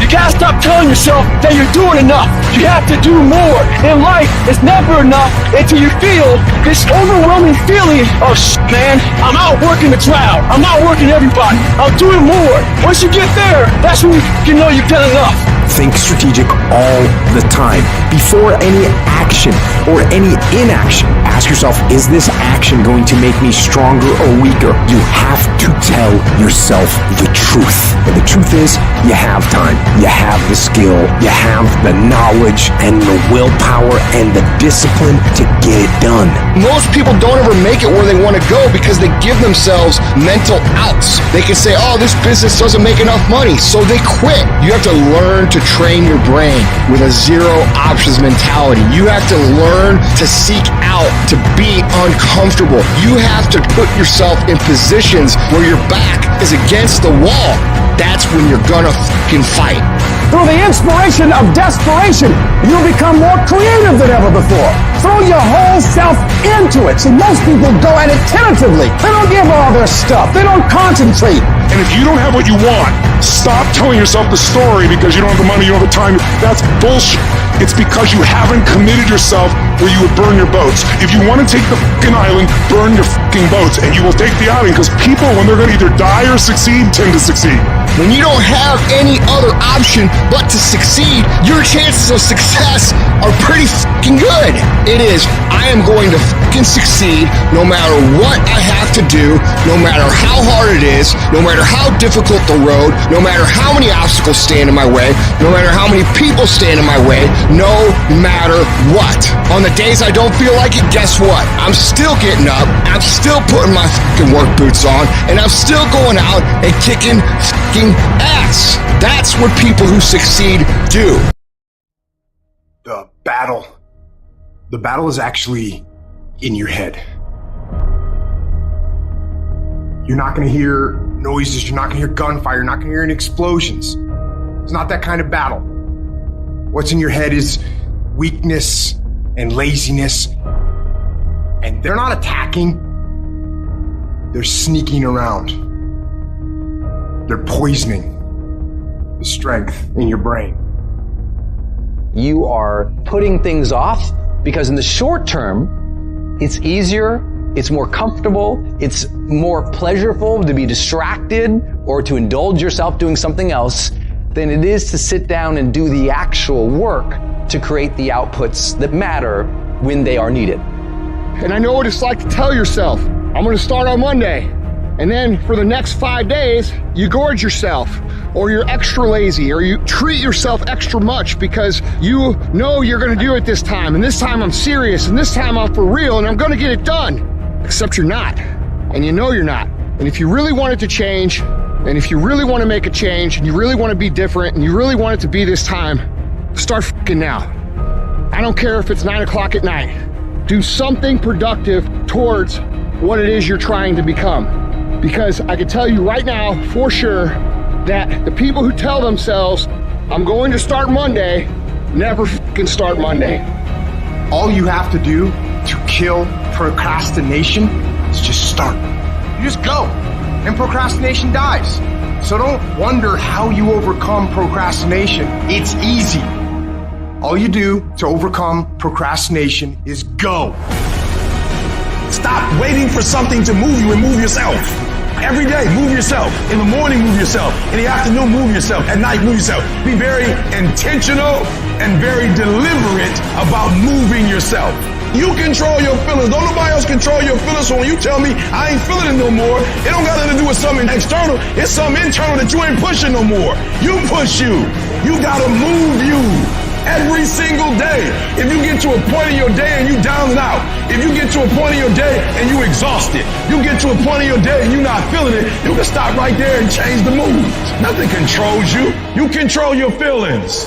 You gotta stop telling yourself that you're doing enough. You have to do more. In life, it's never enough until you feel this overwhelming feeling of man, I'm outworking the crowd. I'm outworking everybody. I'm doing more. Once you get there, that's when you know you've done enough. Think strategic all the time. Before any action or any inaction, ask yourself, is this action going to make me stronger or weaker? You have to tell yourself the truth. And the truth is, you have time, you have the skill, you have the knowledge and the willpower and the discipline to get it done. Most people don't ever make it where they want to go because they give themselves mental outs. They can say, oh, this business doesn't make enough money, so they quit. You have to learn to train your brain with a zero options mentality. You have to learn to seek out to be uncomfortable. You have to put yourself in positions where your back is against the wall. That's when you're gonna fucking fight. Through the inspiration of desperation, you'll become more creative than ever before. Throw your whole self into it. See, most people go at it tentatively. They don't give all their stuff. They don't concentrate. And if you don't have what you want, stop telling yourself the story because you don't have the money, you don't have the time. That's bullshit. It's because you haven't committed yourself where you would burn your boats. If you want to take the fucking island, burn your fucking boats, and you will take the island because people, when they're going to either die or succeed, tend to succeed. When you don't have any other option but to succeed, your chances of success are pretty fucking good. It is, I am going to fucking succeed no matter what I have to do, no matter how hard it is, no matter how difficult the road, no matter how many obstacles stand in my way, no matter how many people stand in my way, no matter what. On the days I don't feel like it, guess what? I'm still getting up, I'm still putting my fucking work boots on, and I'm still going out and kicking fucking ass. That's what people who succeed do. The battle is actually in your head. You're not going to hear noises, you're not going to hear gunfire, you're not going to hear any explosions. It's not that kind of battle. What's in your head is weakness and laziness. And they're not attacking, they're sneaking around. They're poisoning the strength in your brain. You are putting things off because in the short term, it's easier, it's more comfortable, it's more pleasurable to be distracted or to indulge yourself doing something else than it is to sit down and do the actual work to create the outputs that matter when they are needed. And I know what it's like to tell yourself, I'm going to start on Monday. And then for the next 5 days, you gorge yourself, or you're extra lazy, or you treat yourself extra much because you know you're going to do it this time. And this time I'm serious, and this time I'm for real, and I'm going to get it done. Except you're not. And you know you're not. And if you really want it to change, and if you really want to make a change, and you really want to be different, and you really want it to be this time, start fucking now. I don't care if it's 9 o'clock at night. Do something productive towards what it is you're trying to become. Because I can tell you right now, for sure, that the people who tell themselves, I'm going to start Monday, never fucking start Monday. All you have to do to kill procrastination is just start. You just go, and procrastination dies. So don't wonder how you overcome procrastination. It's easy. All you do to overcome procrastination is go. Stop waiting for something to move you and move yourself. Every day, move yourself. In the morning, move yourself. In the afternoon, move yourself. At night, move yourself. Be very intentional and very deliberate about moving yourself. You control your feelings. Don't nobody else control your feelings. So when you tell me I ain't feeling it no more, it don't got nothing to do with something external. It's something internal that you ain't pushing no more. You push you. You gotta move you. Every single day. If you get to a point in your day and you down and out, if you get to a point in your day and you exhausted, you get to a point in your day and you're not feeling it, you can stop right there and change the mood. Nothing controls you. You control your feelings.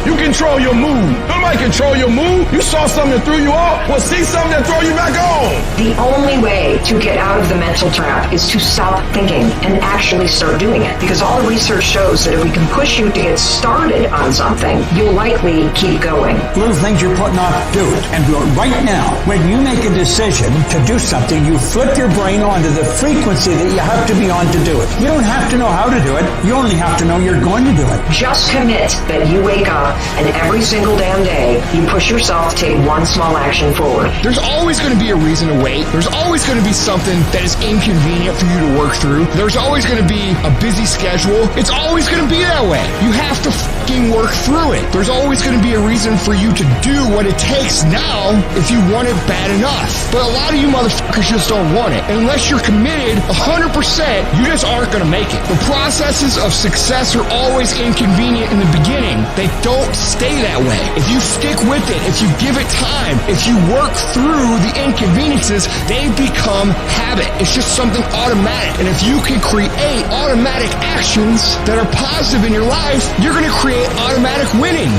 You control your mood. Nobody control your mood. You saw something that threw you off. Well, see something that throw you back on. The only way to get out of the mental trap is to stop thinking and actually start doing it. Because all the research shows that if we can push you to get started on something, you'll likely keep going. Little things you're putting off, do it. And do it right now. When you make a decision to do something, you flip your brain onto the frequency that you have to be on to do it. You don't have to know how to do it. You only have to know you're going to do it. Just commit that you wake up and every single damn day, you push yourself to take one small action forward. There's always going to be a reason to wait. There's always going to be something that is inconvenient for you to work through. There's always going to be a busy schedule. It's always going to be that way. You have to fucking work through it. There's always going to be a reason for you to do what it takes now if you want it bad enough. But a lot of you motherfuckers just don't want it. And unless you're committed 100%, you just aren't going to make it. The processes of success are always inconvenient in the beginning. They don't stay that way. If you stick with it, if you give it time, if you work through the inconveniences, they become habit. It's just something automatic. And if you can create automatic actions that are positive in your life, you're going to create automatic winning.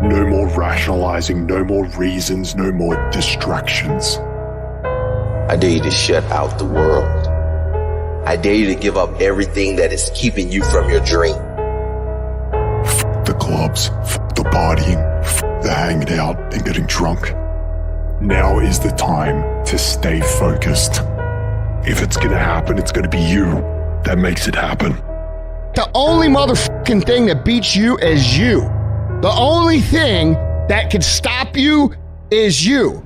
No more rationalizing, no more reasons, no more distractions. I dare you to shut out the world. I dare you to give up everything that is keeping you from your dream. F the clubs, f the partying, f the hanging out and getting drunk. Now is the time to stay focused. If it's gonna happen, it's gonna be you that makes it happen. The only motherfucking thing that beats you is you. The only thing that can stop you is you.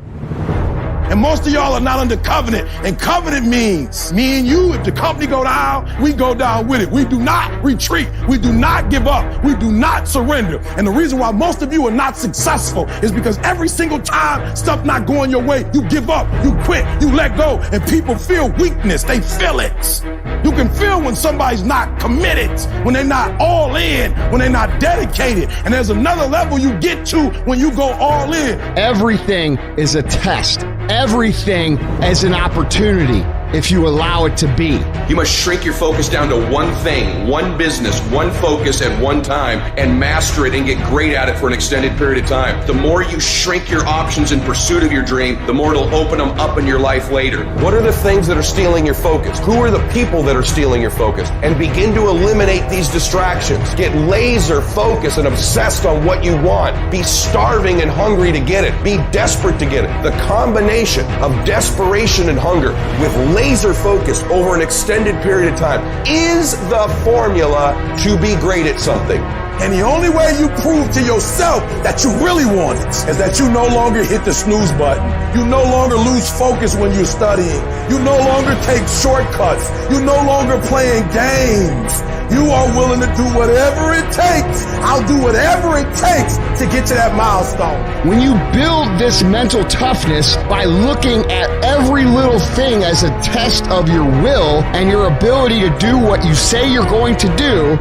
And most of y'all are not under covenant. And covenant means me and you, if the company go down, we go down with it. We do not retreat. We do not give up. We do not surrender. And the reason why most of you are not successful is because every single time stuff not going your way, you give up, you quit, you let go, and people feel weakness. They feel it. You can feel when somebody's not committed, when they're not all in, when they're not dedicated. And there's another level you get to when you go all in. Everything is a test. Everything is an opportunity if you allow it to be. You must shrink your focus down to one thing, one business, one focus at one time, and master it and get great at it for an extended period of time. The more you shrink your options in pursuit of your dream, the more it'll open them up in your life later. What are the things that are stealing your focus? Who are the people that are stealing your focus? And begin to eliminate these distractions. Get laser focused and obsessed on what you want. Be starving and hungry to get it. Be desperate to get it. The combination of desperation and hunger with laser focus over an extended period of time is the formula to be great at something. And the only way you prove to yourself that you really want it is that you no longer hit the snooze button. You no longer lose focus when you're studying. You no longer take shortcuts. You no longer playing games. You are willing to do whatever it takes. I'll do whatever it takes to get to that milestone. When you build this mental toughness by looking at every little thing as a test of your will and your ability to do what you say you're going to do,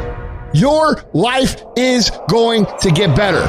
your life is going to get better.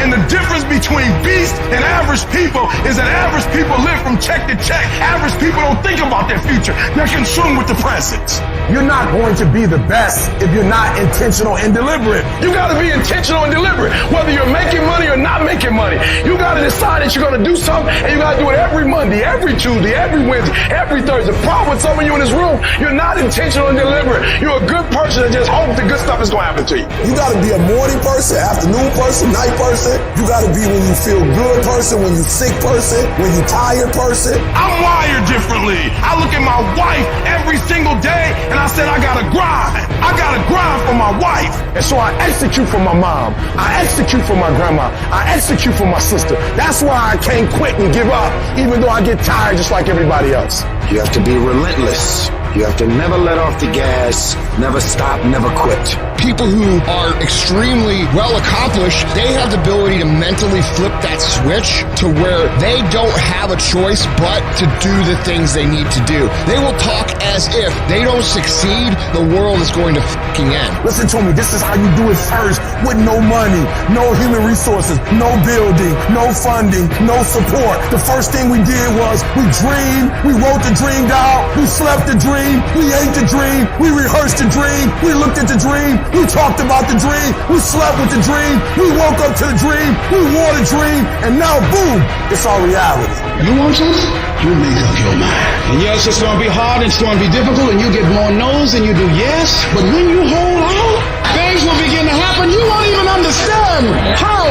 And the difference between beast and average people is that average people live from check to check. Average people don't think about their future. They're consumed with the present. You're not going to be the best if you're not intentional and deliberate. You got to be intentional and deliberate. Whether you're making money or not making money, you got to decide that you're going to do something, and you got to do it every Monday, every Tuesday, every Wednesday, every Thursday. The problem with some of you in this room, you're not intentional and deliberate. You're a good person that just hopes the good stuff is going to happen to you. You got to be a morning person, afternoon person, night person. You got to be when you feel good person, when you sick person, when you tired person. I'm wired differently. I look at my wife every single day and I said, I gotta grind. I gotta grind for my wife. And so I execute for my mom. I execute for my grandma. I execute for my sister. That's why I can't quit and give up, even though I get tired just like everybody else. You have to be relentless. You have to never let off the gas, never stop, never quit. People who are extremely well accomplished, they have the ability to mentally flip that switch to where they don't have a choice but to do the things they need to do. They will talk as if they don't succeed, the world is going to fucking end. Listen to me, this is how you do it first, with no money, no human resources, no building, no funding, no support. The first thing we did was we dreamed, we wrote the dream down, we slept the dream, we ate the dream, we rehearsed the dream, we looked at the dream, we talked about the dream, we slept with the dream, we woke up to the dream, we wore the dream, and now boom, it's our reality. You want something? You make up your mind. And yes, it's going to be hard, it's going to be difficult, and you get more no's than you do yes, but when you hold out, things will begin to happen you won't even understand how.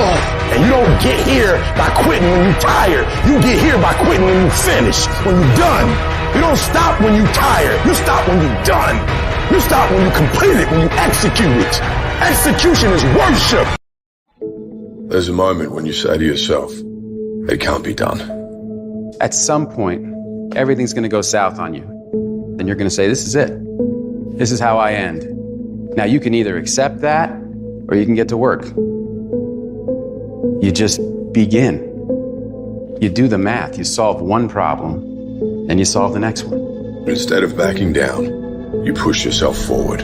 And you don't get here by quitting when you're tired. You get here by quitting when you're finished, when you're done. You don't stop when you're tired. You stop when you're done. You stop when you complete it, when you execute it. Execution is worship. There's a moment when you say to yourself, it can't be done. At some point, everything's going to go south on you. Then you're going to say, this is it. This is how I end. Now you can either accept that or you can get to work. You just begin. You do the math. You solve one problem, then you solve the next one. Instead of backing down, you push yourself forward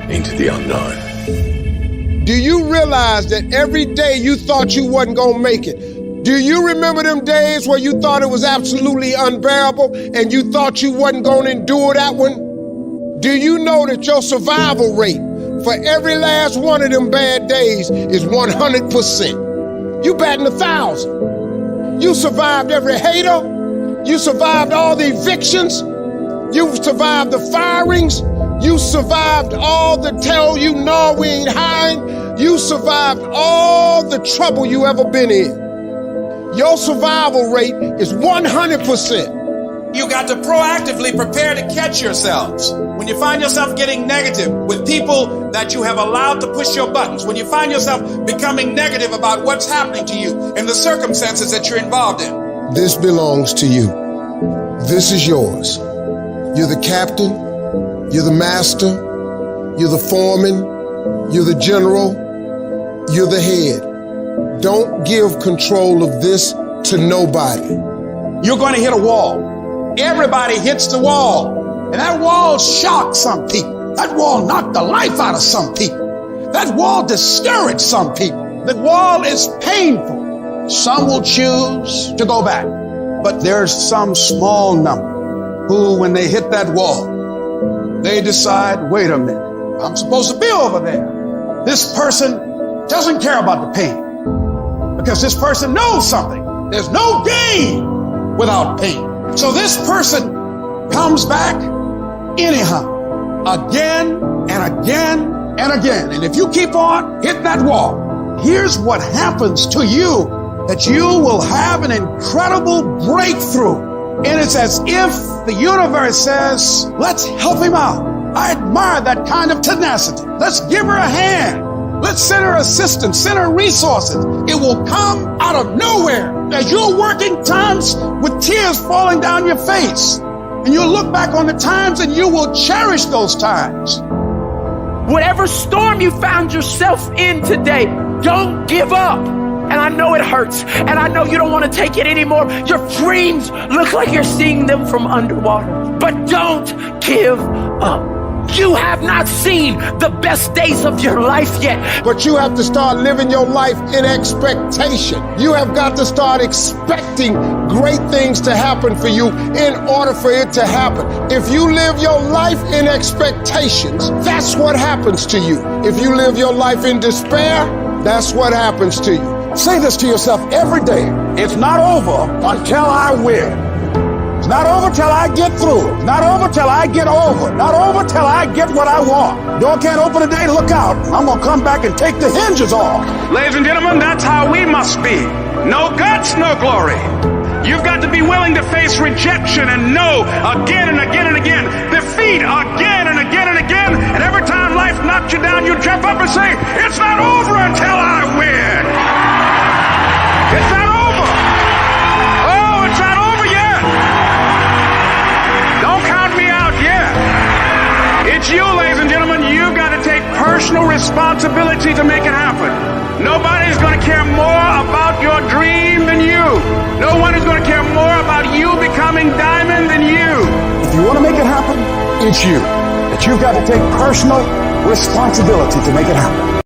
into the unknown. Do you realize that every day you thought you wasn't gonna make it? Do you remember them days where you thought it was absolutely unbearable and you thought you wasn't gonna endure that one? Do you know that your survival rate for every last one of them bad days is 100%? You batting 1,000. You survived every hater. You survived all the evictions. You survived the firings. You survived all the tell you no, we ain't hiring. You survived all the trouble you ever been in. Your survival rate is 100%. You got to proactively prepare to catch yourselves. When you find yourself getting negative with people that you have allowed to push your buttons, when you find yourself becoming negative about what's happening to you and the circumstances that you're involved in. This belongs to you. This is yours. You're the captain. You're the master. You're the foreman. You're the general. You're the head. Don't give control of this to nobody. You're going to hit a wall. Everybody hits the wall. And that wall shocked some people. That wall knocked the life out of some people. That wall discouraged some people. The wall is painful. Some will choose to go back. But there's some small number who, when they hit that wall, they decide, wait a minute, I'm supposed to be over there. This person doesn't care about the pain because this person knows something. There's no gain without pain. So this person comes back anyhow, again and again and again. And if you keep on hitting that wall, here's what happens to you, that you will have an incredible breakthrough. And it's as if the universe says, let's help him out. I admire that kind of tenacity. Let's give her a hand. Let's send her assistance, send her resources. It will come out of nowhere as you're working times with tears falling down your face. And you'll look back on the times and you will cherish those times. Whatever storm you found yourself in today, don't give up. And I know it hurts, and I know you don't want to take it anymore. Your dreams look like you're seeing them from underwater, but don't give up. You have not seen the best days of your life yet. But you have to start living your life in expectation. You have got to start expecting great things to happen for you in order for it to happen. If you live your life in expectations, that's what happens to you. If you live your life in despair, that's what happens to you. Say this to yourself every day. It's not over until I win. It's not over till I get through. It's not over till I get over. Not over till I get what I want. Door can't open today, look out. I'm going to come back and take the hinges off. Ladies and gentlemen, that's how we must be. No guts, no glory. You've got to be willing to face rejection and no again and again and again. Defeat again and again and again. And every time life knocks you down, you jump up and say, it's not over until I win. It's not over. Oh, it's not over yet. Don't count me out yet. It's you, ladies and gentlemen. You've got to take personal responsibility to make it happen. Nobody's going to care more about your dream than you. No one is going to care more about you becoming diamond than you. If you want to make it happen, it's you. But you've got to take personal responsibility to make it happen.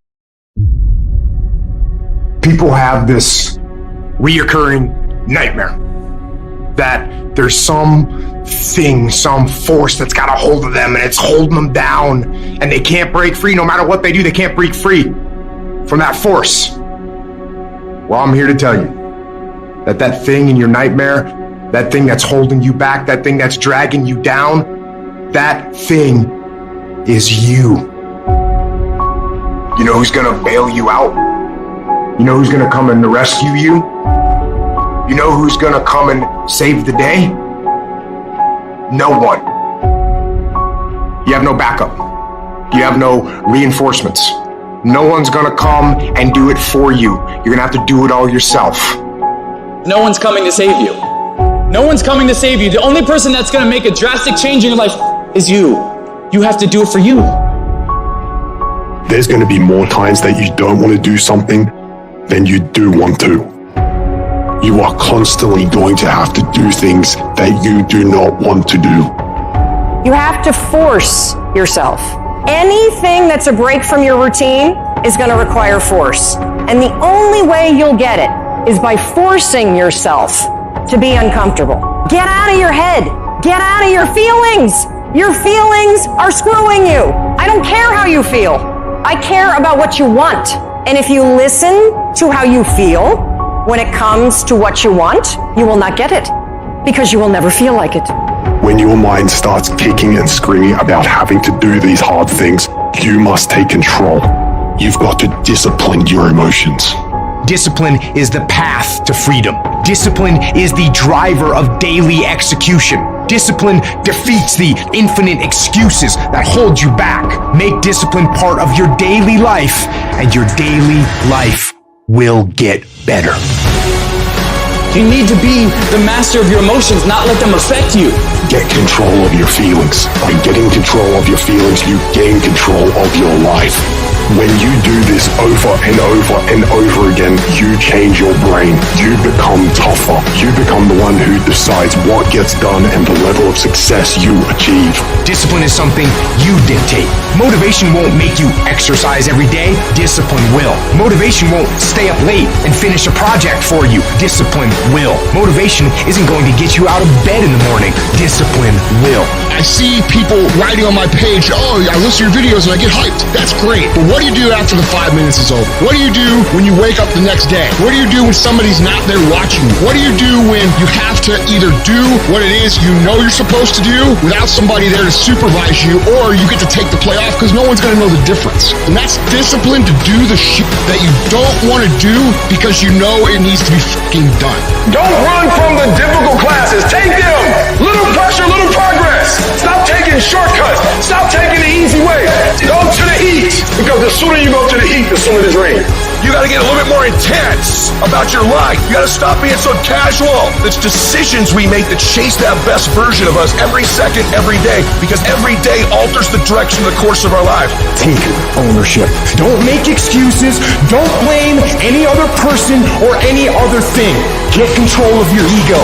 People have this reoccurring nightmare that there's some thing, some force that's got a hold of them and it's holding them down and they can't break free. No matter what they do, they can't break free from that force. Well, I'm here to tell you that that thing in your nightmare, that thing that's holding you back, that thing that's dragging you down, that thing is you. You know who's gonna bail you out? You know who's gonna come and rescue you? You know who's gonna come and save the day? No one. You have no backup. You have no reinforcements. No one's gonna come and do it for you. You're gonna have to do it all yourself. No one's coming to save you. No one's coming to save you. The only person that's gonna make a drastic change in your life is you. You have to do it for you. There's going to be more times that you don't want to do something than you do want to. You are constantly going to have to do things that you do not want to do. You have to force yourself. Anything that's a break from your routine is going to require force. And the only way you'll get it is by forcing yourself to be uncomfortable. Get out of your head. Get out of your feelings. Your feelings are screwing you. I don't care how you feel. I care about what you want. And if you listen to how you feel when it comes to what you want, you will not get it because you will never feel like it. When your mind starts kicking and screaming about having to do these hard things, you must take control. You've got to discipline your emotions. Discipline is the path to freedom. Discipline is the driver of daily execution. Discipline defeats the infinite excuses that hold you back. Make discipline part of your daily life, and your daily life will get better. You need to be the master of your emotions, not let them affect you. Get control of your feelings. By getting control of your feelings, you gain control of your life. When you do this over and over and over again, you change your brain. You become tougher. You become the one who decides what gets done and the level of success you achieve. Discipline is something you dictate. Motivation won't make you exercise every day. Discipline will. Motivation won't stay up late and finish a project for you. Discipline will. Motivation isn't going to get you out of bed in the morning. Discipline will. I see people writing on my page, oh, I listen to your videos and I get hyped. That's great. But what do you do after the 5 minutes is over? What do you do when you wake up the next day? What do you do when somebody's not there watching you? What do you do when you have to either do what it is you know you're supposed to do without somebody there to supervise you, or you get to take the play off because no one's going to know the difference? And that's discipline to do the shit that you don't want to do because you know it needs to be fucking done. Don't run from the difficult classes. Take them. Little pressure, little progress. Stop taking shortcuts. Stop taking the easy way. Go to the heat. Because the sooner you go to the heat, the sooner there's rain. You gotta get a little bit more intense about your life. You gotta stop being so casual. It's decisions we make that chase that best version of us every second, every day. Because every day alters the direction of the course of our life. Take ownership. Don't make excuses. Don't blame any other person or any other thing. Get control of your ego.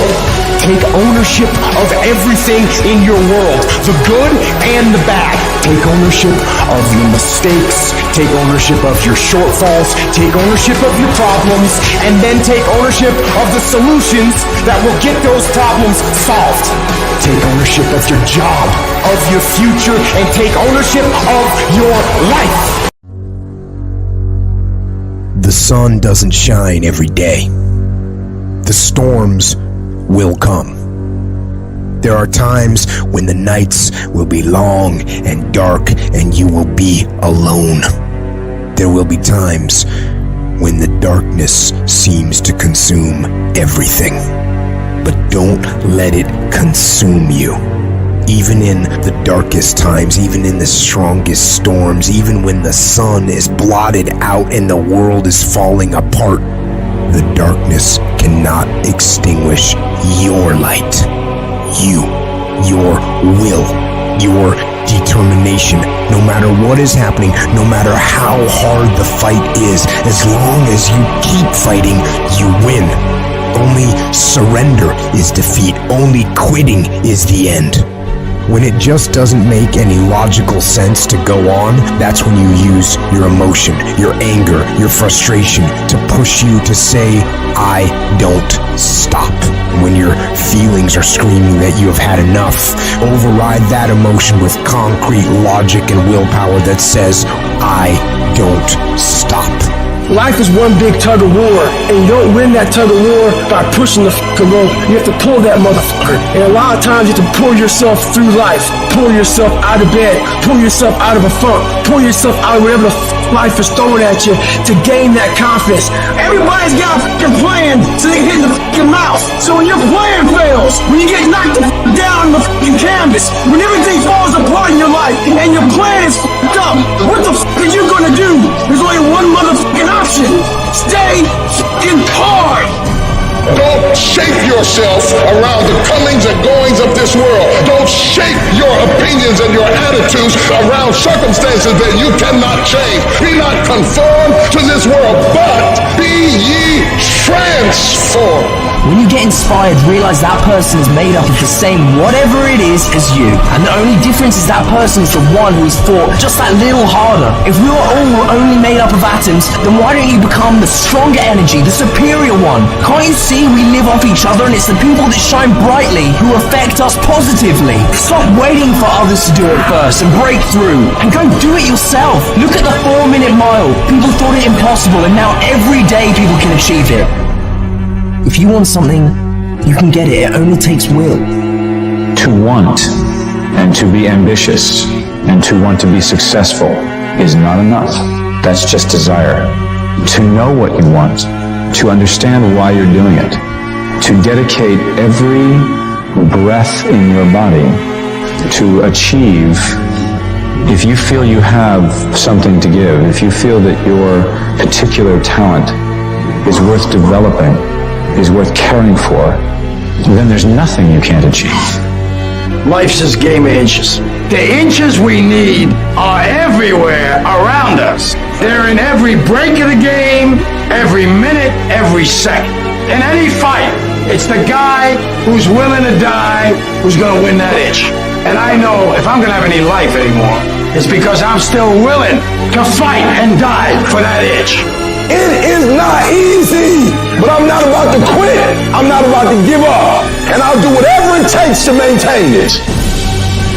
Take ownership of everything in your world, the good and the bad. Take ownership of your mistakes. Take ownership of your shortfalls. Take ownership of your problems. And then take ownership of the solutions that will get those problems solved. Take ownership of your job, of your future, and take ownership of your life. The sun doesn't shine every day. The storms will come. There are times when the nights will be long and dark and you will be alone. There will be times when the darkness seems to consume everything. But don't let it consume you. Even in the darkest times, even in the strongest storms, even when the sun is blotted out and the world is falling apart, the darkness cannot extinguish your light. You, your will, your determination. No matter what is happening, no matter how hard the fight is, as long as you keep fighting, you win. Only surrender is defeat. Only quitting is the end. When it just doesn't make any logical sense to go on, that's when you use your emotion, your anger, your frustration to push you to say, I don't stop. When your feelings are screaming that you have had enough, override that emotion with concrete logic and willpower that says, I don't stop. Life is one big tug of war, and you don't win that tug of war by pushing the fucking rope. You have to pull that motherfucker. And a lot of times you have to pull yourself through life. Pull yourself out of bed. Pull yourself out of a funk. Pull yourself out of whatever the life is throwing at you to gain that confidence. Everybody's got a fucking plan so they can hit the fucking mouth. So when your plan fails, when you get knocked down on the fucking canvas, when everything falls apart in your life, life and your plan is f***ed up, what the f*** are you gonna do? There's only one motherfucking option. Stay f***ing hard. Don't shape yourself around the comings and goings of this world. Don't shape your opinions and your attitudes around circumstances that you cannot change. Be not conformed to this world, but be ye transformed. When you get inspired, realize that person is made up of the same whatever it is as you. And the only difference is that person is the one who's fought just that little harder. If we were all only made up of atoms, then why don't you become the stronger energy, the superior one? Can't you see we live off each other, and it's the people that shine brightly who affect us positively? Stop waiting for others to do it first and break through, and go do it yourself. Look at the 4-minute mile. People thought it impossible, and now every day people can achieve it. If you want something, you can get it. It only takes will. To want and to be ambitious and to want to be successful is not enough. That's just desire. To know what you want, to understand why you're doing it, to dedicate every breath in your body to achieve. If you feel you have something to give, if you feel that your particular talent is worth developing, is worth caring for, then there's nothing you can't achieve. Life's this game of inches. The inches we need are everywhere around us. They're in every break of the game, every minute, every second. In any fight, it's the guy who's willing to die who's going to win that inch. And I know if I'm going to have any life anymore, it's because I'm still willing to fight and die for that inch. It is not easy, but I'm not about to quit. I'm not about to give up. And I'll do whatever it takes to maintain this.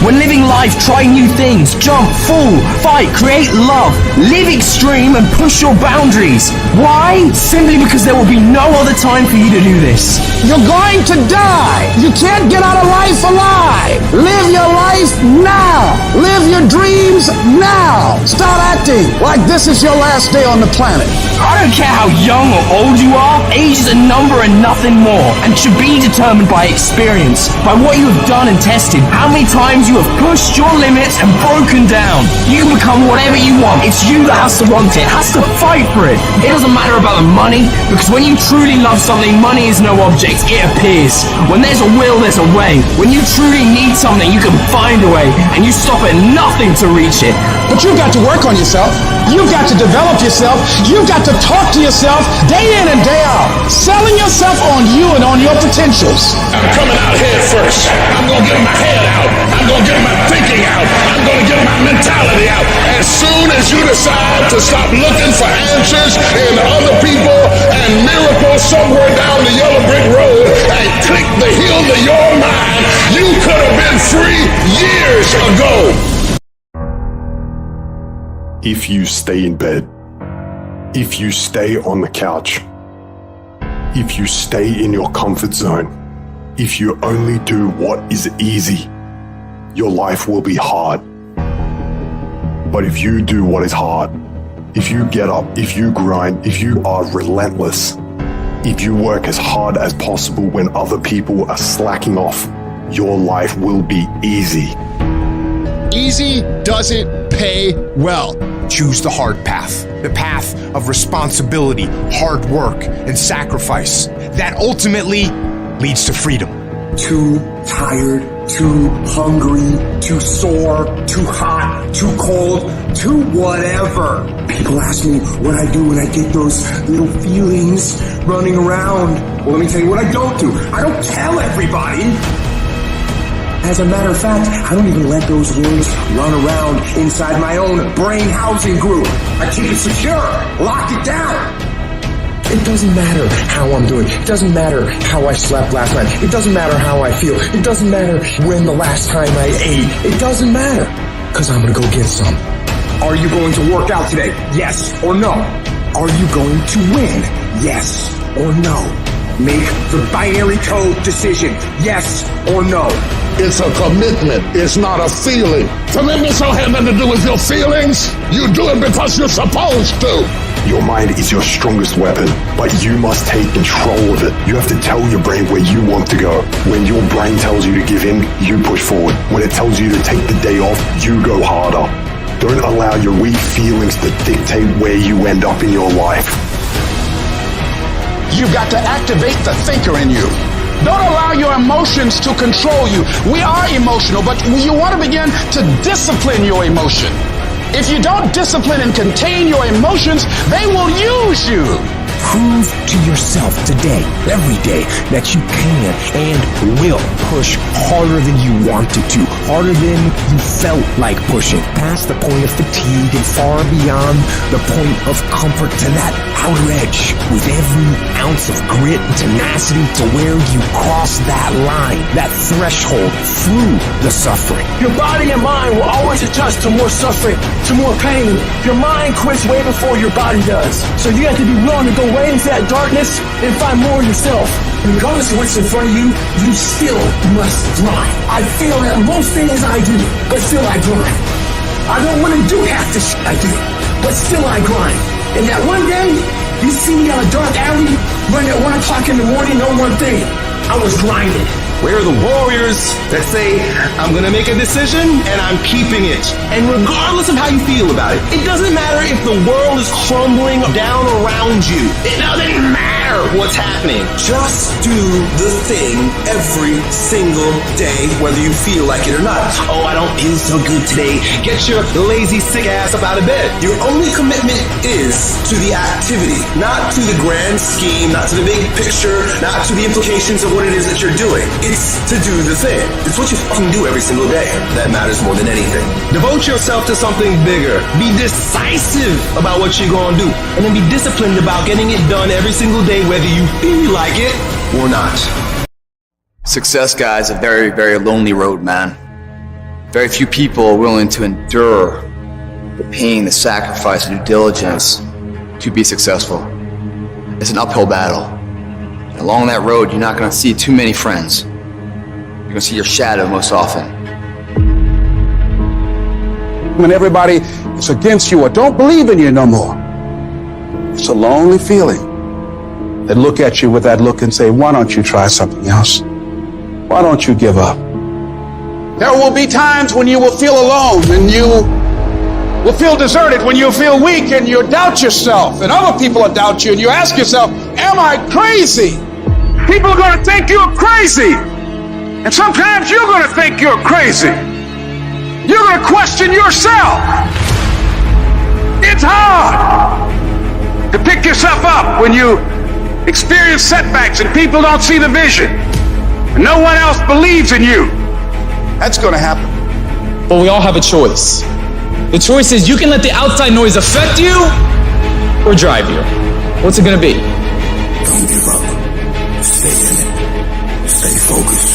When living life, try new things, jump, fall, fight, create love, live extreme and push your boundaries. Why? Simply because there will be no other time for you to do this. You're going to die. You can't get out of life alive. Live your life now. Live your dreams now. Start acting like this is your last day on the planet. I don't care how young or old you are, age is a number and nothing more, and should be determined by experience, by what you have done and tested, how many times you have pushed your limits and broken down. You can become whatever you want. It's you that has to want it, has to fight for it. It doesn't matter about the money, because when you truly love something, money is no object, it appears. When there's a will, there's a way. When you truly need something, you can find a way, and you stop at nothing to reach it. But you've got to work on yourself. You've got to develop yourself. You've got to talk to yourself day in and day out, selling yourself on you and on your potentials. I'm coming out head first. I'm going to get my head out. I'm going to get my thinking out. I'm going to get my mentality out. As soon as you decide to stop looking for answers in other people and miracles somewhere down the yellow brick road and click the heel to your mind, you could have been free years ago. If you stay in bed, if you stay on the couch, if you stay in your comfort zone, if you only do what is easy, your life will be hard. But if you do what is hard, if you get up, if you grind, if you are relentless, if you work as hard as possible when other people are slacking off, your life will be easy. Easy doesn't pay well. Choose the hard path, the path of responsibility, hard work, and sacrifice. That ultimately leads to freedom. Too tired, too hungry, too sore, too hot, too cold, too whatever. People ask me what I do when I get those little feelings running around. Well, let me tell you what I don't do. I don't tell everybody. As a matter of fact, I don't even let those words run around inside my own brain housing group. I keep it secure, lock it down. It doesn't matter how I'm doing. It doesn't matter how I slept last night. It doesn't matter how I feel. It doesn't matter when the last time I ate. It doesn't matter, because I'm going to go get some. Are you going to work out today? Yes or no? Are you going to win? Yes or no? Make the binary code decision. Yes or no? It's a commitment. It's not a feeling. Commitments don't have nothing to do with your feelings. You do it because you're supposed to. Your mind is your strongest weapon, but you must take control of it. You have to tell your brain where you want to go. When your brain tells you to give in, you push forward. When it tells you to take the day off, you go harder. Don't allow your weak feelings to dictate where you end up in your life. You've got to activate the thinker in you. Don't allow your emotions to control you. We are emotional, but you want to begin to discipline your emotion. If you don't discipline and contain your emotions, they will use you. Prove to yourself today, every day, that you can and will push harder than you wanted to, harder than you felt like pushing, past the point of fatigue and far beyond the point of comfort to that outer edge, with every ounce of grit and tenacity to where you cross that line, that threshold through the suffering. Your body and mind will always adjust to more suffering, to more pain. Your mind quits way before your body does. So you have to be willing to go way into that darkness and find more yourself. Regardless of what's in front of you, you still must grind. I feel that most things I do, but still I grind. I don't want to do half the shit I do, but still I grind. And that one day, you see me on a dark alley, running at 1 o'clock in the morning, know one thing, I was grinding. Where are the warriors that say, I'm gonna make a decision and I'm keeping it? And regardless of how you feel about it, it doesn't matter if the world is crumbling down around you. It doesn't matter what's happening. Just do the thing every single day, whether you feel like it or not. Oh, I don't feel so good today. Get your lazy, sick ass up out of bed. Your only commitment is to the activity, not to the grand scheme, not to the big picture, not to the implications of what it is that you're doing. It's to do the thing. It's what you fucking do every single day that matters more than anything. Devote yourself to something bigger. Be decisive about what you're gonna do. And then be disciplined about getting it done every single day, whether you feel like it or not. Success, guys, a very, very lonely road, man. Very few people are willing to endure the pain, the sacrifice, the due diligence to be successful. It's an uphill battle. And along that road, you're not gonna see too many friends. You're gonna see your shadow most often. When everybody is against you or don't believe in you no more, it's a lonely feeling. They look at you with that look and say, why don't you try something else? Why don't you give up? There will be times when you will feel alone and you will feel deserted, when you'll feel weak and you'll doubt yourself and other people will doubt you and you ask yourself, am I crazy? People are going to think you're crazy. And sometimes you're going to think you're crazy. You're going to question yourself. It's hard to pick yourself up when you experience setbacks and people don't see the vision. And no one else believes in you. That's going to happen. But we all have a choice. The choice is you can let the outside noise affect you or drive you. What's it going to be? Don't give up. Stay in it. Stay focused.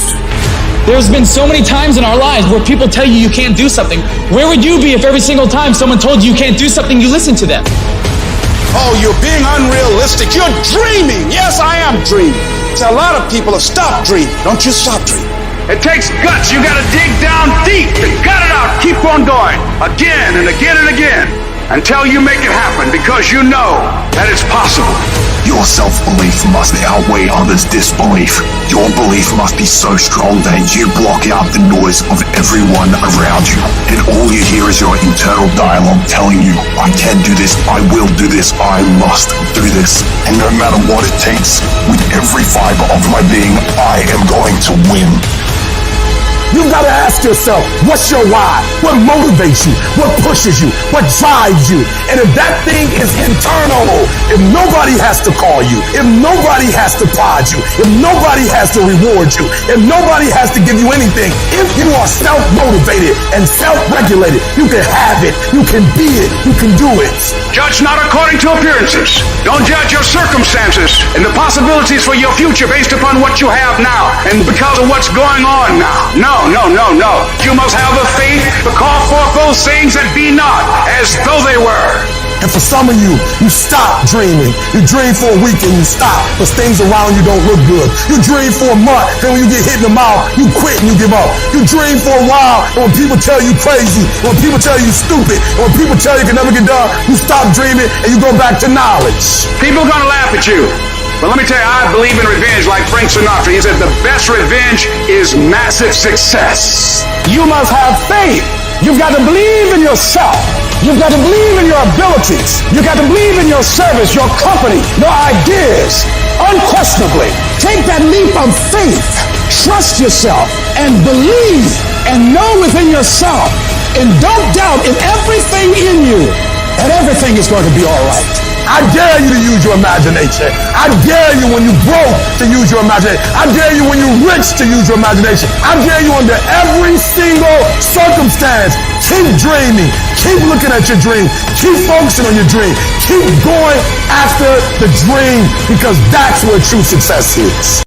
There's been so many times in our lives where people tell you you can't do something. Where would you be if every single time someone told you you can't do something, you listen to them? Oh, you're being unrealistic. You're dreaming. Yes, I am dreaming. So a lot of people have stopped dreaming. Don't you stop dreaming. It takes guts. You gotta dig down deep to gut it out. Keep on going. Again and again and again. Until you make it happen, because you know that it's possible. Your self-belief must outweigh others' disbelief. Your belief must be so strong that you block out the noise of everyone around you. And all you hear is your internal dialogue telling you, I can do this, I will do this, I must do this. And no matter what it takes, with every fiber of my being, I am going to win. You've got to ask yourself, what's your why? What motivates you? What pushes you? What drives you? And if that thing is internal, if nobody has to call you, if nobody has to prod you, if nobody has to reward you, if nobody has to give you anything, if you are self-motivated and self-regulated, you can have it, you can be it, you can do it. Judge not according to appearances. Don't judge your circumstances and the possibilities for your future based upon what you have now and because of what's going on now. No. You must have the faith to call forth those things that be not as though they were. And for some of you, you stop dreaming. You dream for a week and you stop because things around you don't look good. You dream for a month, then when you get hit in the mouth, you quit and you give up. You dream for a while, and when people tell you crazy, when people tell you stupid, and when people tell you can never get done, you stop dreaming and you go back to knowledge. People are gonna laugh at you. But let me tell you, I believe in revenge like Frank Sinatra. He said the best revenge is massive success. You must have faith. You've got to believe in yourself. You've got to believe in your abilities. You've got to believe in your service, your company, your ideas. Unquestionably, take that leap of faith. Trust yourself and believe and know within yourself and don't doubt in everything in you that everything is going to be all right. I dare you to use your imagination. I dare you when you broke to use your imagination. I dare you when you're rich to use your imagination. I dare you under every single circumstance. Keep dreaming. Keep looking at your dream. Keep focusing on your dream. Keep going after the dream because that's where true success is.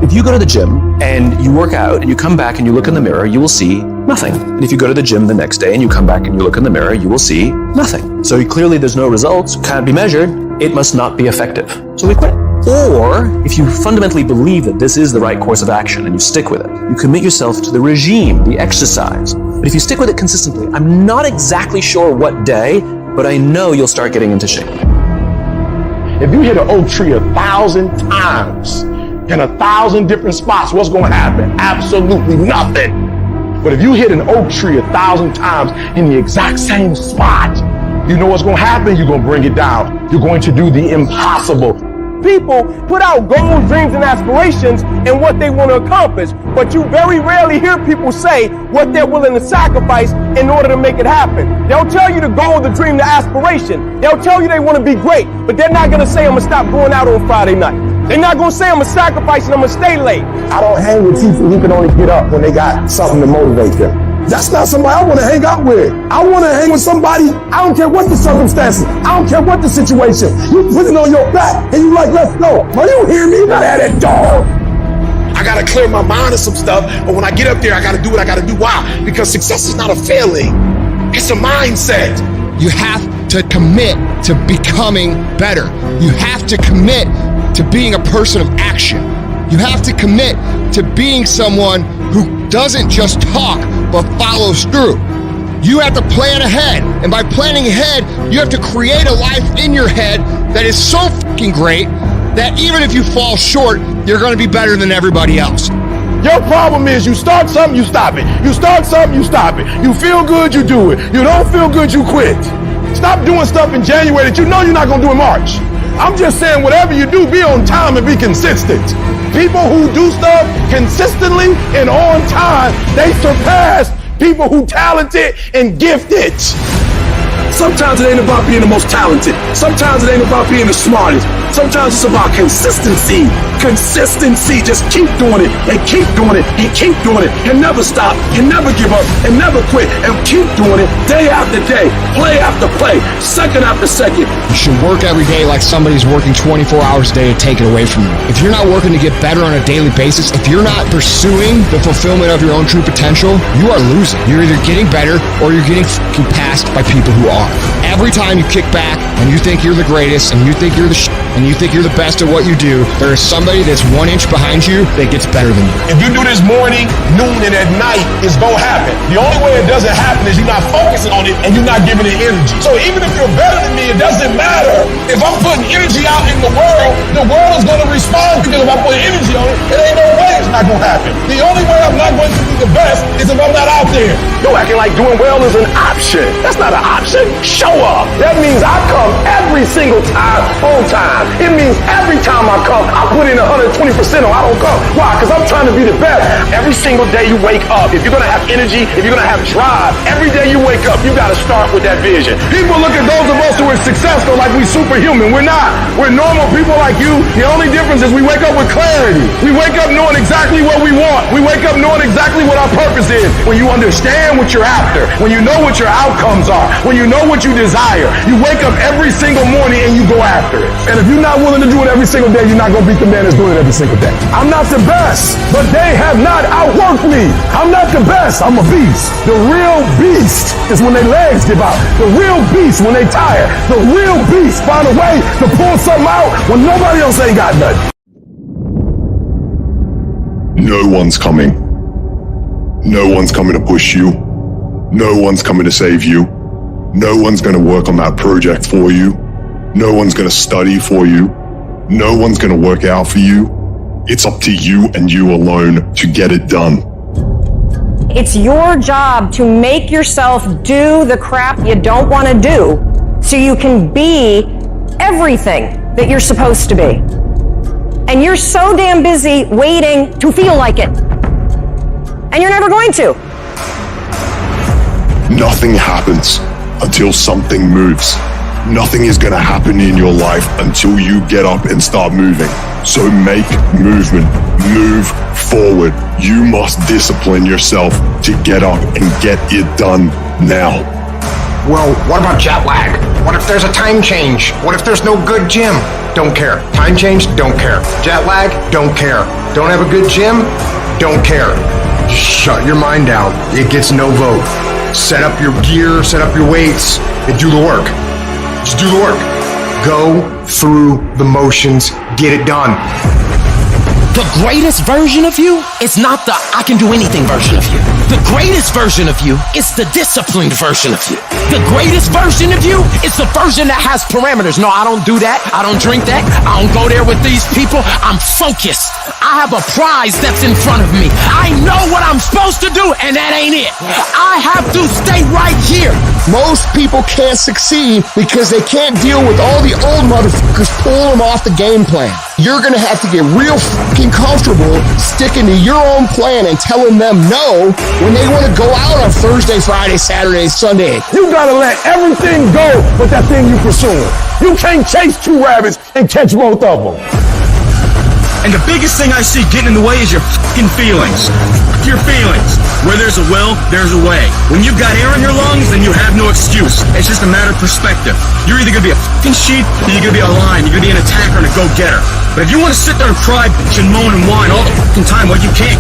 If you go to the gym and you work out and you come back and you look in the mirror, you will see nothing. And if you go to the gym the next day and you come back and you look in the mirror, you will see nothing. So clearly there's no results, can't be measured, it must not be effective. So we quit. Or if you fundamentally believe that this is the right course of action and you stick with it, you commit yourself to the regime, the exercise. But if you stick with it consistently, I'm not exactly sure what day, but I know you'll start getting into shape. If you hit an oak tree 1,000 times, in 1,000 different spots, what's going to happen? Absolutely nothing. But if you hit an oak tree 1,000 times in the exact same spot, you know what's going to happen? You're going to bring it down. You're going to do the impossible. People put out goals, dreams, and aspirations and what they want to accomplish, but you very rarely hear people say what they're willing to sacrifice in order to make it happen. They'll tell you the goal, the dream, the aspiration. They'll tell you they want to be great, but they're not going to say, I'm going to stop going out on Friday night. They're not going to say, I'm going to sacrifice and I'm going to stay late. I don't hang with people who can only get up when they got something to motivate them. That's not somebody I want to hang out with. I want to hang with somebody, I don't care what the circumstances, I don't care what the situation. You put it on your back and you like, let's go. Are you hear me? You gotta have that dog. I got to clear my mind of some stuff, but when I get up there, I got to do what I got to do. Why? Because success is not a feeling. It's a mindset. You have to commit to becoming better. You have to commit to being a person of action. You have to commit to being someone who doesn't just talk, but follows through. You have to plan ahead. And by planning ahead, you have to create a life in your head that is so fucking great that even if you fall short, you're going to be better than everybody else. Your problem is you start something, you stop it. You start something, you stop it. You feel good, you do it. You don't feel good, you quit. Stop doing stuff in January that you know you're not going to do in March. I'm just saying whatever you do, be on time and be consistent. People who do stuff consistently and on time, they surpass people who talented and gifted. Sometimes it ain't about being the most talented. Sometimes it ain't about being the smartest. Sometimes it's about consistency. Consistency. Just keep doing it and keep doing it and keep doing it and never stop and never give up and never quit and keep doing it day after day, play after play, second after second. You should work every day like somebody's working 24 hours a day to take it away from you. If you're not working to get better on a daily basis, if you're not pursuing the fulfillment of your own true potential, you are losing. You're either getting better or you're getting fucking passed by people who are. Every time you kick back and you think you're the greatest and you think you're the and you think you're the best at what you do, there is somebody that's 1 inch behind you that gets better than you. If you do this morning, noon, and at night, it's gonna happen. The only way it doesn't happen is you're not focusing on it and you're not giving it energy. So even if you're better than me, it doesn't matter. If I'm putting energy out in the world is gonna respond because if I put energy on it, it ain't no way it's not gonna happen. The only way I'm not going to be the best is if I'm not out there. You're acting like doing well is an option. That's not an option. Show up. That means I come every single time on time. It means every time I come, I put in 120% or I don't come. Why? Because I'm trying to be the best. Every single day you wake up, if you're going to have energy, if you're going to have drive, every day you wake up, you got to start with that vision. People look at those of us who are successful like we superhuman. We're not. We're normal people like you. The only difference is we wake up with clarity. We wake up knowing exactly exactly what we want. We wake up knowing exactly what our purpose is. When you understand what you're after, when you know what your outcomes are, when you know what you desire, you wake up every single morning and you go after it. And if you're not willing to do it every single day, you're not going to beat the man that's doing it every single day. I'm not the best, but they have not outworked me. I'm not the best. I'm a beast. The real beast is when their legs give out. The real beast when they tired. The real beast find a way to pull something out when nobody else ain't got nothing. No one's coming. No one's coming to push you. No one's coming to save you. No one's going to work on that project for you. No one's going to study for you. No one's going to work out for you. It's up to you and you alone to get it done. It's your job to make yourself do the crap you don't want to do so you can be everything that you're supposed to be. And you're so damn busy waiting to feel like it. And you're never going to. Nothing happens until something moves. Nothing is going to happen in your life until you get up and start moving. So make movement. Move forward. You must discipline yourself to get up and get it done now. Well, what about jet lag? What if there's a time change? What if there's no good gym? Don't care. Time change? Don't care. Jet lag? Don't care. Don't have a good gym? Don't care. Just shut your mind down. It gets no vote. Set up your gear, set up your weights, and do the work. Just do the work. Go through the motions. Get it done. The greatest version of you is not the I can do anything version of you. The greatest version of you is the disciplined version of you. The greatest version of you is the version that has parameters. No, I don't do that. I don't drink that. I don't go there with these people. I'm focused. I have a prize that's in front of me. I know what I'm supposed to do, and that ain't it. I have to stay right here. Most people can't succeed because they can't deal with all the old motherfuckers pulling them off the game plan. You're gonna have to get real fucking comfortable sticking to your own plan and telling them no when they want to go out on Thursday, Friday, Saturday, Sunday. You gotta let everything go with that thing you pursuing. You can't chase two rabbits and catch both of them. And the biggest thing I see getting in the way is your fucking feelings. Your feelings. Where there's a will, there's a way. When you've got air in your lungs, then you have no excuse. It's just a matter of perspective. You're either gonna be a fucking sheep, or you're gonna be a lion. You're gonna be an attacker and a go-getter. But if you want to sit there and cry, bitch, and moan and whine all the fucking time, well, you can't,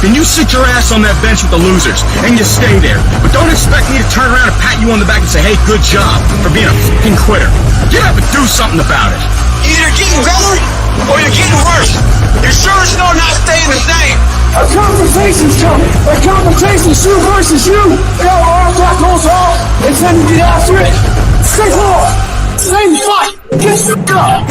then you sit your ass on that bench with the losers, and you stay there. But don't expect me to turn around and pat you on the back and say, hey, good job for being a fucking quitter. Get up and do something about it. Either getting better or you're getting worse. You're sure as no not staying the same. A conversation's coming. A conversation's you versus you. You know, all that goes on. It's time to get after it. Stay hard. Same fight. Get up.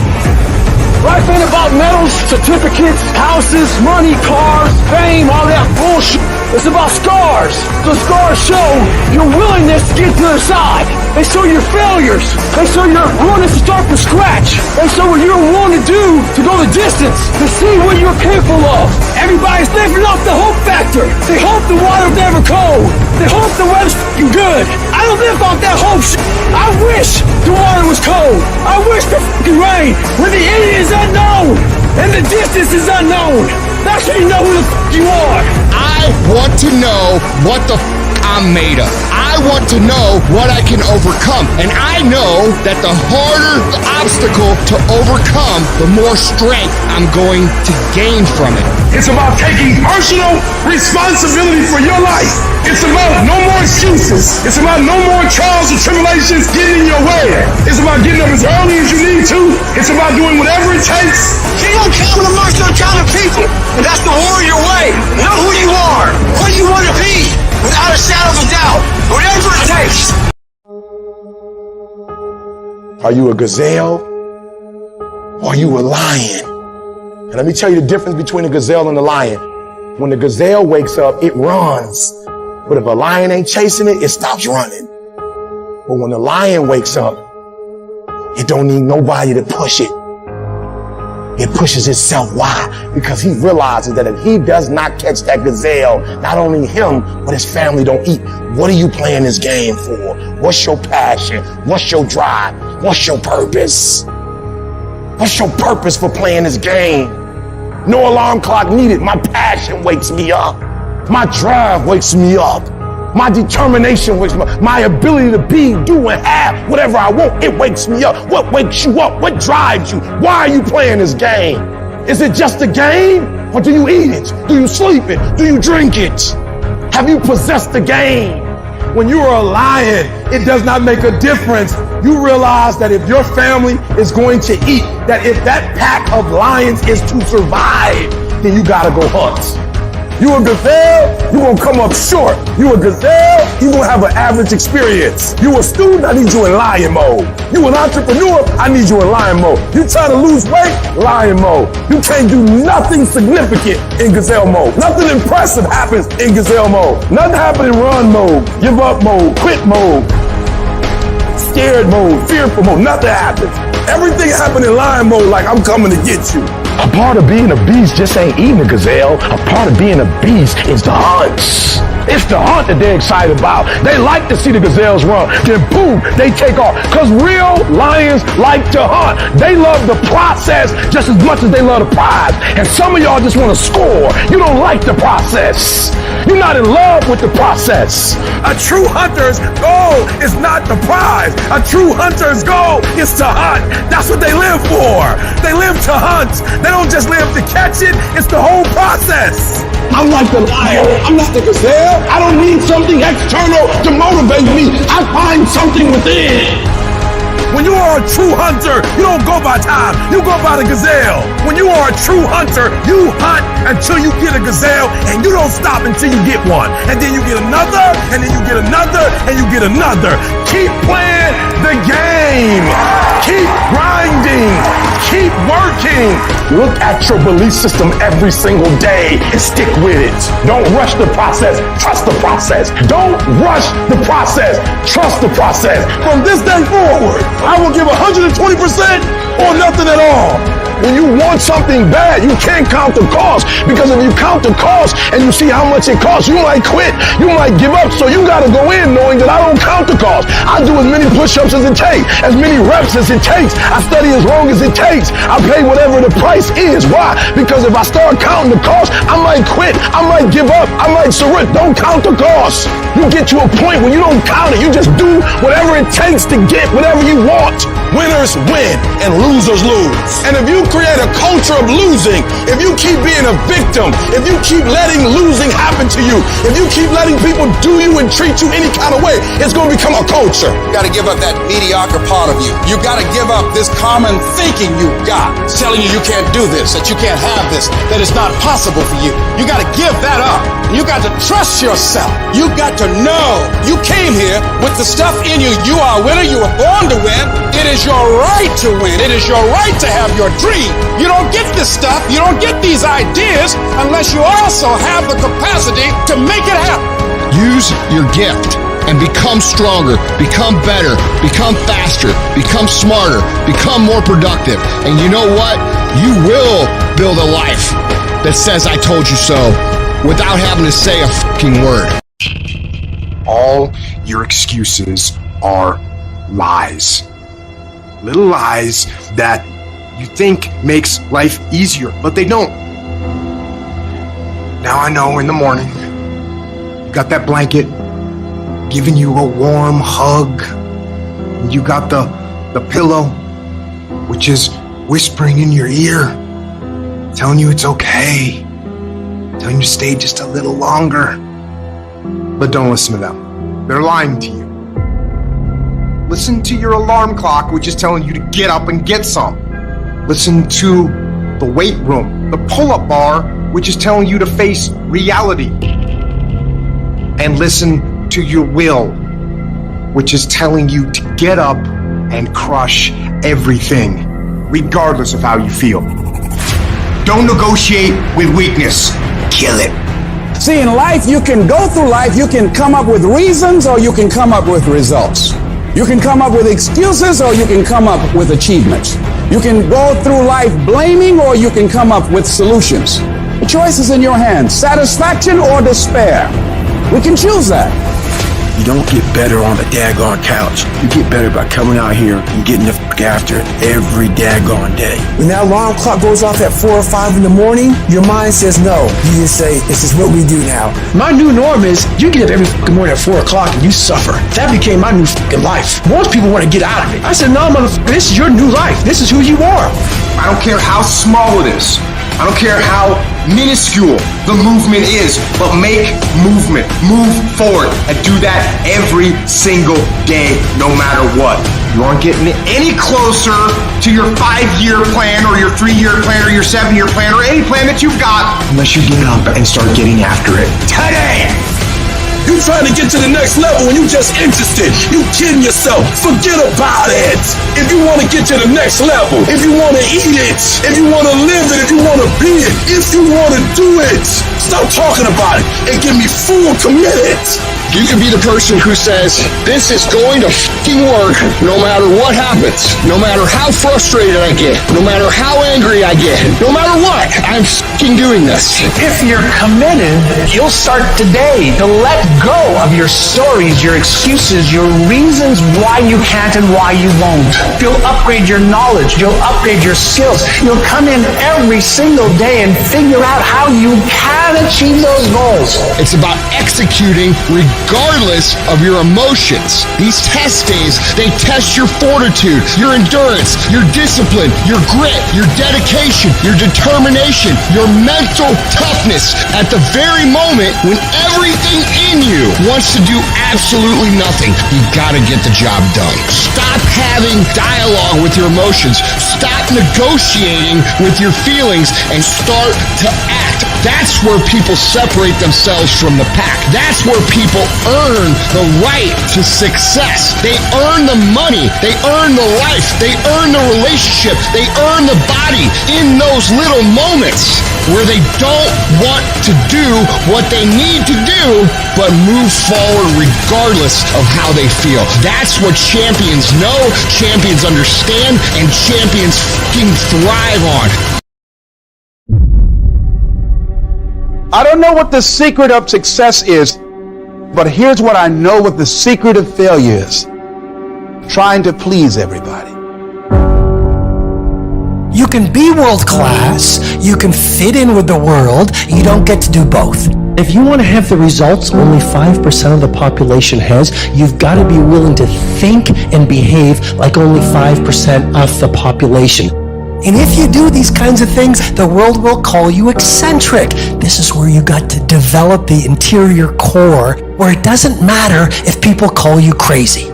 Life ain't about medals, certificates, houses, money, cars, fame, all that bullshit. It's about scars. The scars show your willingness to get to the side. They show your failures. They show your willingness to start from scratch. They show what you're willing to do to go the distance, to see what you're capable of. Everybody's living off the hope factor. They hope the water's never cold. They hope the weather's f***ing good. I don't live off that hope shit. I wish the water was cold. I wish the f***ing rain. When the end is unknown and the distance is unknown, that's when you know who the f*** you are. I want to know what the f*** I'm made of. I want to know what I can overcome. And I know that the harder the obstacle to overcome, the more strength I'm going to gain from it. It's about taking personal responsibility for your life. It's about no more excuses. It's about no more trials and tribulations getting in your way. It's about getting up as early as you need to. It's about doing whatever it takes. You don't come amongst your kind of people. And that's the warrior way. Know who you are, what you want to be, without a shadow of a doubt. Whatever it takes. Are you a gazelle or are you a lion? And let me tell you the difference between a gazelle and a lion. When the gazelle wakes up, it runs. But if a lion ain't chasing it, it stops running. But when the lion wakes up, it don't need nobody to push it. It pushes itself. Why? Because he realizes that if he does not catch that gazelle, not only him, but his family don't eat. What are you playing this game for? What's your passion? What's your drive? What's your purpose? What's your purpose for playing this game? No alarm clock needed. My passion wakes me up. My drive wakes me up. My determination wakes me up. My ability to be, do, and have whatever I want, it wakes me up. What wakes you up? What drives you? Why are you playing this game? Is it just a game? Or do you eat it? Do you sleep it? Do you drink it? Have you possessed the game? When you are a lion, it does not make a difference. You realize that if your family is going to eat, that if that pack of lions is to survive, then you gotta go hunt. You a gazelle, you gonna come up short. You a gazelle, you gonna have an average experience. You a student, I need you in lion mode. You an entrepreneur, I need you in lion mode. You trying to lose weight, lion mode. You can't do nothing significant in gazelle mode. Nothing impressive happens in gazelle mode. Nothing happens in run mode, give up mode, quit mode, scared mode, fearful mode. Nothing happens. Everything happens in lion mode like I'm coming to get you. A part of being a beast just ain't eating a gazelle. A part of being a beast is the hunts. It's the hunt that they're excited about. They like to see the gazelles run. Then boom, they take off. Because real lions like to hunt. They love the process just as much as they love the prize. And some of y'all just want to score. You don't like the process. You're not in love with the process. A true hunter's goal is not the prize. A true hunter's goal is to hunt. That's what they live for. They live to hunt. They don't just live to catch it. It's the whole process. I'm like the lion. I'm not the gazelle. I don't need something external to motivate me. I find something within. When you are a true hunter, you don't go by time. You go by the gazelle. When you are a true hunter, you hunt until you get a gazelle, and you don't stop until you get one. And then you get another, and then you get another, and you get another. Keep playing the game. Keep grinding. Keep working. Look at your belief system every single day and stick with it. Don't rush the process. Trust the process. Don't rush the process. Trust the process. From this day forward, I will give 120% or nothing at all. When you want something bad, you can't count the cost, because if you count the cost and you see how much it costs, you might quit. You might give up. So you got to go in knowing that I don't count the cost. I do as many push-ups as it takes, as many reps as it takes. I study as long as it takes. I pay whatever the price is. Why? Because if I start counting the cost, I might quit. I might give up. I might surrender. Don't count the cost. You get to a point when you don't count it. You just do whatever it takes to get whatever you want. Winners win and losers lose. And if you create a culture of losing, if you keep being a victim, if you keep letting losing happen to you, if you keep letting people do you and treat you any kind of way, it's going to become a culture. You got to give up that mediocre part of you. You got to give up this common thinking you got. It's telling you can't do this, that you can't have this, that it's not possible for you. You got to give that up. You got to trust yourself. You got to know you came here with the stuff in you. You are a winner. You were born to win. It is your right to win. It is your right to have your dream. You don't get this stuff, you don't get these ideas unless you also have the capacity to make it happen. Use your gift and become stronger, become better, become faster, become smarter, become more productive. And you know what? You will build a life that says I told you so without having to say a fucking word. All your excuses are lies. Little lies that you think makes life easier, but they don't. Now I know in the morning, you got that blanket giving you a warm hug. And you got the pillow, which is whispering in your ear, telling you it's okay, telling you to stay just a little longer. But don't listen to them. They're lying to you. Listen to your alarm clock, which is telling you to get up and get some. Listen to the weight room, the pull-up bar, which is telling you to face reality. And listen to your will, which is telling you to get up and crush everything, regardless of how you feel. Don't negotiate with weakness. Kill it. See, in life, you can go through life, you can come up with reasons or you can come up with results. You can come up with excuses or you can come up with achievements. You can go through life blaming or you can come up with solutions. The choice is in your hands, satisfaction or despair. We can choose that. You don't get better on the daggone couch. You get better by coming out here and getting the fuck after it every daggone day. When that alarm clock goes off at 4 or 5 in the morning, your mind says no. You just say, this is what we do now. My new norm is you get up every fucking morning at 4 o'clock and you suffer. That became my new fucking life. Most people want to get out of it. I said, no, motherfucker, this is your new life. This is who you are. I don't care how small it is. I don't care how minuscule the movement is, but make movement. Move forward and do that every single day, no matter what. You aren't getting any closer to your 5-year plan or your 3-year plan or your 7-year plan or any plan that you've got unless you get up and start getting after it today. You trying to get to the next level and you just interested. You kidding yourself. Forget about it. If you want to get to the next level, if you want to eat it, if you want to live it, if you want to be it, if you want to do it, stop talking about it and get me full committed. You can be the person who says, this is going to fucking work no matter what happens, no matter how frustrated I get, no matter how angry I get, no matter what, I'm fucking doing this. If you're committed, you'll start today to let go of your stories, your excuses, your reasons why you can't and why you won't. You'll upgrade your knowledge. You'll upgrade your skills. You'll come in every single day and figure out how you can achieve those goals. It's about executing regardless of your emotions. These test days, they test your fortitude, your endurance, your discipline, your grit, your dedication, your determination, your mental toughness at the very moment when everything in you wants to do absolutely nothing. You gotta get the job done. Stop having dialogue with your emotions. Stop negotiating with your feelings and start to act. That's where people separate themselves from the pack. That's where people earn the right to success. They earn the money. They earn the life. They earn the relationship. They earn the body in those little moments where they don't want to do what they need to do, but move forward regardless of how they feel. That's what champions know, champions understand, and champions fucking thrive on. I don't know what the secret of success is, but here's what I know what the secret of failure is. Trying to please everybody. You can be world class, you can fit in with the world, you don't get to do both. If you want to have the results only 5% of the population has, you've got to be willing to think and behave like only 5% of the population. And if you do these kinds of things, the world will call you eccentric. This is where you got to develop the interior core, where it doesn't matter if people call you crazy.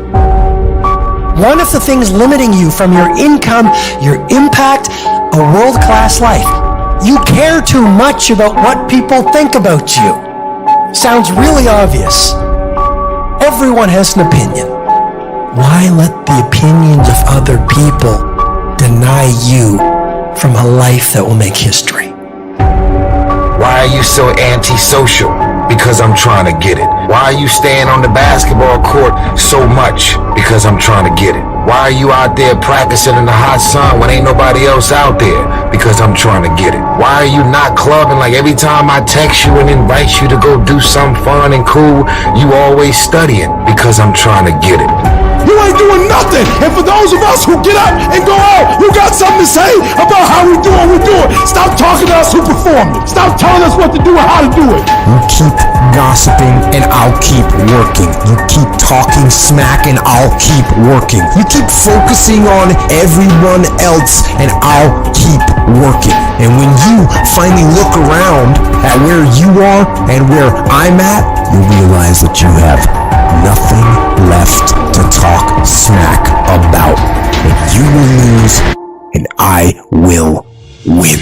One of the things limiting you from your income, your impact, a world-class life. You care too much about what people think about you. Sounds really obvious. Everyone has an opinion. Why let the opinions of other people deny you from a life that will make history? Why are you so antisocial? Because I'm trying to get it. Why are you staying on the basketball court so much? Because I'm trying to get it. Why are you out there practicing in the hot sun when ain't nobody else out there? Because I'm trying to get it. Why are you not clubbing like every time I text you and invite you to go do something fun and cool, you always studying? Because I'm trying to get it. You ain't doing nothing. And for those of us who get up and go out, you got something to say about how we do what we do it. Stop talking to us who performed it. Stop telling us what to do and how to do it. You keep gossiping and I'll keep working. You keep talking smack and I'll keep working. You keep focusing on everyone else and I'll keep working. And when you finally look around at where you are and where I'm at, you realize that you have nothing left to talk smack about. And you will lose and I will win.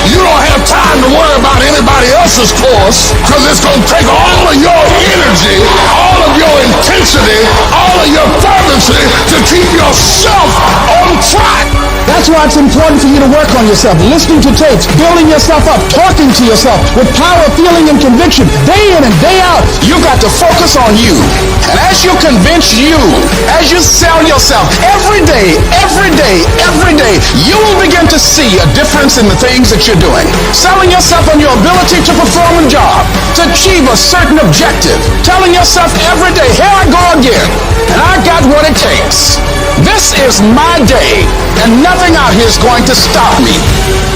You don't have time to worry about anybody else's course, because it's going to take all of your energy, all of of your intensity, all of your fervency to keep yourself on track. That's why it's important for you to work on yourself, listening to tapes, building yourself up, talking to yourself with power, feeling, and conviction, day in and day out. You got to focus on you. And as you convince you, as you sell yourself every day, you will begin to see a difference in the things that you're doing. Selling yourself on your ability to perform a job, to achieve a certain objective. Telling yourself every day, here I go again, and I got what it takes. This is my day, and nothing out here is going to stop me.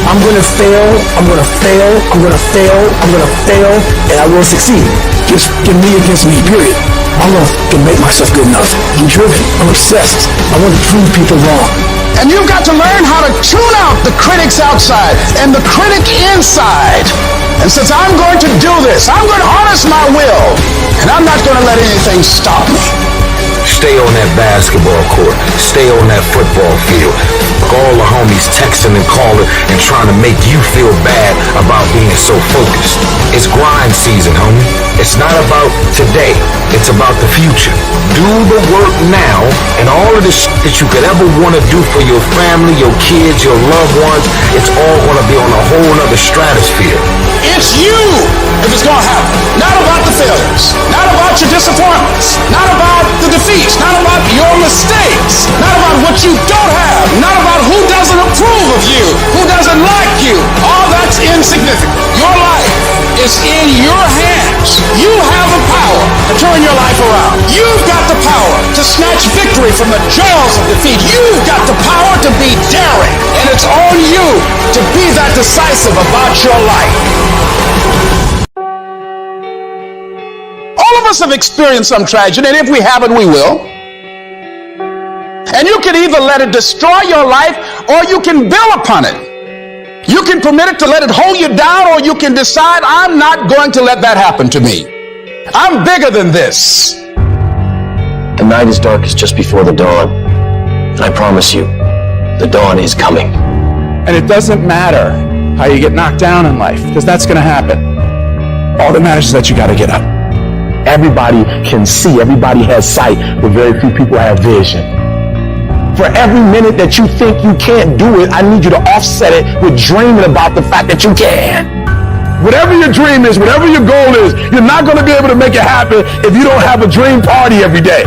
I'm going to fail, I'm going to fail, I'm going to fail, I'm going to fail, and I will succeed. Just me against me, period. I'm going to make myself good enough. I'm driven, I'm obsessed. I want to prove people wrong. And you've got to learn how to tune out the critics outside and the critic inside. And since I'm going to do this, I'm going to harness my will, and I'm not going to let anything stop me. Stay on that basketball court. Stay on that football field. All the homies texting and calling and trying to make you feel bad about being so focused. It's grind season, homie. It's not about today. It's about the future. Do the work now, and all of the that you could ever want to do for your family, your kids, your loved ones, it's all going to be on a whole other stratosphere. It's you if it's going to happen. Not about the failures. Not about your disappointments. Not about the defeats. Not about your mistakes. Not about what you don't have. Not about who doesn't approve of you. Who doesn't like you. All that's insignificant. Your life is in your hands. You have the power to turn your life around. You've got the power to snatch victory from the jaws of defeat. You've got the power to be daring. And it's on you to be that decisive about your life. All of us have experienced some tragedy, and if we haven't, we will. And you can either let it destroy your life, or you can build upon it. You can permit it to let it hold you down, or you can decide, I'm not going to let that happen to me. I'm bigger than this. The night is darkest just before the dawn. And I promise you, the dawn is coming. And it doesn't matter how you get knocked down in life, because that's going to happen. All that matters is that you got to get up. Everybody can see, everybody has sight, but very few people have vision. For every minute that you think you can't do it, I need you to offset it with dreaming about the fact that you can. Whatever your dream is, whatever your goal is, you're not going to be able to make it happen if you don't have a dream party every day.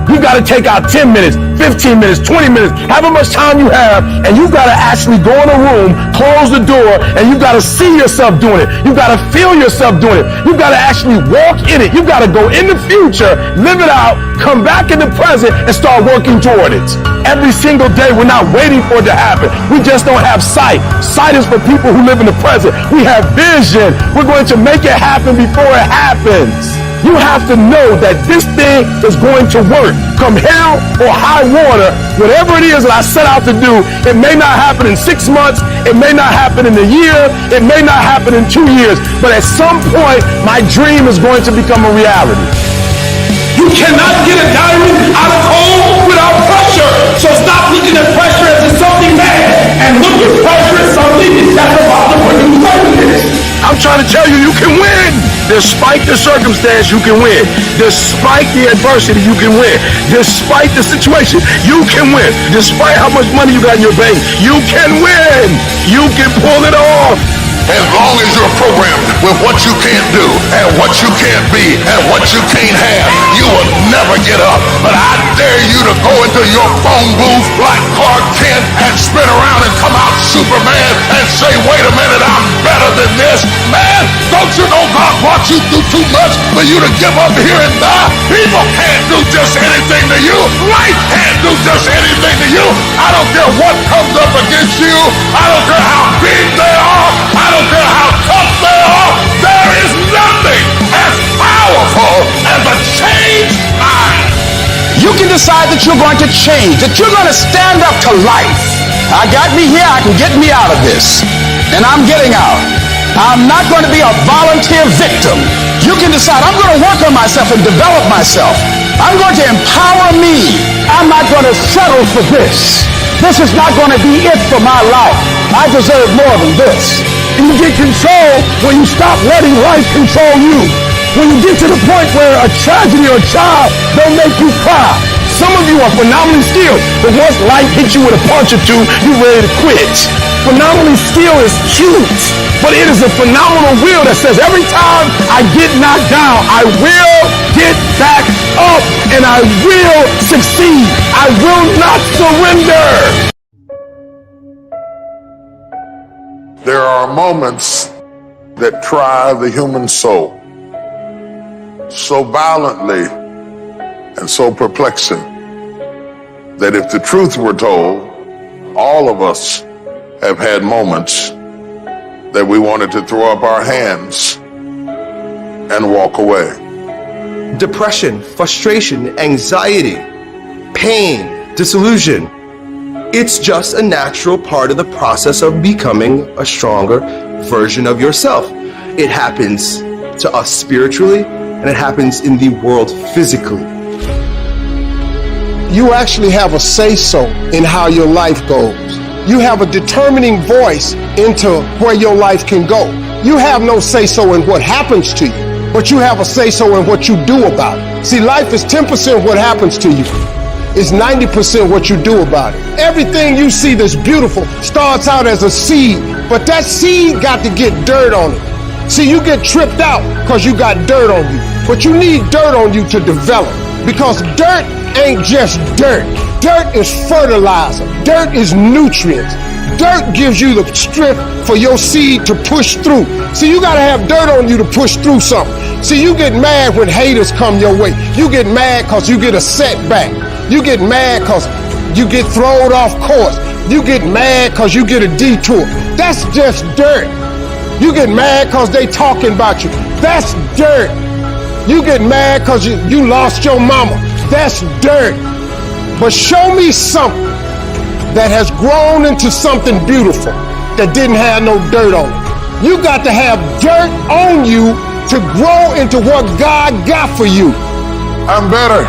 You got to take out 10 minutes, 15 minutes, 20 minutes, however much time you have, and you've got to actually go in a room, close the door, and you've got to see yourself doing it. You've got to feel yourself doing it. You've got to actually walk in it. You've got to go in the future, live it out, come back in the present, and start working toward it. Every single day, we're not waiting for it to happen. We just don't have sight. Sight is for people who live in the present. We have vision. We're going to make it happen before it happens. You have to know that this thing is going to work. Come hell or high water, whatever it is that I set out to do, it may not happen in 6 months, it may not happen in a year, it may not happen in 2 years, but at some point, my dream is going to become a reality. You cannot get a diamond out of coal without pressure. So stop looking at pressure as something bad and look at pressure as something that's about to bring you greatness. I'm trying to tell you, you can win. Despite the circumstance, you can win. Despite the adversity, you can win. Despite the situation, you can win. Despite how much money you got in your bank, you can win. You can pull it off. As long as you're programmed with what you can't do and what you can't be and what you can't have, you will never get up. But I dare you to go into your phone booth like Clark Kent and spin around and come out Superman and say, wait a minute, I'm better than this. Man, don't you know God brought you through too much for you to give up here and die? People can't do just anything to you. Life can't do just anything to you. I don't care what comes up against you. I don't care how big they are. I don't care how tough they are. There is nothing as powerful as a changed mind. You can decide that you're going to change, that you're going to stand up to life. I got me here, I can get me out of this. And I'm getting out. I'm not going to be a volunteer victim. You can decide, I'm going to work on myself and develop myself. I'm going to empower me. I'm not going to settle for this. This is not going to be it for my life. I deserve more than this. You get control when you stop letting life control you. when you get to the point where a tragedy or a child don't make you cry. Some of you are phenomenally skilled, but once life hits you with a punch or two, you're ready to quit. Phenomenally skilled is cute, but it is a phenomenal will that says every time I get knocked down, I will get back up and I will succeed. I will not surrender. There are moments that try the human soul so violently and so perplexing that if the truth were told, all of us have had moments that we wanted to throw up our hands and walk away. Depression, frustration, anxiety, pain, disillusion. It's just a natural part of the process of becoming a stronger version of yourself. It happens to us spiritually, and it happens in the world physically. You actually have a say-so in how your life goes. You have a determining voice into where your life can go. You have no say-so in what happens to you, but you have a say-so in what you do about it. See, life is 10% what happens to you. It's 90% what you do about it. Everything you see that's beautiful starts out as a seed, but that seed got to get dirt on it. See, you get tripped out because you got dirt on you, but you need dirt on you to develop, because dirt ain't just dirt. Dirt is fertilizer. Dirt is nutrients. Dirt gives you the strength for your seed to push through. See, you gotta have dirt on you to push through something. See, you get mad when haters come your way. You get mad because you get a setback. You get mad because you get thrown off course. You get mad because you get a detour. That's just dirt. You get mad because they talking about you. That's dirt. You get mad because you lost your mama. That's dirt. But show me something that has grown into something beautiful that didn't have no dirt on it. You got to have dirt on you to grow into what God got for you. I'm better.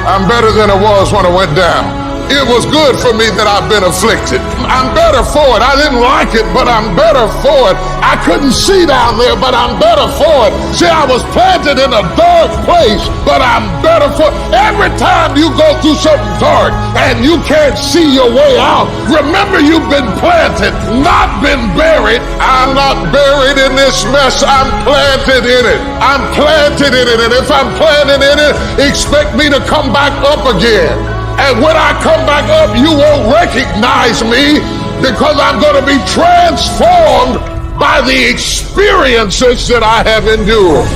I'm better than I was when I went down. It was good for me that I've been afflicted. I'm better for it. I didn't like it, but I'm better for it. I couldn't see down there, but I'm better for it. See, I was planted in a dark place, but I'm better for it. Every time you go through something dark and you can't see your way out, remember you've been planted, not been buried. I'm not buried in this mess. I'm planted in it. I'm planted in it. And if I'm planted in it, expect me to come back up again. And when I come back up, you won't recognize me, because I'm going to be transformed by the experiences that I have endured.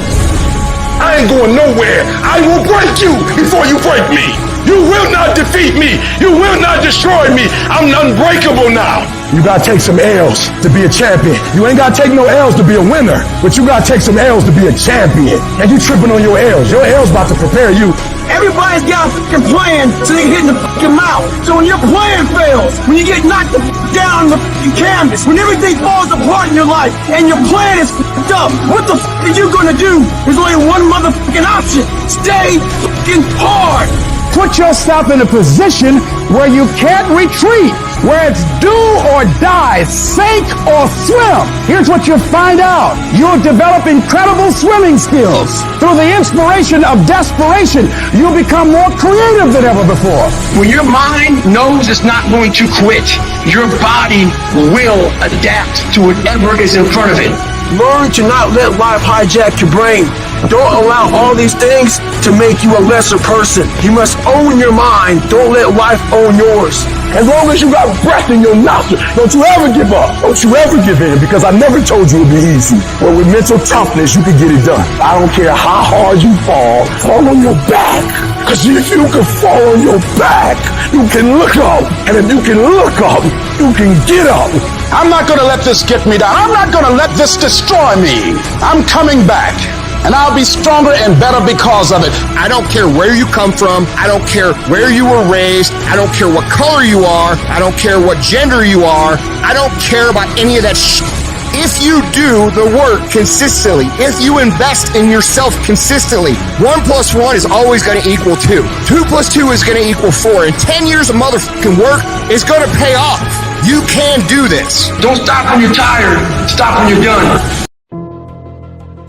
I ain't going nowhere. I will break you before you break me. You will not defeat me. You will not destroy me. I'm unbreakable now. You gotta take some L's to be a champion. You ain't gotta take no L's to be a winner, but you gotta take some L's to be a champion. And you tripping on your L's. Your L's about to prepare you. Everybody's got a fucking plan so they can hit in the fucking mouth. So when your plan fails, when you get knocked the down on the fucking canvas, when everything falls apart in your life and your plan is fucked up, what the fuck are you gonna do? There's only one motherfucking option. Stay fucking hard. Put yourself in a position where you can't retreat, where it's do or die, sink or swim. Here's what you'll find out. You'll develop incredible swimming skills. Through the inspiration of desperation, you'll become more creative than ever before. When your mind knows it's not going to quit, your body will adapt to whatever is in front of it. Learn to not let life hijack your brain. Don't allow all these things to make you a lesser person. You must own your mind. Don't let life own yours. As long as you got breath in your nostrils, don't you ever give up. Don't you ever give in, because I never told you it'd be easy. But with mental toughness, you can get it done. I don't care how hard you fall on your back. Because if you can fall on your back, you can look up. And if you can look up, you can get up. I'm not going to let this get me down. I'm not going to let this destroy me. I'm coming back. And I'll be stronger and better because of it. I don't care where you come from. I don't care where you were raised. I don't care what color you are. I don't care what gender you are. I don't care about any of that shit. If you do the work consistently, if you invest in yourself consistently, 1 + 1 is always going to equal 2. 2 + 2 is going to equal 4. And 10 years of motherfucking work is going to pay off. You can do this. Don't stop when you're tired. Stop when you're done.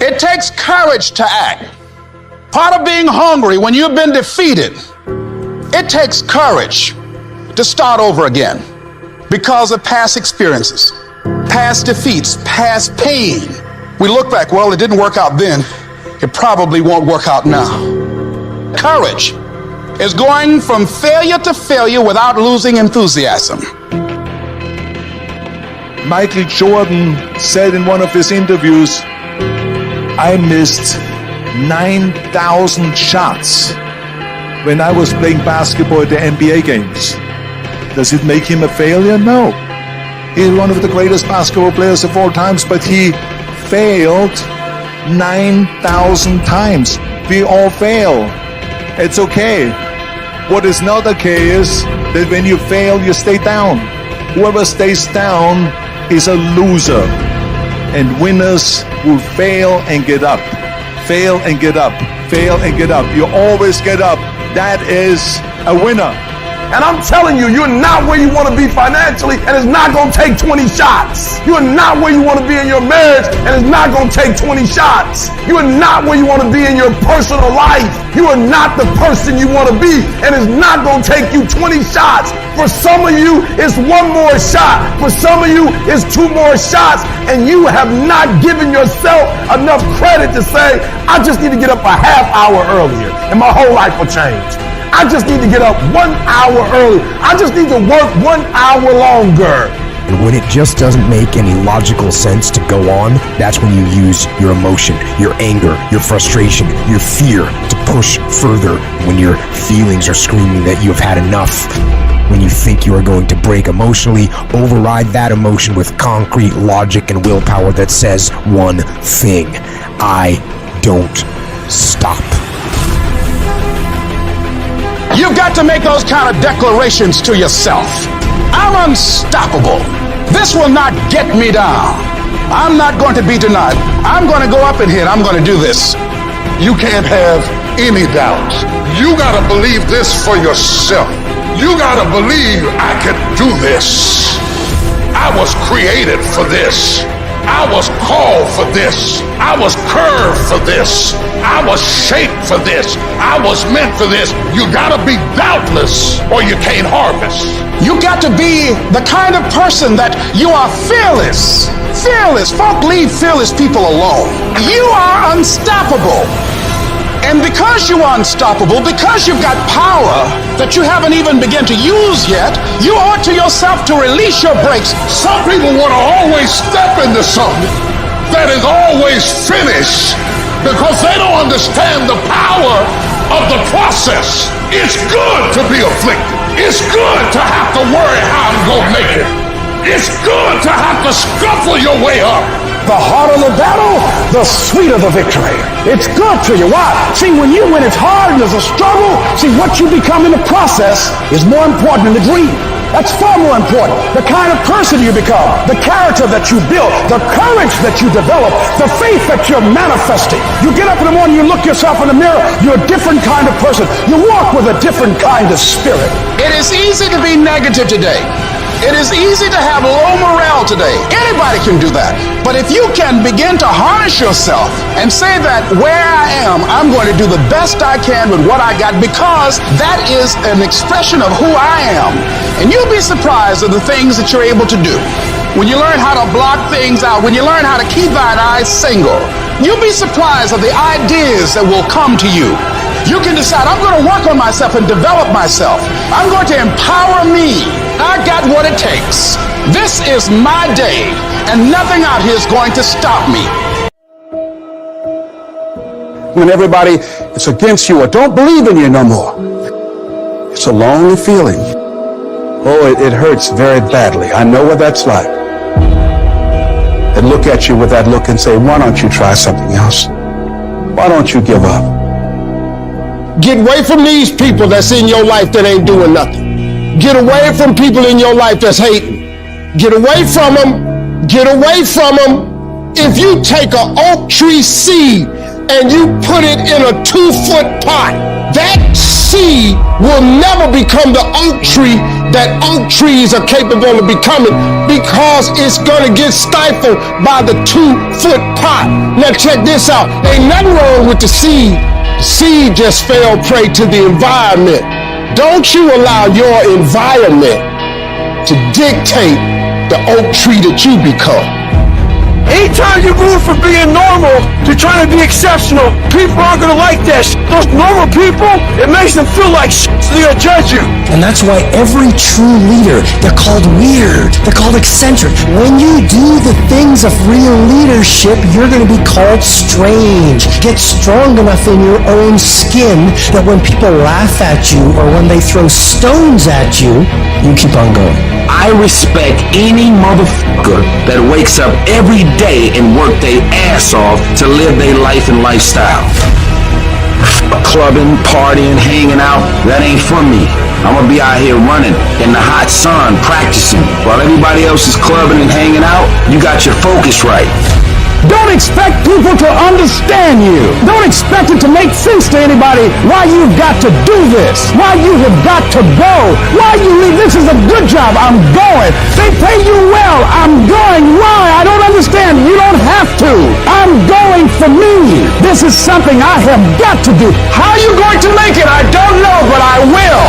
It takes courage to act. Part of being hungry when you've been defeated, it takes courage to start over again because of past experiences, past defeats, past pain. We look back, well, it didn't work out then. It probably won't work out now. Courage is going from failure to failure without losing enthusiasm. Michael Jordan said in one of his interviews, I missed 9,000 shots when I was playing basketball at the NBA games. Does it make him a failure? No. He's one of the greatest basketball players of all times, but he failed 9,000 times. We all fail. It's okay. What is not okay is that when you fail, you stay down. Whoever stays down is a loser. And winners will fail and get up. Fail and get up. Fail and get up. You always get up. That is a winner. And I'm telling you, you're not where you want to be financially, and it's not going to take 20 shots. You're not where you want to be in your marriage, and it's not going to take 20 shots. You're not where you want to be in your personal life. You are not the person you want to be, and it's not going to take you 20 shots. For some of you, it's one more shot. For some of you, it's two more shots, and you have not given yourself enough credit to say, I just need to get up a half hour earlier, and my whole life will change. I just need to get up 1 hour early. I just need to work 1 hour longer. And when it just doesn't make any logical sense to go on, that's when you use your emotion, your anger, your frustration, your fear to push further. When your feelings are screaming that you've had enough. When you think you are going to break emotionally, override that emotion with concrete logic and willpower that says one thing: I don't stop. You've got to make those kind of declarations to yourself. I'm unstoppable. This will not get me down. I'm not going to be denied. I'm going to go up in here and I'm going to do this. You can't have any doubt. You got to believe this for yourself. You got to believe I can do this. I was created for this. I was called for this. I was curved for this. I was shaped for this. I was meant for this. You gotta be doubtless or you can't harvest. You got to be the kind of person that you are fearless. Fearless. Folk leave fearless people alone. You are unstoppable. And because you are unstoppable, because you've got power that you haven't even begun to use yet, you owe it to yourself to release your brakes. Some people want to always step into something that is always finished because they don't understand the power of the process. It's good to be afflicted. It's good to have to worry how I'm going to make it. It's good to have to scuffle your way up. The harder the battle, the sweeter the victory. It's good to you. Why? See, when it's hard and there's a struggle, see, what you become in the process is more important than the dream. That's far more important. The kind of person you become, the character that you build, the courage that you develop, the faith that you're manifesting. You get up in the morning, you look yourself in the mirror, you're a different kind of person. You walk with a different kind of spirit. It is easy to be negative today. It is easy to have low morale today. Anybody can do that. But if you can begin to harness yourself and say that where I am, I'm going to do the best I can with what I got, because that is an expression of who I am. And you'll be surprised at the things that you're able to do. When you learn how to block things out, when you learn how to keep thine eyes single, you'll be surprised at the ideas that will come to you. You can decide, I'm going to work on myself and develop myself. I'm going to empower me. I got what it takes. This is my day, and nothing out here is going to stop me. When everybody is against you or don't believe in you no more, it's a lonely feeling. Oh, it hurts very badly. I know what that's like. They look at you with that look and say, why don't you try something else? Why don't you give up? Get away from these people that's in your life that ain't doing nothing. Get away from people in your life that's hating. Get away from them. Get away from them. If you take an oak tree seed and you put it in a 2-foot pot, that seed will never become the oak tree that oak trees are capable of becoming because it's gonna get stifled by the 2-foot pot. Now check this out. Ain't nothing wrong with the seed. The seed just fell prey to the environment. Don't you allow your environment to dictate the oak tree that you become. Anytime you move from being normal to trying to be exceptional, people aren't going to like that shit. Those normal people, it makes them feel like shit, so they're going to judge you. And that's why every true leader, they're called weird. They're called eccentric. When you do the things of real leadership, you're going to be called strange. Get strong enough in your own skin that when people laugh at you or when they throw stones at you, you keep on going. I respect any motherfucker that wakes up every day and work their ass off to live their life and lifestyle. Clubbing, partying, hanging out, that ain't for me. I'm gonna be out here running in the hot sun, practicing. While everybody else is clubbing and hanging out, you got your focus right. Don't expect people to understand you. Don't expect it to make sense to anybody why you've got to do this, why you have got to go, why you leave. This is a good job. I'm going. They pay you well. I'm going. Why? I don't understand. You don't have to. I'm going for me. This is something I have got to do. How are you going to make it? I don't know, but I will.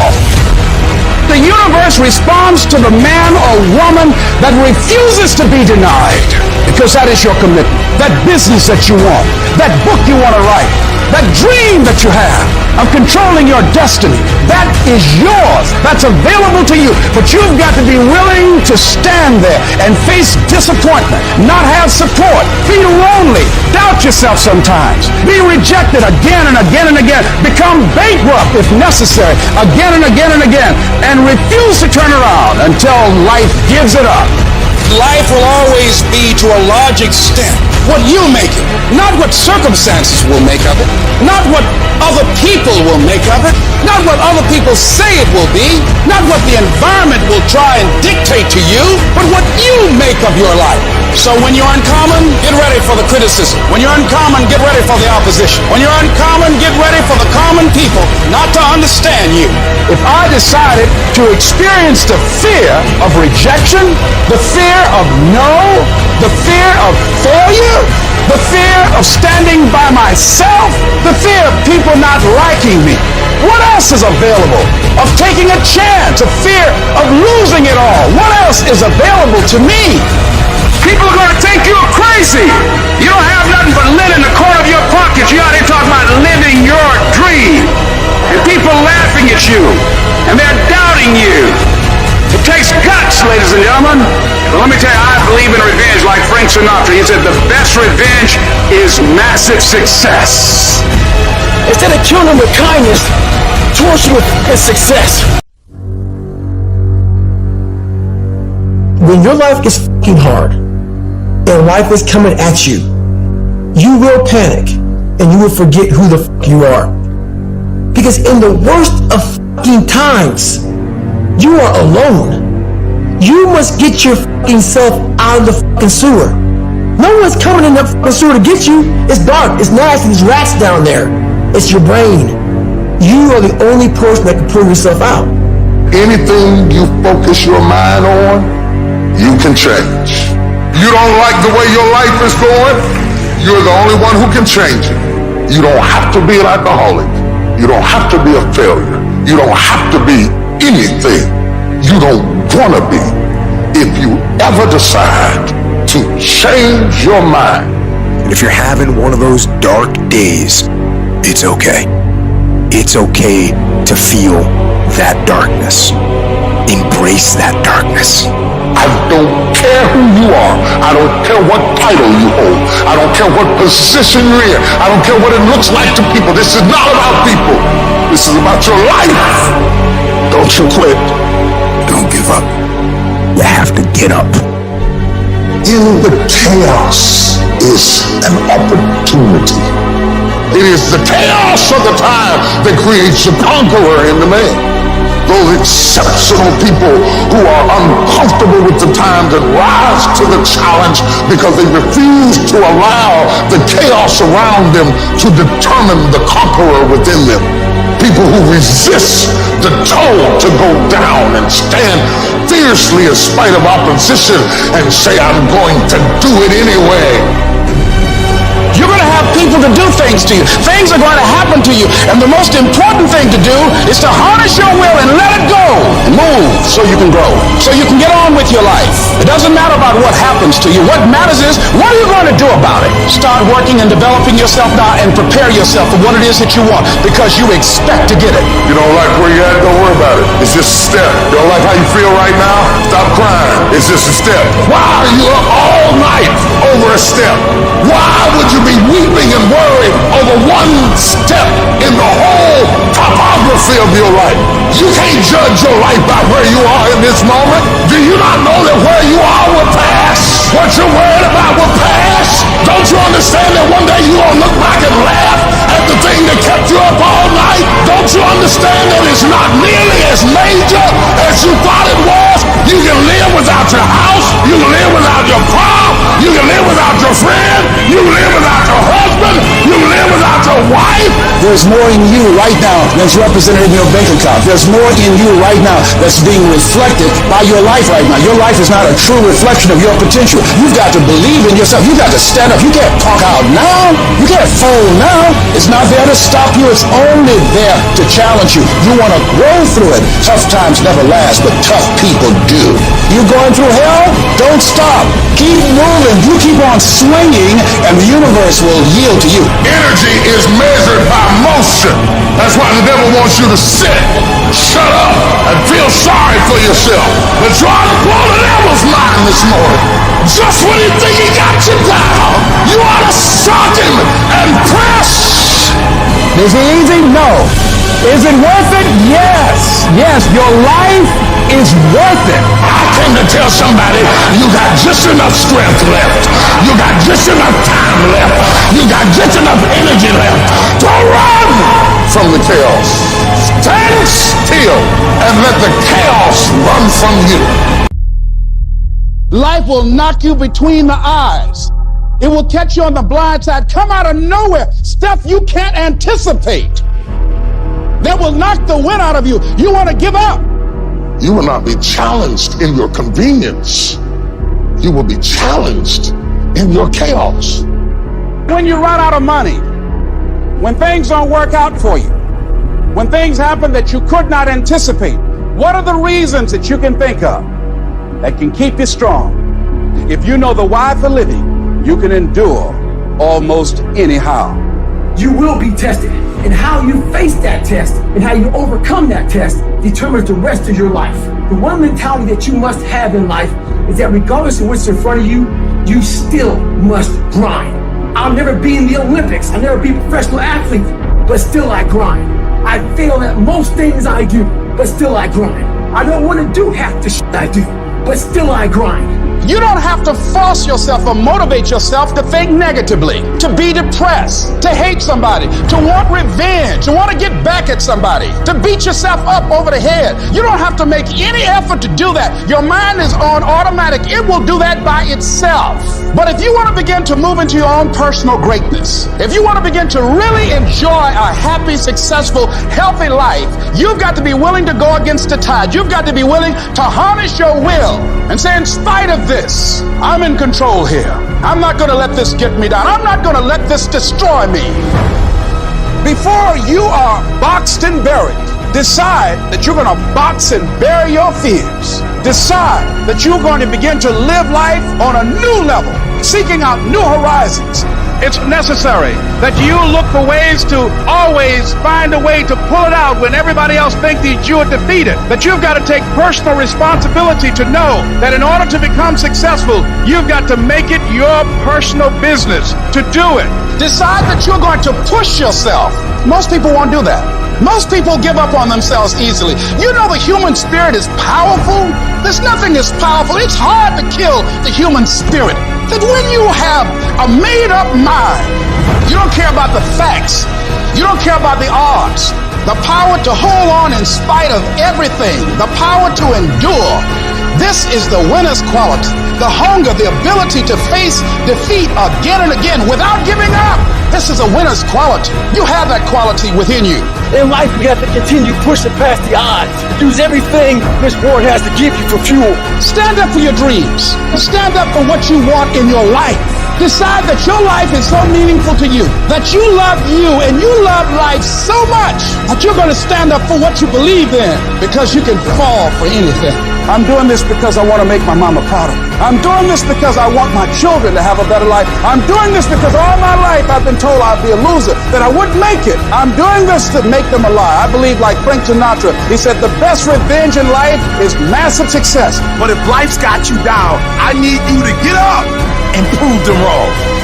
The universe responds to the man or woman that refuses to be denied, because that is your commitment. That business that you want, that book you want to write, that dream that you have of controlling your destiny, that is yours. That's available to you. But you've got to be willing to stand there and face disappointment, not have support, feel lonely, doubt yourself sometimes, be rejected again and again and again, become bankrupt if necessary, again and again and again, and refuse to turn around until life gives it up. Life will always be, to a large extent, what you make it. Not what circumstances will make of it. Not what other people will make of it. Not what other people say it will be. Not what the environment will try and dictate to you, but what you make of your life. So when you're uncommon, get ready for the criticism. When you're uncommon, get ready for the opposition. When you're uncommon, get ready for the common people not to understand you. If I decided to experience the fear of rejection, the fear of no, the fear of failure, the fear of standing by myself, the fear of people not liking me, what else is available? Of taking a chance, a fear of losing it all, what else is available to me? People are going to think you're crazy. You don't have nothing but lint in the corner of your pocket. You out here talking about living your dream. And people laughing at you. And they're doubting you. It takes guts, ladies and gentlemen. But let me tell you, I believe in revenge like Frank Sinatra. He said the best revenge is massive success. Instead of killing them with kindness, torch them with success. When your life gets fucking hard and life is coming at you, you will panic and you will forget who the fuck you are. Because in the worst of fucking times, you are alone. You must get your fucking self out of the fucking sewer. No one's coming in that fucking sewer to get you. It's dark, it's nasty, there's rats down there. It's your brain. You are the only person that can pull yourself out. Anything you focus your mind on, you can change. You don't like the way your life is going, you're the only one who can change it. You don't have to be an alcoholic. You don't have to be a failure. You don't have to be anything you don't want to be. If you ever decide to change your mind. And if you're having one of those dark days, it's okay. It's okay to feel that darkness. Embrace that darkness. I don't care who you are. I don't care what title you hold. I don't care what position you're in. I don't care what it looks like to people. This is not about people. This is about your life. Don't you quit. Don't give up. You have to get up. In the chaos is an opportunity. It is the chaos of the time that creates the conqueror in the man. Those exceptional people who are uncomfortable with the times and rise to the challenge because they refuse to allow the chaos around them to determine the conqueror within them. People who resist the toll to go down and stand fiercely in spite of opposition and say, I'm going to do it anyway. You're going to have people to do things to you. Things are going to happen to you. And the most important thing to do is to harness your will and let it go. And move so you can grow. So you can get on with your life. It doesn't matter about what happens to you. What matters is, what are you going to do about it? Start working and developing yourself now and prepare yourself for what it is that you want, because you expect to get it. You don't like where you're at? Don't worry about it. It's just a step. You don't like how you feel right now? Stop crying. It's just a step. Why are you up all night over a step? Why would you be weeping and worried over one step in the whole topography of your life? You can't judge your life by where you are in this moment. Do you not know that where you are will pass? What you're worried about will pass? Don't you understand that one day you're going to look back and laugh at the thing that kept you up all night? Don't you understand that it's not nearly as major as you thought it was? You can live without your house. You can live without your car. You can live without your friend. You can live without your husband. You can live without your wife. There's more in you right now that's represented in your bank account. There's more in you right now that's being reflected by your life right now. Your life is not a true reflection of your potential. You've got to believe in yourself. You've got to stand up. You can't talk out now. You can't fold now. It's not there to stop you. It's only there to challenge you. You want to grow through it. Tough times never last, but tough people do. You going through hell? Don't stop. Keep moving. You keep on swinging, and the universe will yield to you. Energy is measured by motion. That's why the devil wants you to sit, shut up, and feel sorry for yourself. But you ought to blow the devil's mind this morning. Just when you think he got you down, you ought to shock him and press. Is it easy? No. Is it worth it? Yes. Yes, your life is worth it. I came to tell somebody you got just enough strength left. You got just enough time left. You got just enough energy left to run from the chaos. Stand still and let the chaos run from you. Life will knock you between the eyes. It will catch you on the blind side, come out of nowhere, stuff you can't anticipate. That will knock the wind out of you. You want to give up. You will not be challenged in your convenience. You will be challenged in your chaos. When you run out of money, when things don't work out for you, when things happen that you could not anticipate, what are the reasons that you can think of that can keep you strong? If you know the why for living, you can endure almost anyhow. You will be tested, and how you face that test and how you overcome that test determines the rest of your life. The one mentality that you must have in life is that regardless of what's in front of you, you still must grind. I'll never be in the Olympics, I'll never be a professional athlete, but still I grind. I fail at most things I do, but still I grind. I don't want to do half the shit I do, but still I grind. You don't have to force yourself or motivate yourself to think negatively, to be depressed, to hate somebody, to want revenge, to want to get back at somebody, to beat yourself up over the head. You don't have to make any effort to do that. Your mind is on automatic. It will do that by itself. But if you want to begin to move into your own personal greatness, if you want to begin to really enjoy a happy, successful, healthy life, you've got to be willing to go against the tide. You've got to be willing to harness your will and say, in spite of this, I'm in control here. I'm not going to let this get me down. I'm not going to let this destroy me. Before you are boxed and buried, decide that you're going to box and bury your fears. Decide that you're going to begin to live life on a new level, seeking out new horizons. It's necessary that you look for ways to always find a way to pull it out when everybody else thinks that you are defeated. That you've got to take personal responsibility to know that in order to become successful, you've got to make it your personal business to do it. Decide that you're going to push yourself. Most people won't do that. Most people give up on themselves easily. You know the human spirit is powerful. There's nothing as powerful. It's hard to kill the human spirit. That when you have a made-up mind, you don't care about the facts. You don't care about the odds. the power to hold on in spite of everything, the power to endure. This is the winner's quality, the hunger, the ability to face defeat again and again without giving up. This is a winner's quality. You have that quality within you. In life, we have to continue pushing past the odds. Use everything this world has to give you for fuel. Stand up for your dreams. Stand up for what you want in your life. Decide that your life is so meaningful to you, that you love you and you love life so much that you're going to stand up for what you believe in, because you can fall for anything. I'm doing this because I want to make my mama proud of me. I'm doing this because I want my children to have a better life. I'm doing this because all my life I've been told I'd be a loser, that I wouldn't make it. I'm doing this to make them a lie. I believe, like Frank Sinatra, he said the best revenge in life is massive success. But if life's got you down, I need you to get up and prove them wrong.